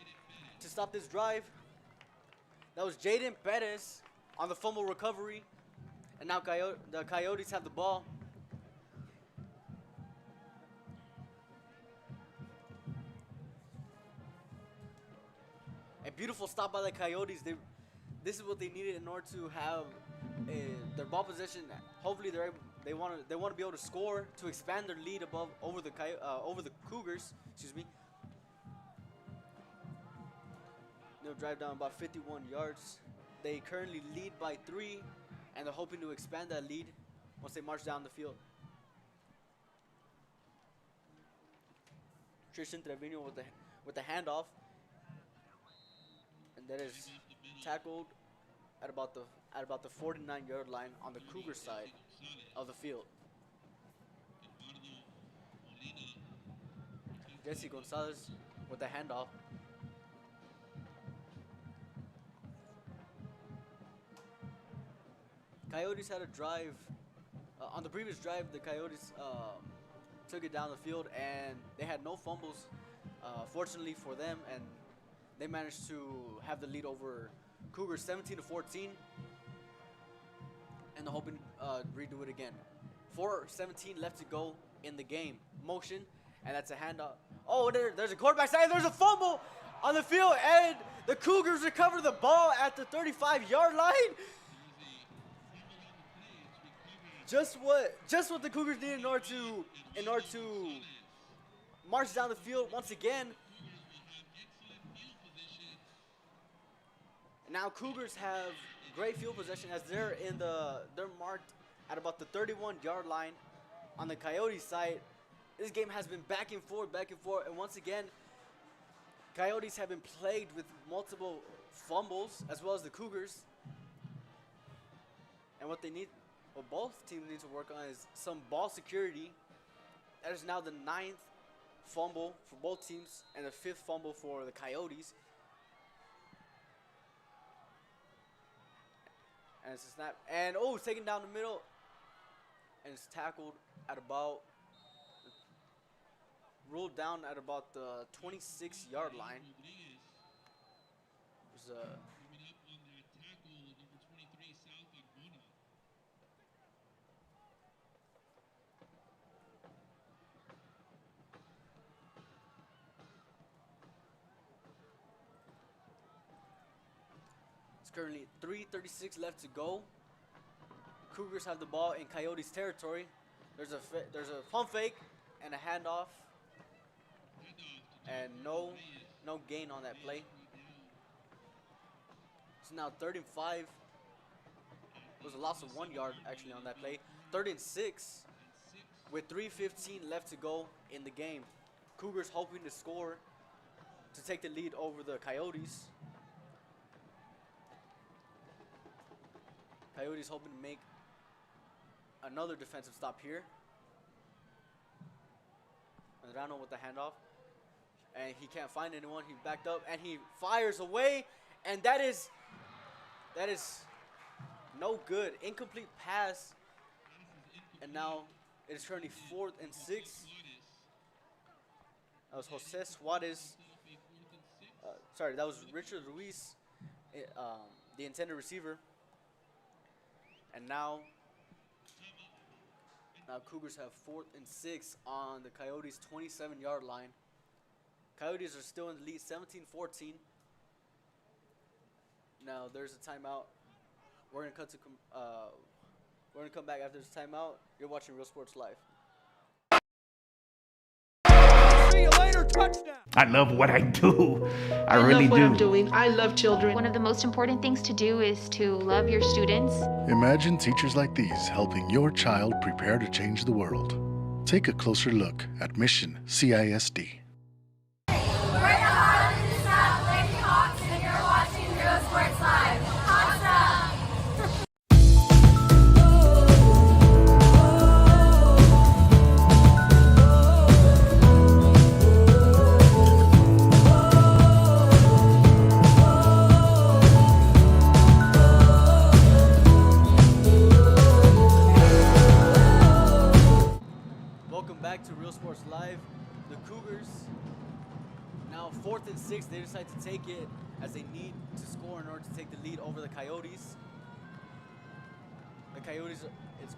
to stop this drive. That was Jaden Perez on the fumble recovery. And now the Coyotes have the ball. A beautiful stop by the Coyotes. This is what they needed in order to have their ball possession. Hopefully they want to be able to score to expand their lead over the Cougars. Excuse me. They'll drive down about 51 yards. They currently lead by 3, and they're hoping to expand that lead once they march down the field. Tristan Trevino with the handoff. And that is tackled at about the 49 yard line on the Cougar side of the field. Jesse Gonzalez with the handoff. Coyotes had a drive on the previous drive, the Coyotes took it down the field, and they had no fumbles, fortunately for them, and they managed to have the lead over Cougars 17-14, and they're hoping to redo it again. 4:17 left to go in the game. Motion, and that's a handoff. Oh, there's a quarterback side. There's a fumble on the field, and the Cougars recover the ball at the 35-yard line. Just what the Cougars need in order to march down the field once again. Now Cougars have great field possession as they're marked at about the 31-yard line on the Coyotes side. This game has been back and forth, and once again, Coyotes have been plagued with multiple fumbles as well as the Cougars. And what both teams need to work on is some ball security. That is now the 9th fumble for both teams and the 5th fumble for the Coyotes. And it's a snap. And it's taken down the middle. And it's tackled at ruled down at about the 26-yard line. There's a currently 3:36 left to go. Cougars have the ball in Coyotes territory. There's a pump fake and a handoff, and no gain on that play. So now 3rd and 5. It was a loss of 1 yard actually on that play. 3rd and 6 with 3:15 left to go in the game. Cougars hoping to score to take the lead over the Coyotes. Coyotes hoping to make another defensive stop here. Medrano with the handoff. And he can't find anyone. He backed up and he fires away. And that is no good. Incomplete pass. And now it is currently 4th and 6. That was Jose Suarez. That was Richard Ruiz, the intended receiver. And now Cougars have 4th and 6 on the Coyotes' 27-yard line. Coyotes are still in the lead, 17-14. Now there's a timeout. We're gonna come back after this timeout. You're watching Real Sports Live. See you later, touchdown. I love what I do. I really love what do. I'm doing. I love children. One of the most important things to do is to love your students. Imagine teachers like these helping your child prepare to change the world. Take a closer look at Mission CISD. We're the Harlem and South Lady Hawks, and you're watching Real Sports Live. Hawks up! Welcome back to Real Sports Live. The Cougars, now 4th and 6, they decide to take it as they need to score in order to take the lead over the Coyotes. The Coyotes, it's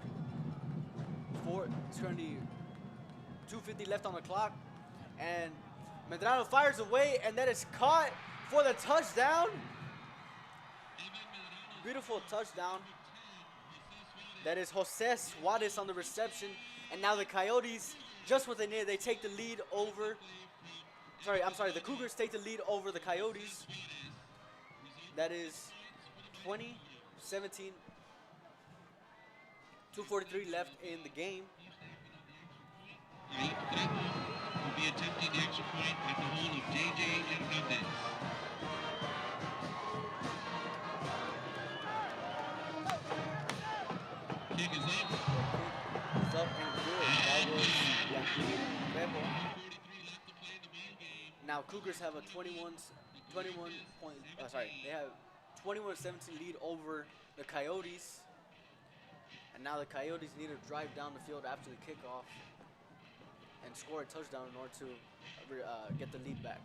currently 2:50 left on the clock, and Medrano fires away, and that is caught for the touchdown. Beautiful touchdown. That is Jose Suarez on the reception. And now the Coyotes, just what they needed, they take the lead over. The Cougars take the lead over the Coyotes. That is 20-17. 2:43 left in the game. Will be attempting the extra point at the hole of J.J. Hernandez. Kick is up. It's up and good. That was Bebo. Now Cougars have a 21-17 lead over the Coyotes. And now the Coyotes need to drive down the field after the kickoff and score a touchdown in order to get the lead back.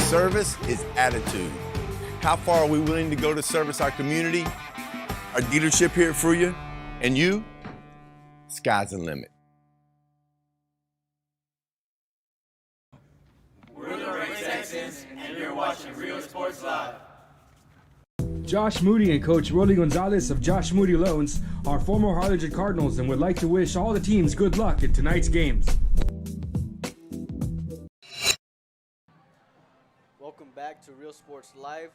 Service is attitude. How far are we willing to go to service our community, our dealership here for you, and you? Sky's the limit. We're the Ray Texans, and you're watching Real Sports Live. Josh Moody and Coach Rolly Gonzalez of Josh Moody Loans are former Harlingen Cardinals and would like to wish all the teams good luck in tonight's games. Welcome back to Real Sports Live.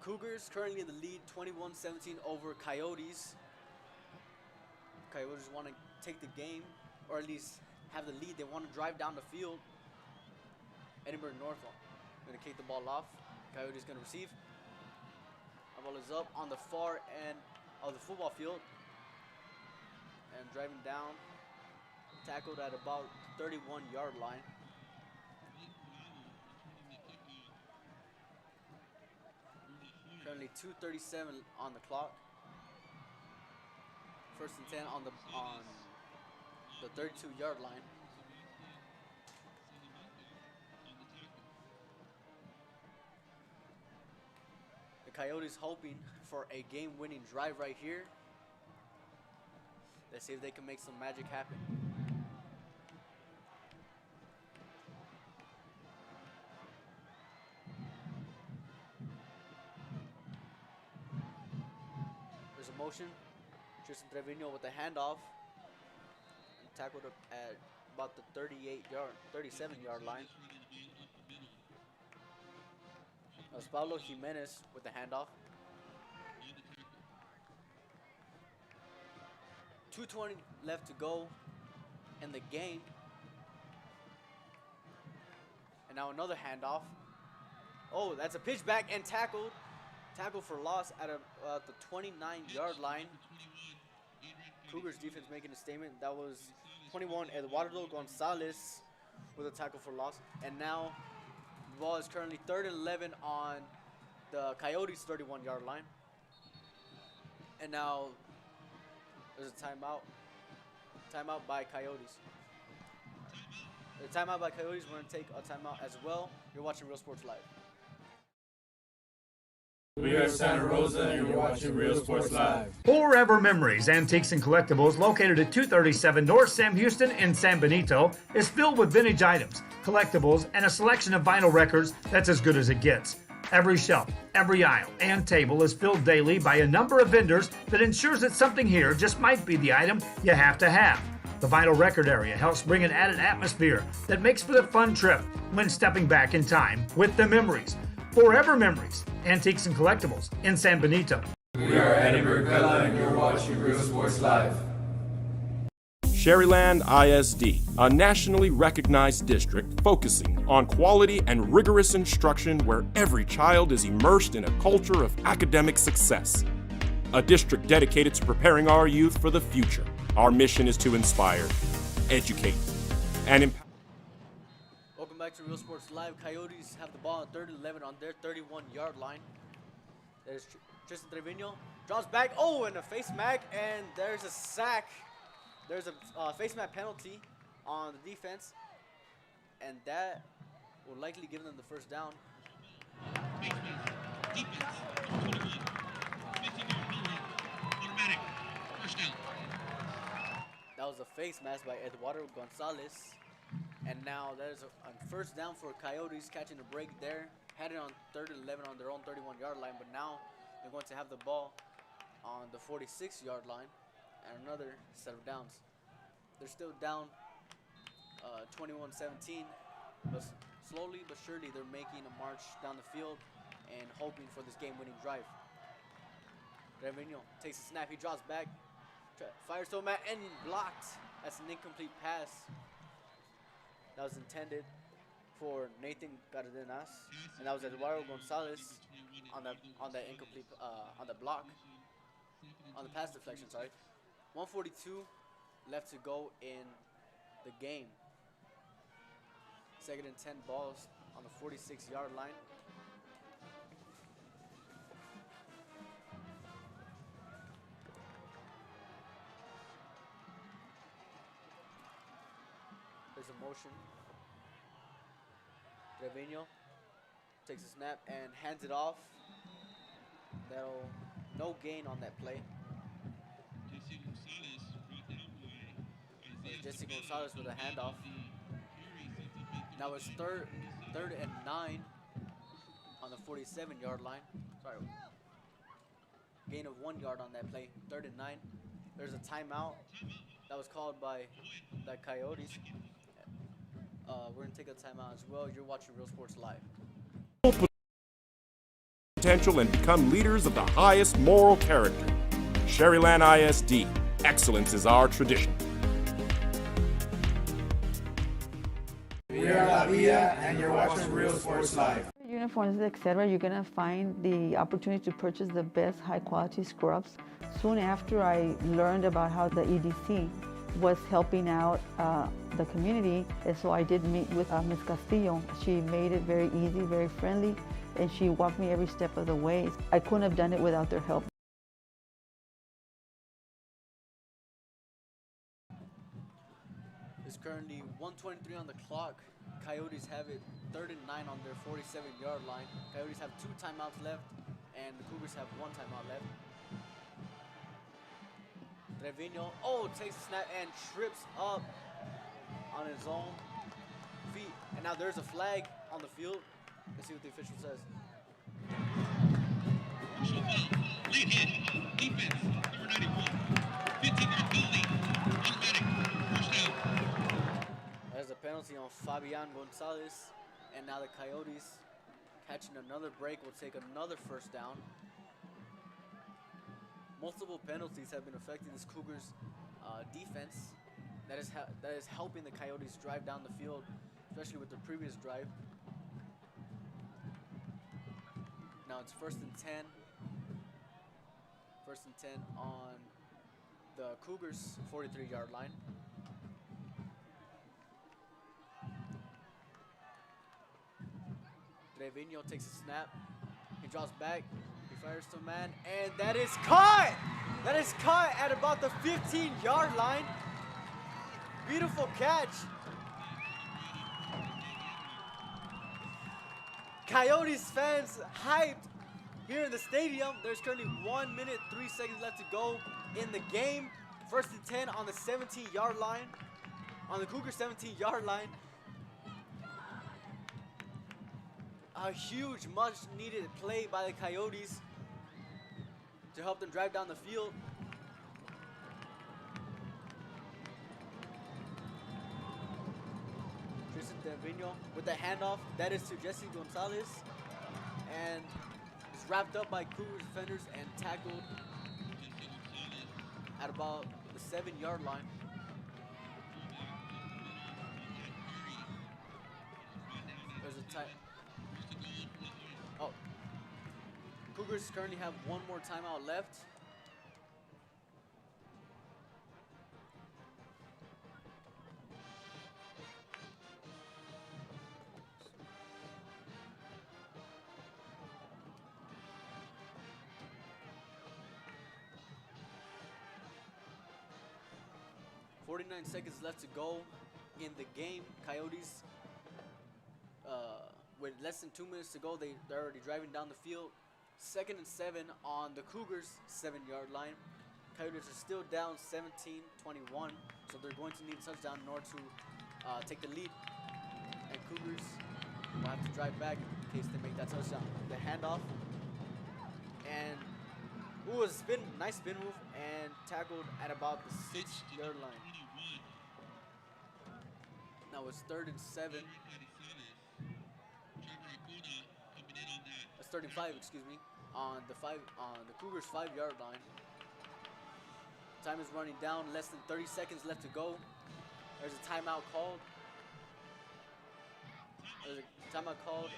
Cougars currently in the lead 21-17 over Coyotes. Coyotes want to take the game, or at least have the lead. They want to drive down the field. Edinburg North going to kick the ball off. Coyotes going to receive. The ball is up on the far end of the football field. And driving down, tackled at about the 31-yard line. Currently 2:37 on the clock. First and 10 on the 32-yard line. The Coyotes hoping for a game-winning drive right here. Let's see if they can make some magic happen. There's a motion. Tristan Trevino with the handoff. And tackled up at about the 37-yard line. That's Pablo Jimenez with the handoff. 2:20 left to go in the game. And now another handoff. Oh, that's a pitch back and tackled. Tackle for loss at the 29-yard line. Cougars defense making a statement. That was 21 Eduardo Gonzalez with a tackle for loss. And now the ball is currently 3rd and 11 on the Coyotes' 31-yard line. And now there's a timeout. Timeout by Coyotes. The timeout by Coyotes. We're going to take a timeout as well. You're watching Real Sports Live. We are Santa Rosa, and you're watching Real Sports Live. Forever Memories, Antiques and Collectibles, located at 237 North Sam Houston in San Benito, is filled with vintage items, collectibles, and a selection of vinyl records that's as good as it gets. Every shelf, every aisle, and table is filled daily by a number of vendors that ensures that something here just might be the item you have to have. The vinyl record area helps bring an added atmosphere that makes for the fun trip when stepping back in time with the memories. Forever Memories, Antiques and Collectibles in San Benito. We are Edinburg, and you're watching Real Sports Live. Sherryland ISD, a nationally recognized district focusing on quality and rigorous instruction where every child is immersed in a culture of academic success. A district dedicated to preparing our youth for the future. Our mission is to inspire, educate, and empower. Welcome back to Real Sports Live. Coyotes have the ball on 3rd and 11 on their 31-yard line. There's Tristan Trevino. Drops back. Oh, and a face mask, and there's a sack. There's a face mask penalty on the defense, and that will likely give them the first down. That was a face mask by Eduardo Gonzalez. And now there's a first down for Coyotes, catching a break there. Had it on 3rd and 11 on their own 31-yard line, but now they're going to have the ball on the 46-yard line and another set of downs. They're still down 21-17, but slowly but surely they're making a march down the field and hoping for this game-winning drive. Trevino takes a snap, he drops back, fires to him and blocked. That's an incomplete pass. That was intended for Nathan Cardenas, and that was Eduardo Gonzalez. on the incomplete on the block, on the pass deflection. Sorry, 1:42 left to go in the game. 2nd and 10 balls on the 46-yard line. There's a motion. Trevino takes a snap and hands it off. No gain on that play. Jesse Gonzalez with a handoff. Now it's third and 9 on the 47-yard line. Sorry. Gain of 1 yard on that play. 3rd and 9. There's a timeout that was called by the Coyotes. We're going to take a timeout as well. You're watching Real Sports Live. Potential and become leaders of the highest moral character. Sherryland ISD. Excellence is our tradition. We are La Villa, and you're watching Real Sports Live. Uniforms, etc. You're gonna find the opportunity to purchase the best high-quality scrubs. Soon after I learned about how the EDC was helping out the community, and so I did meet with Ms. Castillo. She made it very easy, very friendly, and she walked me every step of the way. I couldn't have done it without their help. There's currently 1:23 on the clock. Coyotes have it 3rd and 9 on their 47-yard line. Coyotes have 2 timeouts left, and the Cougars have 1 timeout left. Trevino, takes a snap and trips up on his own feet. And now there's a flag on the field. Let's see what the official says. Personal foul, late hit, defense, number 91, 15-yard penalty, automatic, first down. There's a penalty on Fabian Gonzalez, and now the Coyotes, catching another break, will take another first down. Multiple penalties have been affecting this Cougars defense. That is helping the Coyotes drive down the field, especially with their previous drive. Now it's 1st and 10. 1st and 10 on the Cougars' 43-yard line. Trevino takes a snap. He drops back. He fires to a man, and that is caught! That is caught at about the 15-yard line. Beautiful catch. Coyotes fans hyped here in the stadium. There's currently 1 minute, 3 seconds left to go in the game. 1st and 10 on the 17-yard line. On the Cougars' 17-yard line. A huge, much-needed play by the Coyotes to help them drive down the field. Tristan Trevino with the handoff. That is to Jesse Gonzalez. And it's wrapped up by Cougars defenders and tackled at about the 7-yard line. There's a tie. Cougars currently have 1 more timeout left. .49 seconds left to go in the game. Coyotes, with less than 2 minutes to go, they're already driving down the field. 2nd and 7 on the Cougars' 7-yard line. Coyotes are still down 17-21, so they're going to need a touchdown in order to take the lead. And Cougars will have to drive back in case they make that touchdown. The handoff, and a nice spin move, and tackled at about the 6-yard line. Now it's 3rd and 7. It's 3rd and 5, excuse me, on the Cougars' 5-yard line. Time is running down, less than 30 seconds left to go. There's a timeout called. There's a timeout called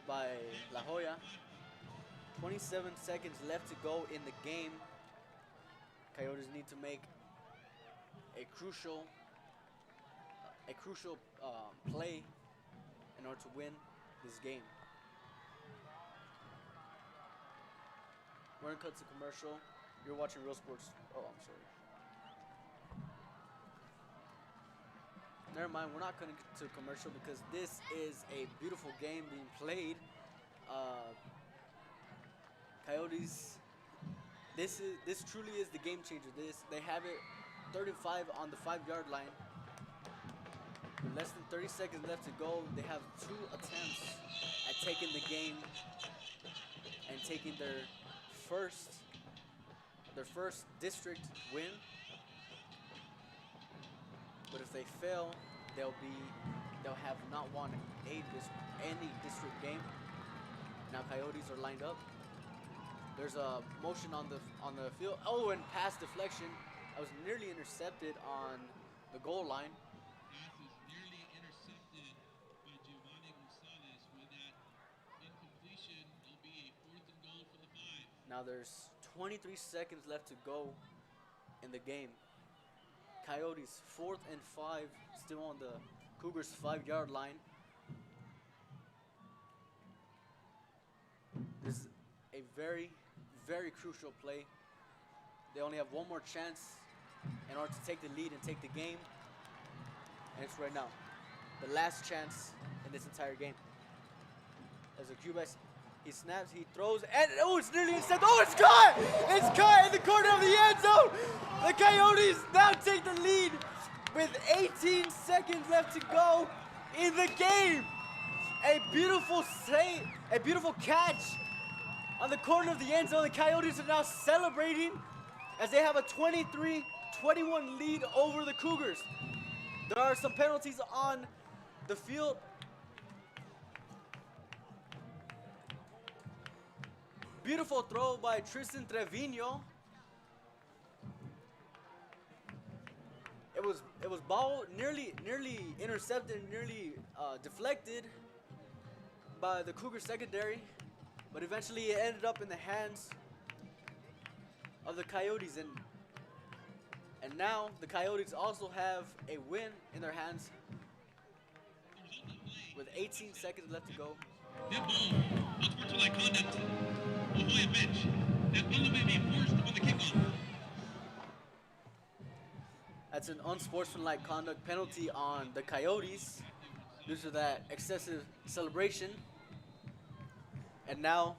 by La Joya. 27 seconds left to go in the game. Coyotes need to make a crucial play in order to win this game. We're gonna cut to commercial. You're watching Real Sports. Oh, I'm sorry. Never mind, we're not cutting to commercial because this is a beautiful game being played. Coyotes, this truly is the game changer. They have it 35 on the 5-yard line. With less than 30 seconds left to go, they have 2 attempts at taking the game and taking their first district win. But if they fail, they'll have not won any district game. Now Coyotes are lined up. There's a motion on the field. Oh, and pass deflection. I was nearly intercepted on the goal line. Pass is nearly intercepted by Giovanni Gonzalez. With that incompletion, it'll be a 4th and goal for the 5. Now there's 23 seconds left to go in the game. Coyotes 4th and 5, still on the Cougars 5-yard line. This is a very, very crucial play. They only have one more chance in order to take the lead and take the game. And it's right now. The last chance in this entire game. As a Cubas, he snaps, he throws, and oh, it's nearly intercepted. Oh, it's caught! It's caught in the corner of the end zone. The Coyotes now take the lead with 18 seconds left to go in the game. A beautiful save, a beautiful catch on the corner of the end zone. The Coyotes are now celebrating as they have a 23-21 lead over the Cougars. There are some penalties on the field. Beautiful throw by Tristan Trevino. It was ball nearly intercepted, nearly deflected by the Cougar secondary, but eventually it ended up in the hands of the Coyotes, and now the Coyotes also have a win in their hands with 18 seconds left to go. That ball, unsportsmanlike conduct. Joya bench. That penalty may be enforced on the kickoff. That's an unsportsmanlike conduct penalty on the Coyotes due to that excessive celebration. And now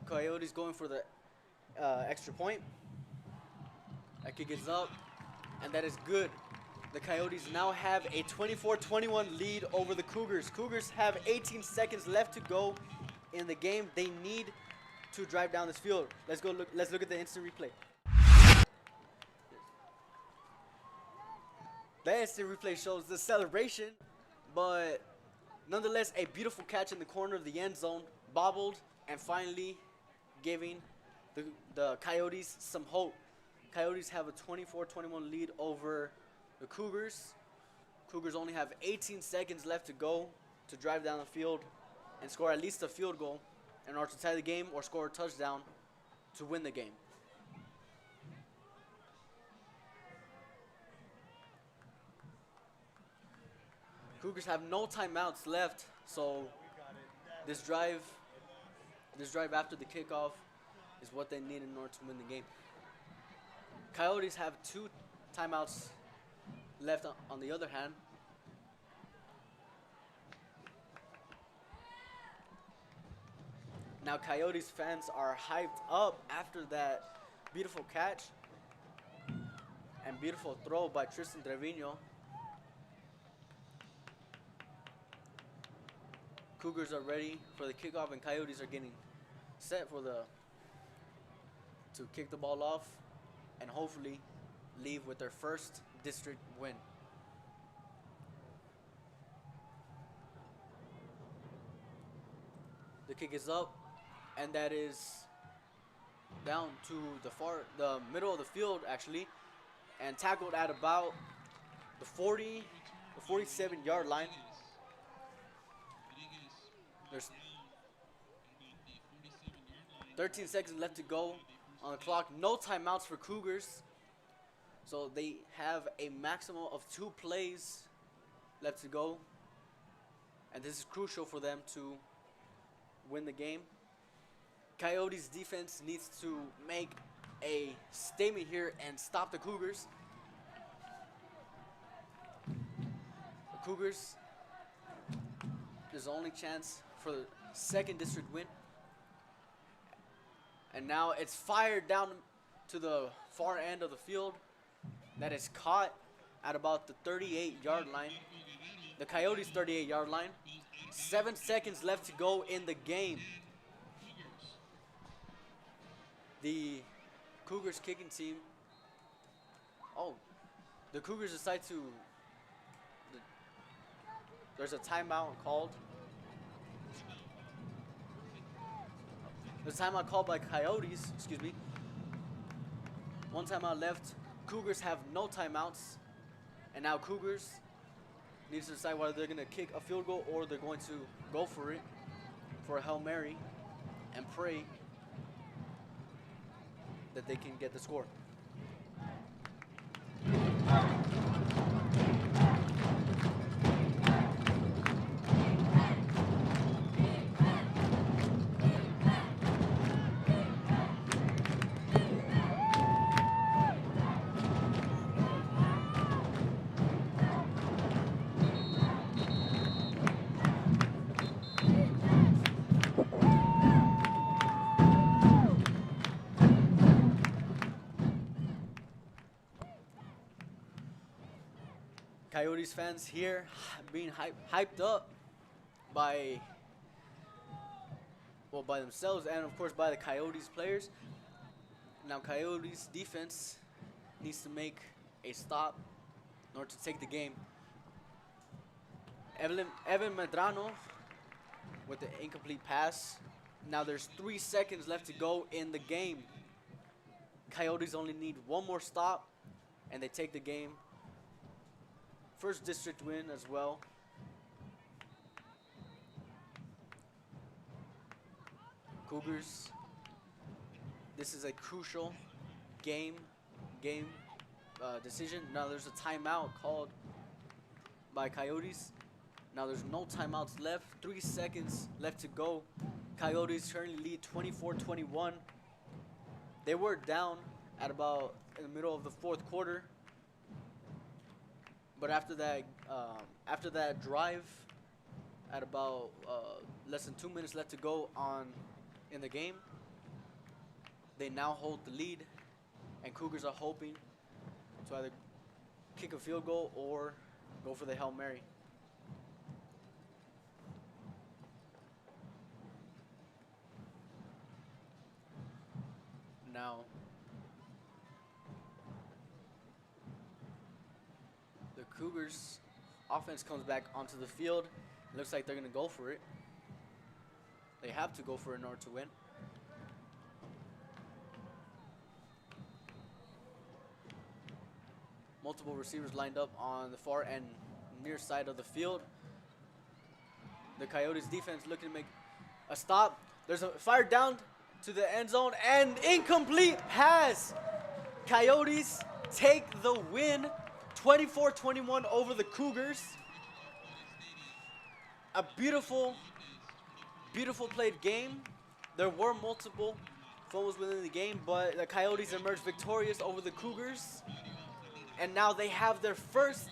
Coyotes going for the extra point. That kick is up, and that is good. The Coyotes now have a 24-21 lead over the Cougars. Cougars have 18 seconds left to go in the game. They need to drive down this field. Let's look at the instant replay. The instant replay shows the celebration, but nonetheless a beautiful catch in the corner of the end zone, bobbled, and finally giving the Coyotes some hope. Coyotes have a 24-21 lead over the Cougars. Cougars only have 18 seconds left to go to drive down the field and score at least a field goal in order to tie the game or score a touchdown to win the game. Cougars have no timeouts left, so this drive after the kickoff is what they need in order to win the game. Coyotes have 2 timeouts left on the other hand. Now Coyotes fans are hyped up after that beautiful catch and beautiful throw by Tristan Trevino. Cougars are ready for the kickoff, and Coyotes are getting set to kick the ball off and hopefully leave with their first district win. The kick is up, and that is down to the middle of the field actually, and tackled at about the 47-yard line. 13 seconds left to go on the clock. No timeouts for Cougars. So they have a maximum of 2 plays left to go. And this is crucial for them to win the game. Coyotes defense needs to make a statement here and stop the Cougars. The Cougars, there's the only chance for the 2nd district win. And now it's fired down to the far end of the field. That is caught at about the 38-yard line. The Coyotes' 38-yard line. 7 seconds left to go in the game. The Cougars kicking team. Oh, the Cougars decide to. There's a timeout called. There's a timeout called by Coyotes. Excuse me. 1 timeout left. Cougars have no timeouts, and now Cougars needs to decide whether they're going to kick a field goal or they're going to go for it for a Hail Mary and pray that they can get the score. Coyotes fans here being hyped up by themselves and of course by the Coyotes players. Now Coyotes defense needs to make a stop in order to take the game. Evan Medrano with the incomplete pass. Now there's 3 seconds left to go in the game. Coyotes only need 1 more stop and they take the game. 1st district win as well. Cougars, this is a crucial game decision. Now there's a timeout called by Coyotes. Now there's no timeouts left. 3 seconds left to go. Coyotes currently lead 24-21. They were down at about in the middle of the 4th quarter. But after that drive, at about less than 2 minutes left to go in the game, they now hold the lead, and Cougars are hoping to either kick a field goal or go for the Hail Mary. Now, the Cougars offense comes back onto the field. It looks like they're going to go for it. They have to go for it in order to win. Multiple receivers lined up on the far and near side of the field. The Coyotes defense looking to make a stop. There's a fire down to the end zone and incomplete pass. Coyotes take the win, 24-21 over the Cougars. A beautiful played game. There were multiple fumbles within the game, but the Coyotes emerged victorious over the Cougars. And now they have their 1st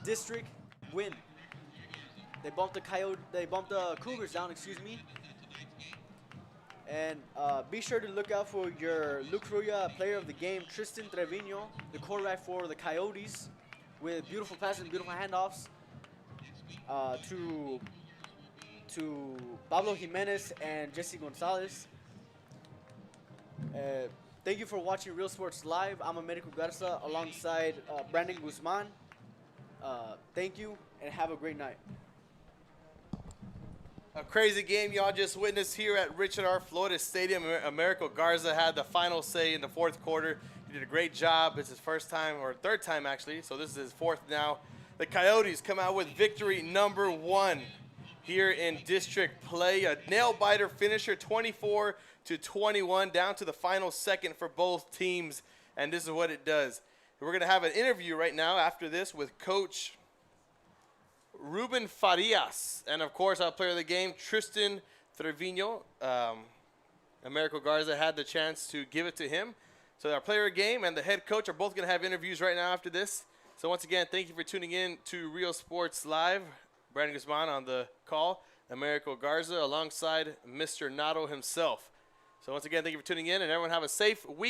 district win. They bumped the Cougars down, excuse me. And be sure to look out for your Luke Ruya Player of the Game, Tristan Trevino, the quarterback for the Coyotes, with beautiful passes and beautiful handoffs to Pablo Jimenez and Jesse Gonzalez. Thank you for watching Real Sports Live. I'm Americo Garza alongside Brandon Guzman. Thank you and have a great night. A crazy game y'all just witnessed here at Richard R. Flores Stadium. Americo Garza had the final say in the 4th quarter. He did a great job. It's his 1st time, or 3rd time actually, so this is his 4th now. The Coyotes come out with victory number 1 here in district play. A nail-biter finisher, 24-21, down to the final second for both teams, and this is what it does. We're going to have an interview right now after this with Coach Ruben Farias, and of course our player of the game, Tristan Trevino. Americo Garza had the chance to give it to him. So our player of the game and the head coach are both going to have interviews right now after this. So once again, thank you for tuning in to Real Sports Live. Brandon Guzman on the call, Americo Garza alongside Mr. Nato himself. So once again, thank you for tuning in, and everyone have a safe week.